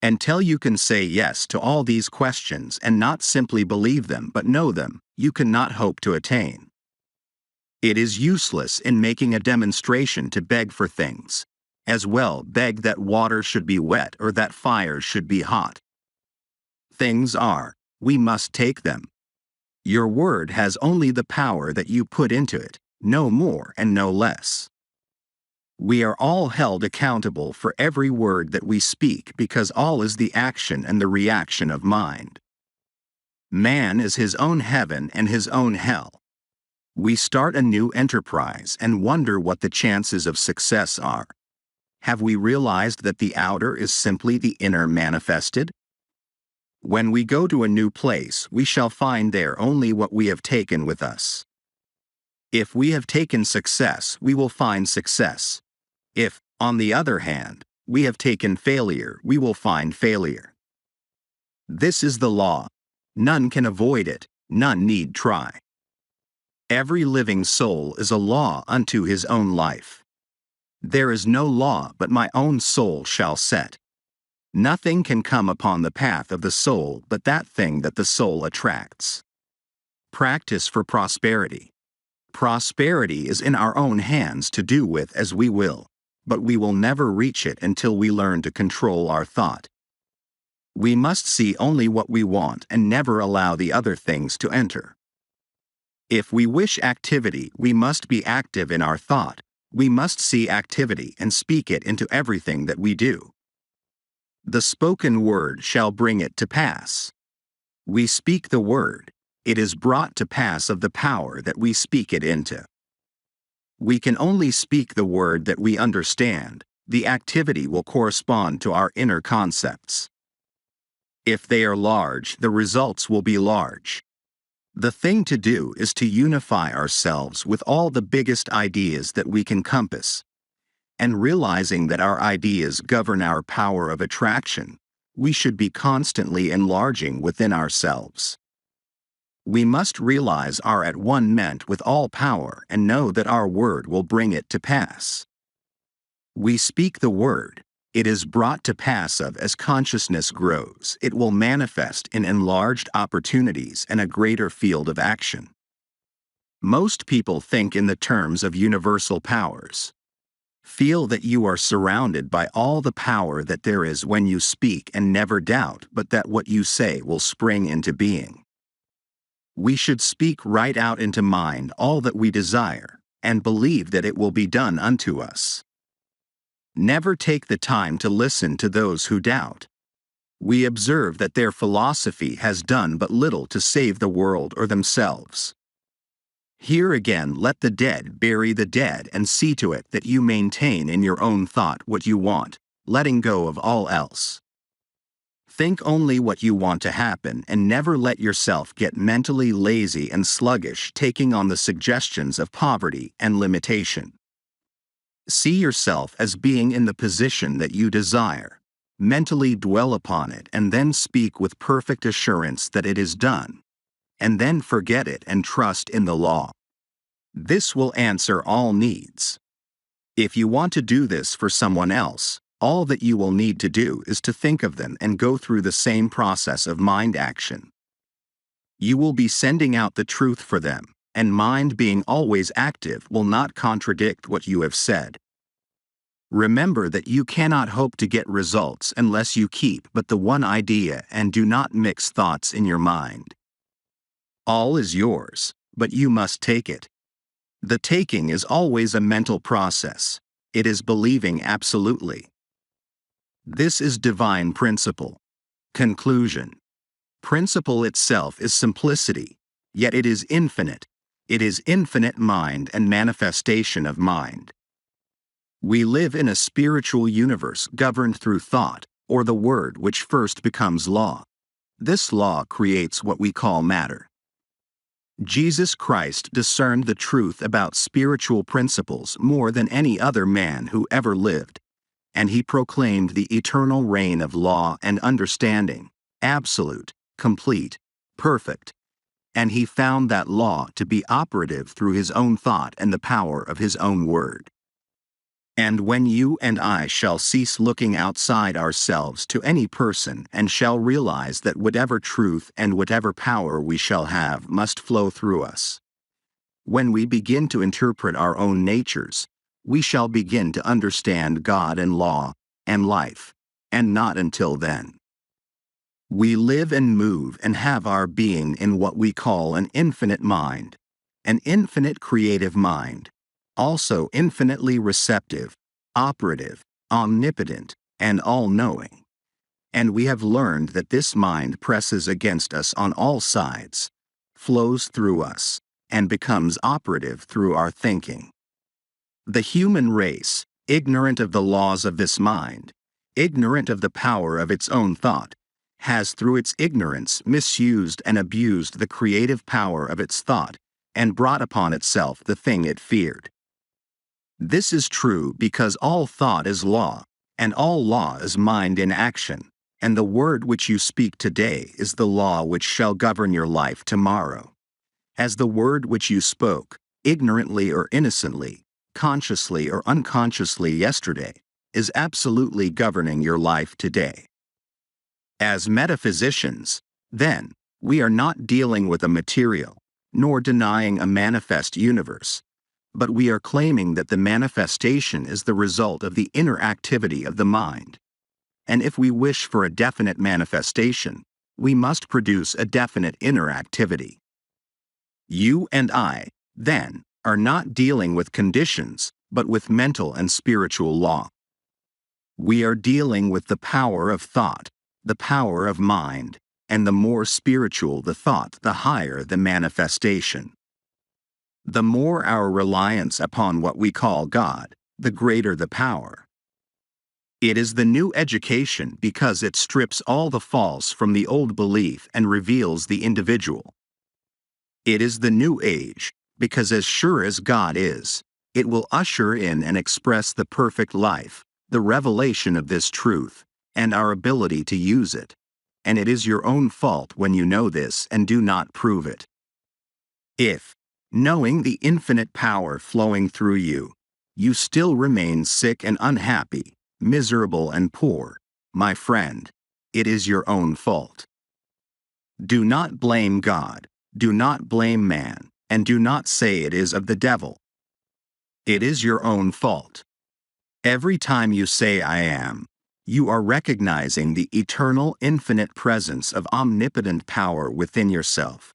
Until you can say yes to all these questions and not simply believe them but know them, you cannot hope to attain. It is useless in making a demonstration to beg for things. As well beg that water should be wet or that fire should be hot. Things are, we must take them. Your word has only the power that you put into it, no more and no less. We are all held accountable for every word that we speak because all is the action and the reaction of mind. Man is his own heaven and his own hell. We start a new enterprise and wonder what the chances of success are. Have we realized that the outer is simply the inner manifested? When we go to a new place, we shall find there only what we have taken with us. If we have taken success, we will find success. If, on the other hand, we have taken failure, we will find failure. This is the law. None can avoid it, none need try. Every living soul is a law unto his own life. There is no law but my own soul shall set. Nothing can come upon the path of the soul but that thing that the soul attracts. Practice for prosperity. Prosperity is in our own hands to do with as we will, but we will never reach it until we learn to control our thought. We must see only what we want and never allow the other things to enter. If we wish activity, we must be active in our thought. We must see activity and speak it into everything that we do. The spoken word shall bring it to pass. We speak the word, it is brought to pass of the power that we speak it into. We can only speak the word that we understand. The activity will correspond to our inner concepts. If they are large, the results will be large. The thing to do is to unify ourselves with all the biggest ideas that we can compass. And realizing that our ideas govern our power of attraction, we should be constantly enlarging within ourselves. We must realize our at one ment with all power and know that our word will bring it to pass. We speak the word, it is brought to pass of as consciousness grows, it will manifest in enlarged opportunities and a greater field of action. Most people think in the terms of universal powers. Feel that you are surrounded by all the power that there is when you speak and never doubt but that what you say will spring into being. We should speak right out into mind all that we desire, and believe that it will be done unto us. Never take the time to listen to those who doubt. We observe that their philosophy has done but little to save the world or themselves. Here again let the dead bury the dead and see to it that you maintain in your own thought what you want, letting go of all else. Think only what you want to happen and never let yourself get mentally lazy and sluggish taking on the suggestions of poverty and limitation. See yourself as being in the position that you desire. Mentally dwell upon it and then speak with perfect assurance that it is done. And then forget it and trust in the law. This will answer all needs. If you want to do this for someone else, all that you will need to do is to think of them and go through the same process of mind action. You will be sending out the truth for them, and mind being always active will not contradict what you have said. Remember that you cannot hope to get results unless you keep but the one idea and do not mix thoughts in your mind. All is yours, but you must take it. The taking is always a mental process. It is believing absolutely. This is divine principle. Conclusion. Principle itself is simplicity, yet it is infinite. It is infinite mind and manifestation of mind. We live in a spiritual universe governed through thought, or the word which first becomes law. This law creates what we call matter. Jesus Christ discerned the truth about spiritual principles more than any other man who ever lived, and he proclaimed the eternal reign of law and understanding, absolute, complete, perfect, and he found that law to be operative through his own thought and the power of his own word. And when you and I shall cease looking outside ourselves to any person and shall realize that whatever truth and whatever power we shall have must flow through us. When we begin to interpret our own natures, we shall begin to understand God and law and life, and not until then. We live and move and have our being in what we call an infinite mind, an infinite creative mind, also infinitely receptive, operative, omnipotent, and all-knowing. And we have learned that this mind presses against us on all sides, flows through us, and becomes operative through our thinking. The human race, ignorant of the laws of this mind, ignorant of the power of its own thought, has through its ignorance misused and abused the creative power of its thought and brought upon itself the thing it feared. This is true because all thought is law, and all law is mind in action, and the word which you speak today is the law which shall govern your life tomorrow. As the word which you spoke, ignorantly or innocently, consciously or unconsciously yesterday, is absolutely governing your life today. As metaphysicians, then, we are not dealing with a material, nor denying a manifest universe, but we are claiming that the manifestation is the result of the inner activity of the mind. And if we wish for a definite manifestation, we must produce a definite inner activity. You and I, then, are not dealing with conditions, but with mental and spiritual law. We are dealing with the power of thought, the power of mind, and the more spiritual the thought, the higher the manifestation. The more our reliance upon what we call God, the greater the power. It is the new education because it strips all the false from the old belief and reveals the individual. It is the new age, because as sure as God is, it will usher in and express the perfect life, the revelation of this truth, and our ability to use it. And it is your own fault when you know this and do not prove it. If, knowing the infinite power flowing through you, you still remain sick and unhappy, miserable and poor, my friend, it is your own fault. Do not blame God, do not blame man, and do not say it is of the devil. It is your own fault. Every time you say I am, you are recognizing the eternal infinite presence of omnipotent power within yourself,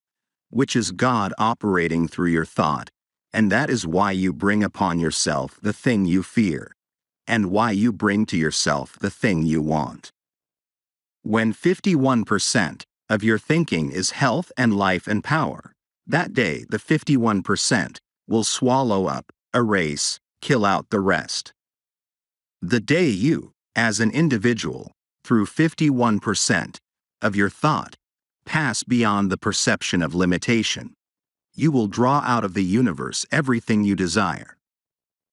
which is God operating through your thought, and that is why you bring upon yourself the thing you fear, and why you bring to yourself the thing you want. When 51% of your thinking is health and life and power, that day the 51% will swallow up, erase, kill out the rest. The day you, as an individual, through 51% of your thought, pass beyond the perception of limitation, you will draw out of the universe everything you desire.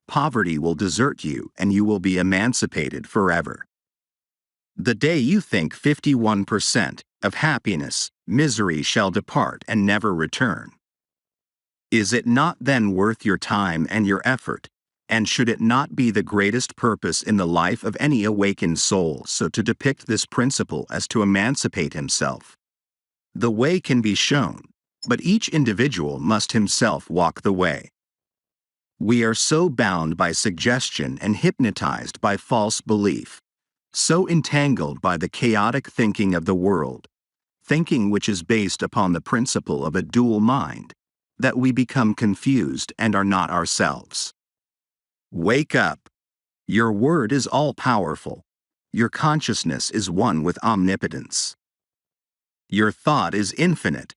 Poverty will desert you and you will be emancipated forever. The day you think 51% of happiness, misery shall depart and never return. Is it not then worth your time and your effort, and should it not be the greatest purpose in the life of any awakened soul so to depict this principle as to emancipate himself? The way can be shown, but each individual must himself walk the way. We are so bound by suggestion and hypnotized by false belief, so entangled by the chaotic thinking of the world, thinking which is based upon the principle of a dual mind, that we become confused and are not ourselves. Wake up! Your word is all-powerful. Your consciousness is one with omnipotence. Your thought is infinite.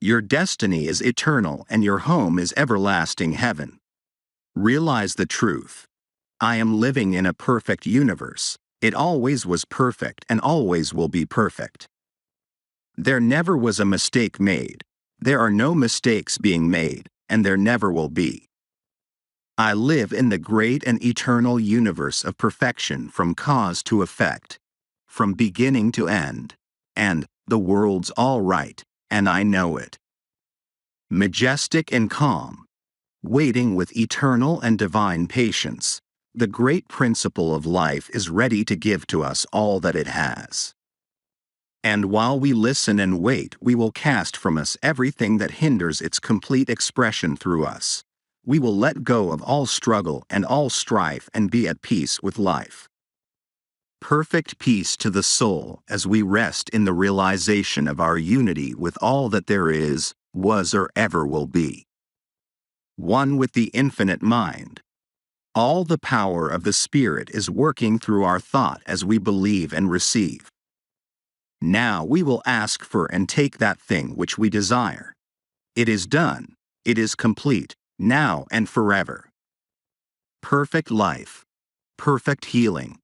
Your destiny is eternal and your home is everlasting heaven. Realize the truth. I am living in a perfect universe. It always was perfect and always will be perfect. There never was a mistake made. There are no mistakes being made, and there never will be. I live in the great and eternal universe of perfection from cause to effect, from beginning to end, and the world's all right, and I know it. Majestic and calm, waiting with eternal and divine patience, the great principle of life is ready to give to us all that it has. And while we listen and wait, we will cast from us everything that hinders its complete expression through us. We will let go of all struggle and all strife and be at peace with life. Perfect peace to the soul as we rest in the realization of our unity with all that there is, was, or ever will be. One with the infinite mind. All the power of the Spirit is working through our thought as we believe and receive. Now we will ask for and take that thing which we desire. It is done, it is complete, now and forever. Perfect life, perfect healing,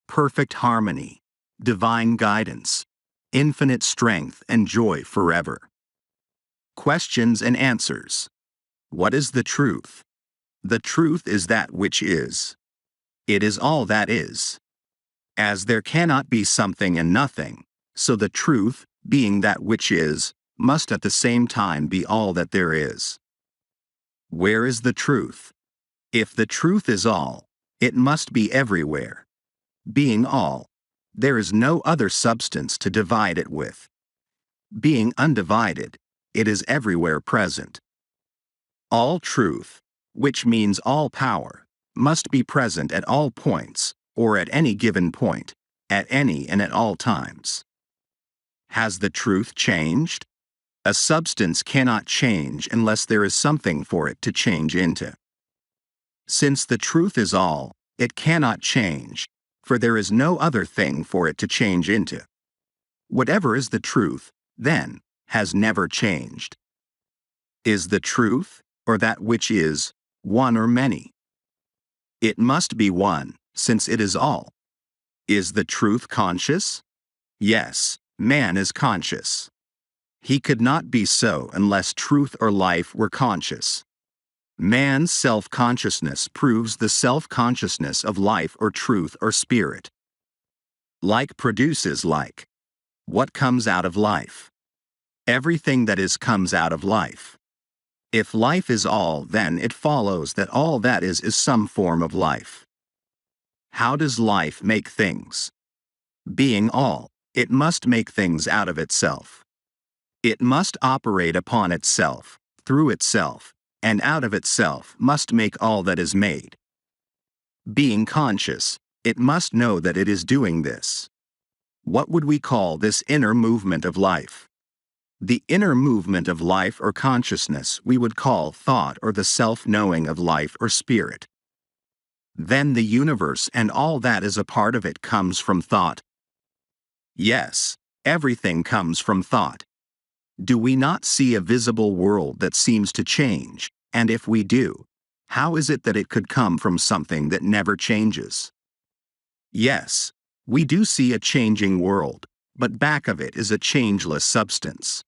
perfect harmony, divine guidance, infinite strength and joy forever. Questions and answers. What is the truth? The truth is that which is. It is all that is. As there cannot be something and nothing, so the truth, being that which is, must at the same time be all that there is. Where is the truth? If the truth is all, it must be everywhere. Being all, there is no other substance to divide it with. Being undivided, it is everywhere present. All truth, which means all power, must be present at all points, or at any given point, at any and at all times. Has the truth changed? A substance cannot change unless there is something for it to change into. Since the truth is all, it cannot change, for there is no other thing for it to change into. Whatever is the truth, then, has never changed. Is the truth, or that which is, one or many? It must be one, since it is all. Is the truth conscious? Yes, man is conscious. He could not be so unless truth or life were conscious. Man's self-consciousness proves the self-consciousness of life or truth or spirit. Like produces like. What comes out of life? Everything that is comes out of life. If life is all, then it follows that all that is some form of life. How does life make things? Being all, it must make things out of itself. It must operate upon itself, through itself, and out of itself must make all that is made. Being conscious, it must know that it is doing this. What would we call this inner movement of life? The inner movement of life or consciousness we would call thought or the self-knowing of life or spirit. Then the universe and all that is a part of it comes from thought. Yes, everything comes from thought. Do we not see a visible world that seems to change, and if we do, how is it that it could come from something that never changes? Yes, we do see a changing world, but back of it is a changeless substance.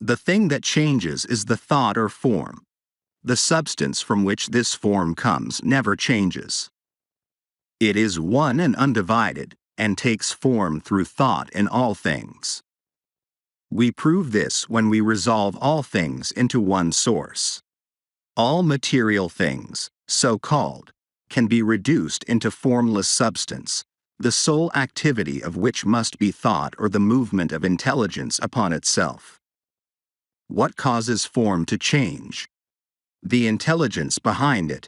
The thing that changes is the thought or form. The substance from which this form comes never changes. It is one and undivided, and takes form through thought in all things. We prove this when we resolve all things into one source. All material things, so-called, can be reduced into formless substance, the sole activity of which must be thought or the movement of intelligence upon itself. What causes form to change? The intelligence behind it.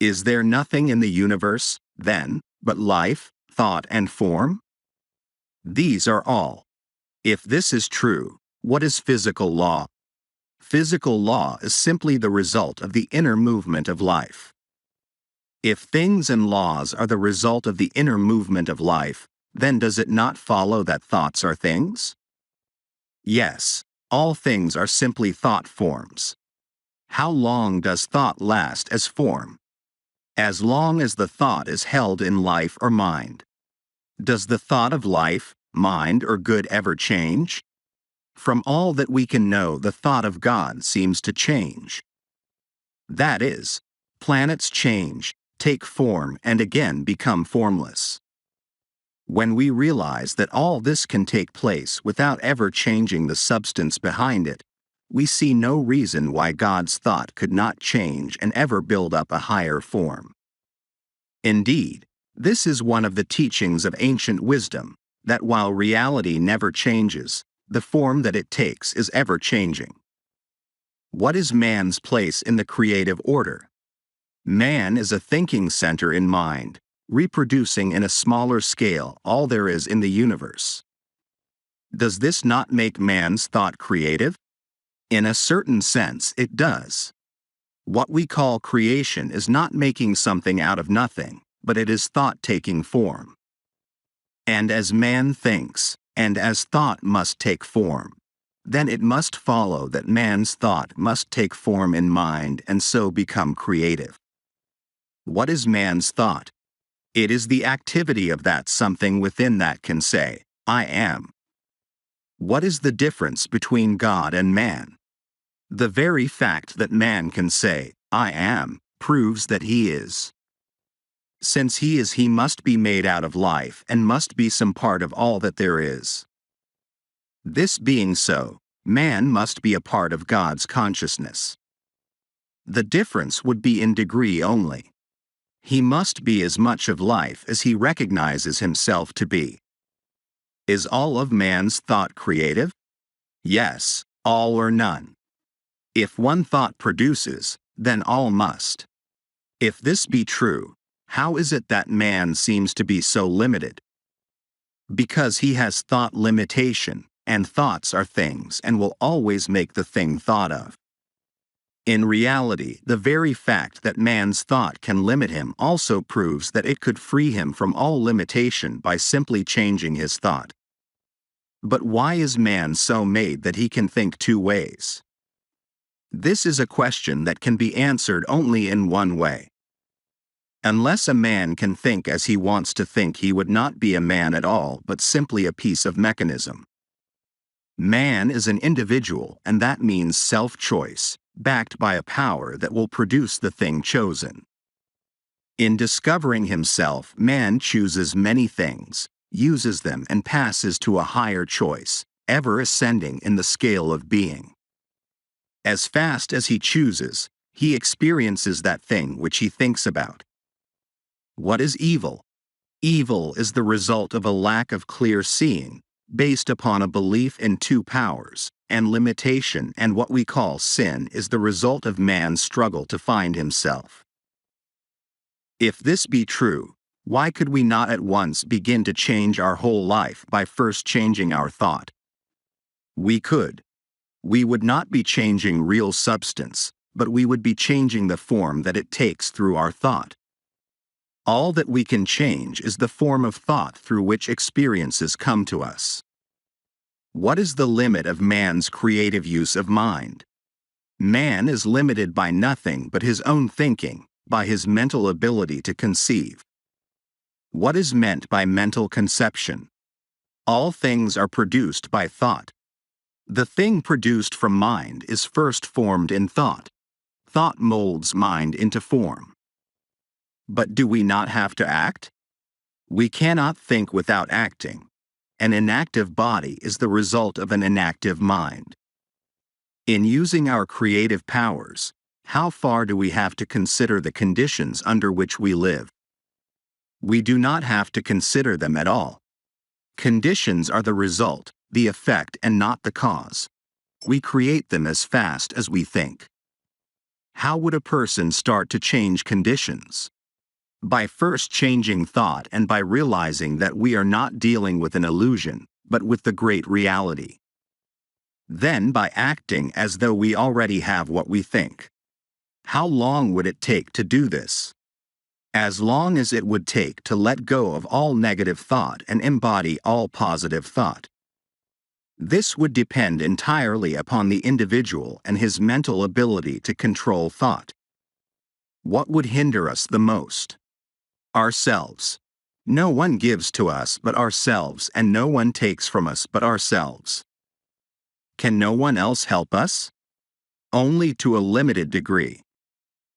Is there nothing in the universe, then, but life, thought, and form? These are all. If this is true, what is physical law? Physical law is simply the result of the inner movement of life. If things and laws are the result of the inner movement of life, then does it not follow that thoughts are things? Yes, all things are simply thought forms. How long does thought last as form? As long as the thought is held in life or mind. Does the thought of life, mind, or good ever change? From all that we can know, the thought of God seems to change. That is, planets change, take form, and again become formless. When we realize that all this can take place without ever changing the substance behind it, we see no reason why God's thought could not change and ever build up a higher form. Indeed, this is one of the teachings of ancient wisdom, that while reality never changes, the form that it takes is ever changing. What is man's place in the creative order? Man is a thinking center in mind, reproducing in a smaller scale all there is in the universe. Does this not make man's thought creative? In a certain sense, it does. What we call creation is not making something out of nothing, but it is thought taking form. And as man thinks, and as thought must take form, then it must follow that man's thought must take form in mind and so become creative. What is man's thought? It is the activity of that something within that can say, I am. What is the difference between God and man? The very fact that man can say, I am, proves that he is. Since he is, he must be made out of life and must be some part of all that there is. This being so, man must be a part of God's consciousness. The difference would be in degree only. He must be as much of life as he recognizes himself to be. Is all of man's thought creative? Yes, all or none. If one thought produces, then all must. If this be true, how is it that man seems to be so limited? Because he has thought limitation, and thoughts are things and will always make the thing thought of. In reality, the very fact that man's thought can limit him also proves that it could free him from all limitation by simply changing his thought. But why is man so made that he can think two ways? This is a question that can be answered only in one way. Unless a man can think as he wants to think, he would not be a man at all, but simply a piece of mechanism. Man is an individual, and that means self-choice, backed by a power that will produce the thing chosen. In discovering himself, man chooses many things, uses them, and passes to a higher choice, ever ascending in the scale of being. As fast as he chooses, he experiences that thing which he thinks about. What is evil? Evil is the result of a lack of clear seeing, based upon a belief in two powers, and limitation, and what we call sin is the result of man's struggle to find himself. If this be true, why could we not at once begin to change our whole life by first changing our thought? We could. We would not be changing real substance, but we would be changing the form that it takes through our thought. All that we can change is the form of thought through which experiences come to us. What is the limit of man's creative use of mind? Man is limited by nothing but his own thinking, by his mental ability to conceive. What is meant by mental conception? All things are produced by thought. The thing produced from mind is first formed in thought. Thought molds mind into form. But do we not have to act? We cannot think without acting. An inactive body is the result of an inactive mind. In using our creative powers, how far do we have to consider the conditions under which we live? We do not have to consider them at all. Conditions are the result, the effect, and not the cause. We create them as fast as we think. How would a person start to change conditions? By first changing thought and by realizing that we are not dealing with an illusion, but with the great reality. Then by acting as though we already have what we think. How long would it take to do this? As long as it would take to let go of all negative thought and embody all positive thought. This would depend entirely upon the individual and his mental ability to control thought. What would hinder us the most? Ourselves. No one gives to us but ourselves, and no one takes from us but ourselves. Can no one else help us? Only to a limited degree.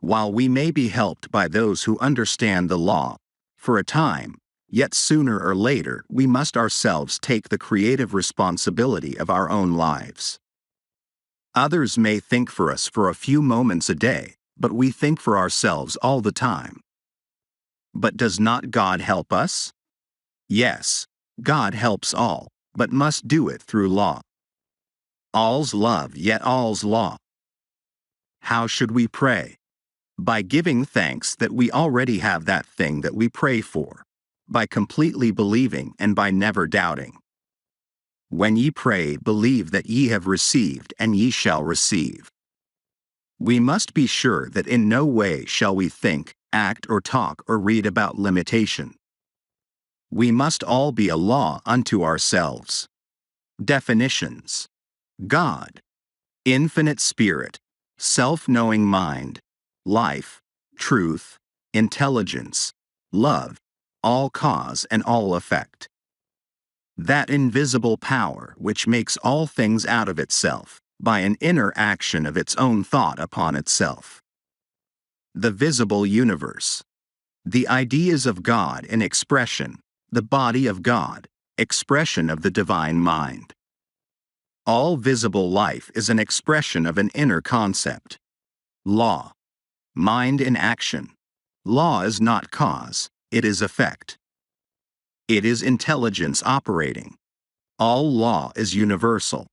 While we may be helped by those who understand the law, for a time, yet sooner or later we must ourselves take the creative responsibility of our own lives. Others may think for us for a few moments a day, but we think for ourselves all the time. But does not God help us? Yes, God helps all, but must do it through law. All's love, yet all's law. How should we pray? By giving thanks that we already have that thing that we pray for, by completely believing and by never doubting. When ye pray, believe that ye have received, and ye shall receive. We must be sure that in no way shall we think, act, or talk or read about limitation. We must all be a law unto ourselves. Definitions: God, infinite spirit, self-knowing mind, life, truth, intelligence, love, all cause and all effect. That invisible power which makes all things out of itself, by an inner action of its own thought upon itself. The visible universe. The ideas of God in expression, the body of God, expression of the divine mind. All visible life is an expression of an inner concept. Law. Mind in action. Law is not cause, it is effect. It is intelligence operating. All law is universal.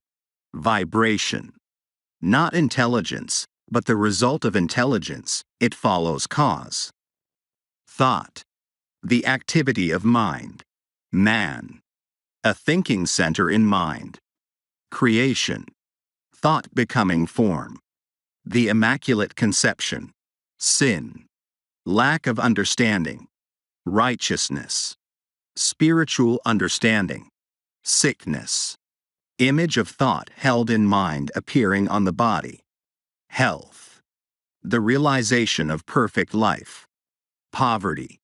Vibration. Not intelligence, but the result of intelligence, it follows cause. Thought. The activity of mind. Man. A thinking center in mind. Creation. Thought becoming form. The Immaculate Conception. Sin. Lack of understanding. Righteousness. Spiritual understanding. Sickness. Image of thought held in mind appearing on the body. Health. The realization of perfect life. Poverty.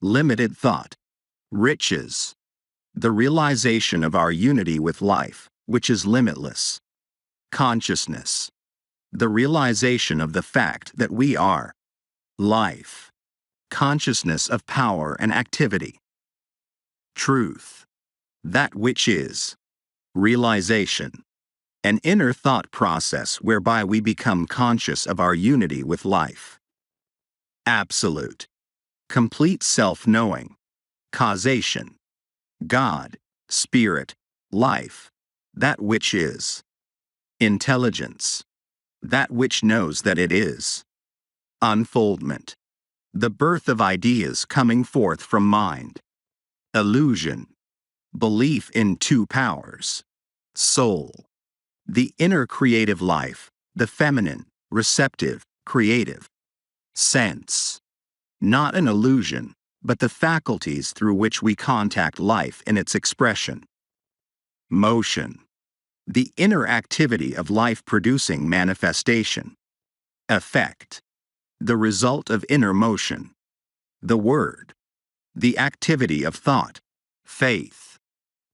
Limited thought. Riches. The realization of our unity with life, which is limitless. Consciousness. The realization of the fact that we are life. Consciousness of power and activity. Truth. That which is. Realization. An inner thought process whereby we become conscious of our unity with life. Absolute. Complete self-knowing. Causation. God, spirit, life. That which is. Intelligence. That which knows that it is. Unfoldment. The birth of ideas coming forth from mind. Illusion. Belief in two powers. Soul. The inner creative life, the feminine, receptive, creative. Sense. Not an illusion, but the faculties through which we contact life in its expression. Motion. The inner activity of life-producing manifestation. Effect. The result of inner motion. The word. The activity of thought. Faith.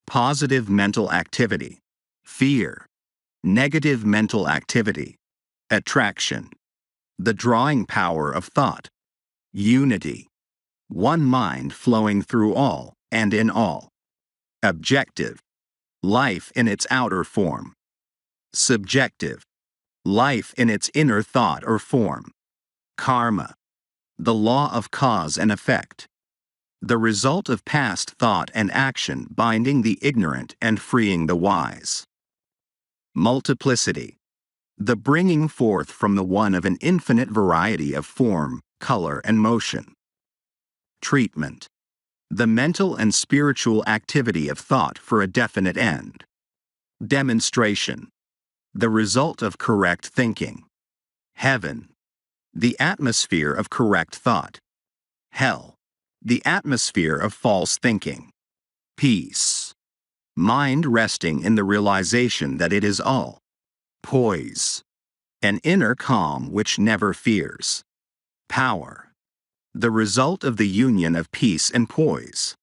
Positive mental activity. Fear. Negative mental activity. Attraction. The drawing power of thought. Unity. One mind flowing through all and in all. Objective. Life in its outer form. Subjective. Life in its inner thought or form. Karma. The law of cause and effect. The result of past thought and action binding the ignorant and freeing the wise. Multiplicity. The bringing forth from the one of an infinite variety of form, color, and motion. Treatment. The mental and spiritual activity of thought for a definite end. Demonstration. The result of correct thinking. Heaven. The atmosphere of correct thought. Hell. The atmosphere of false thinking. Peace. Mind resting in the realization that it is all. Poise. An inner calm which never fears. Power. The result of the union of peace and poise.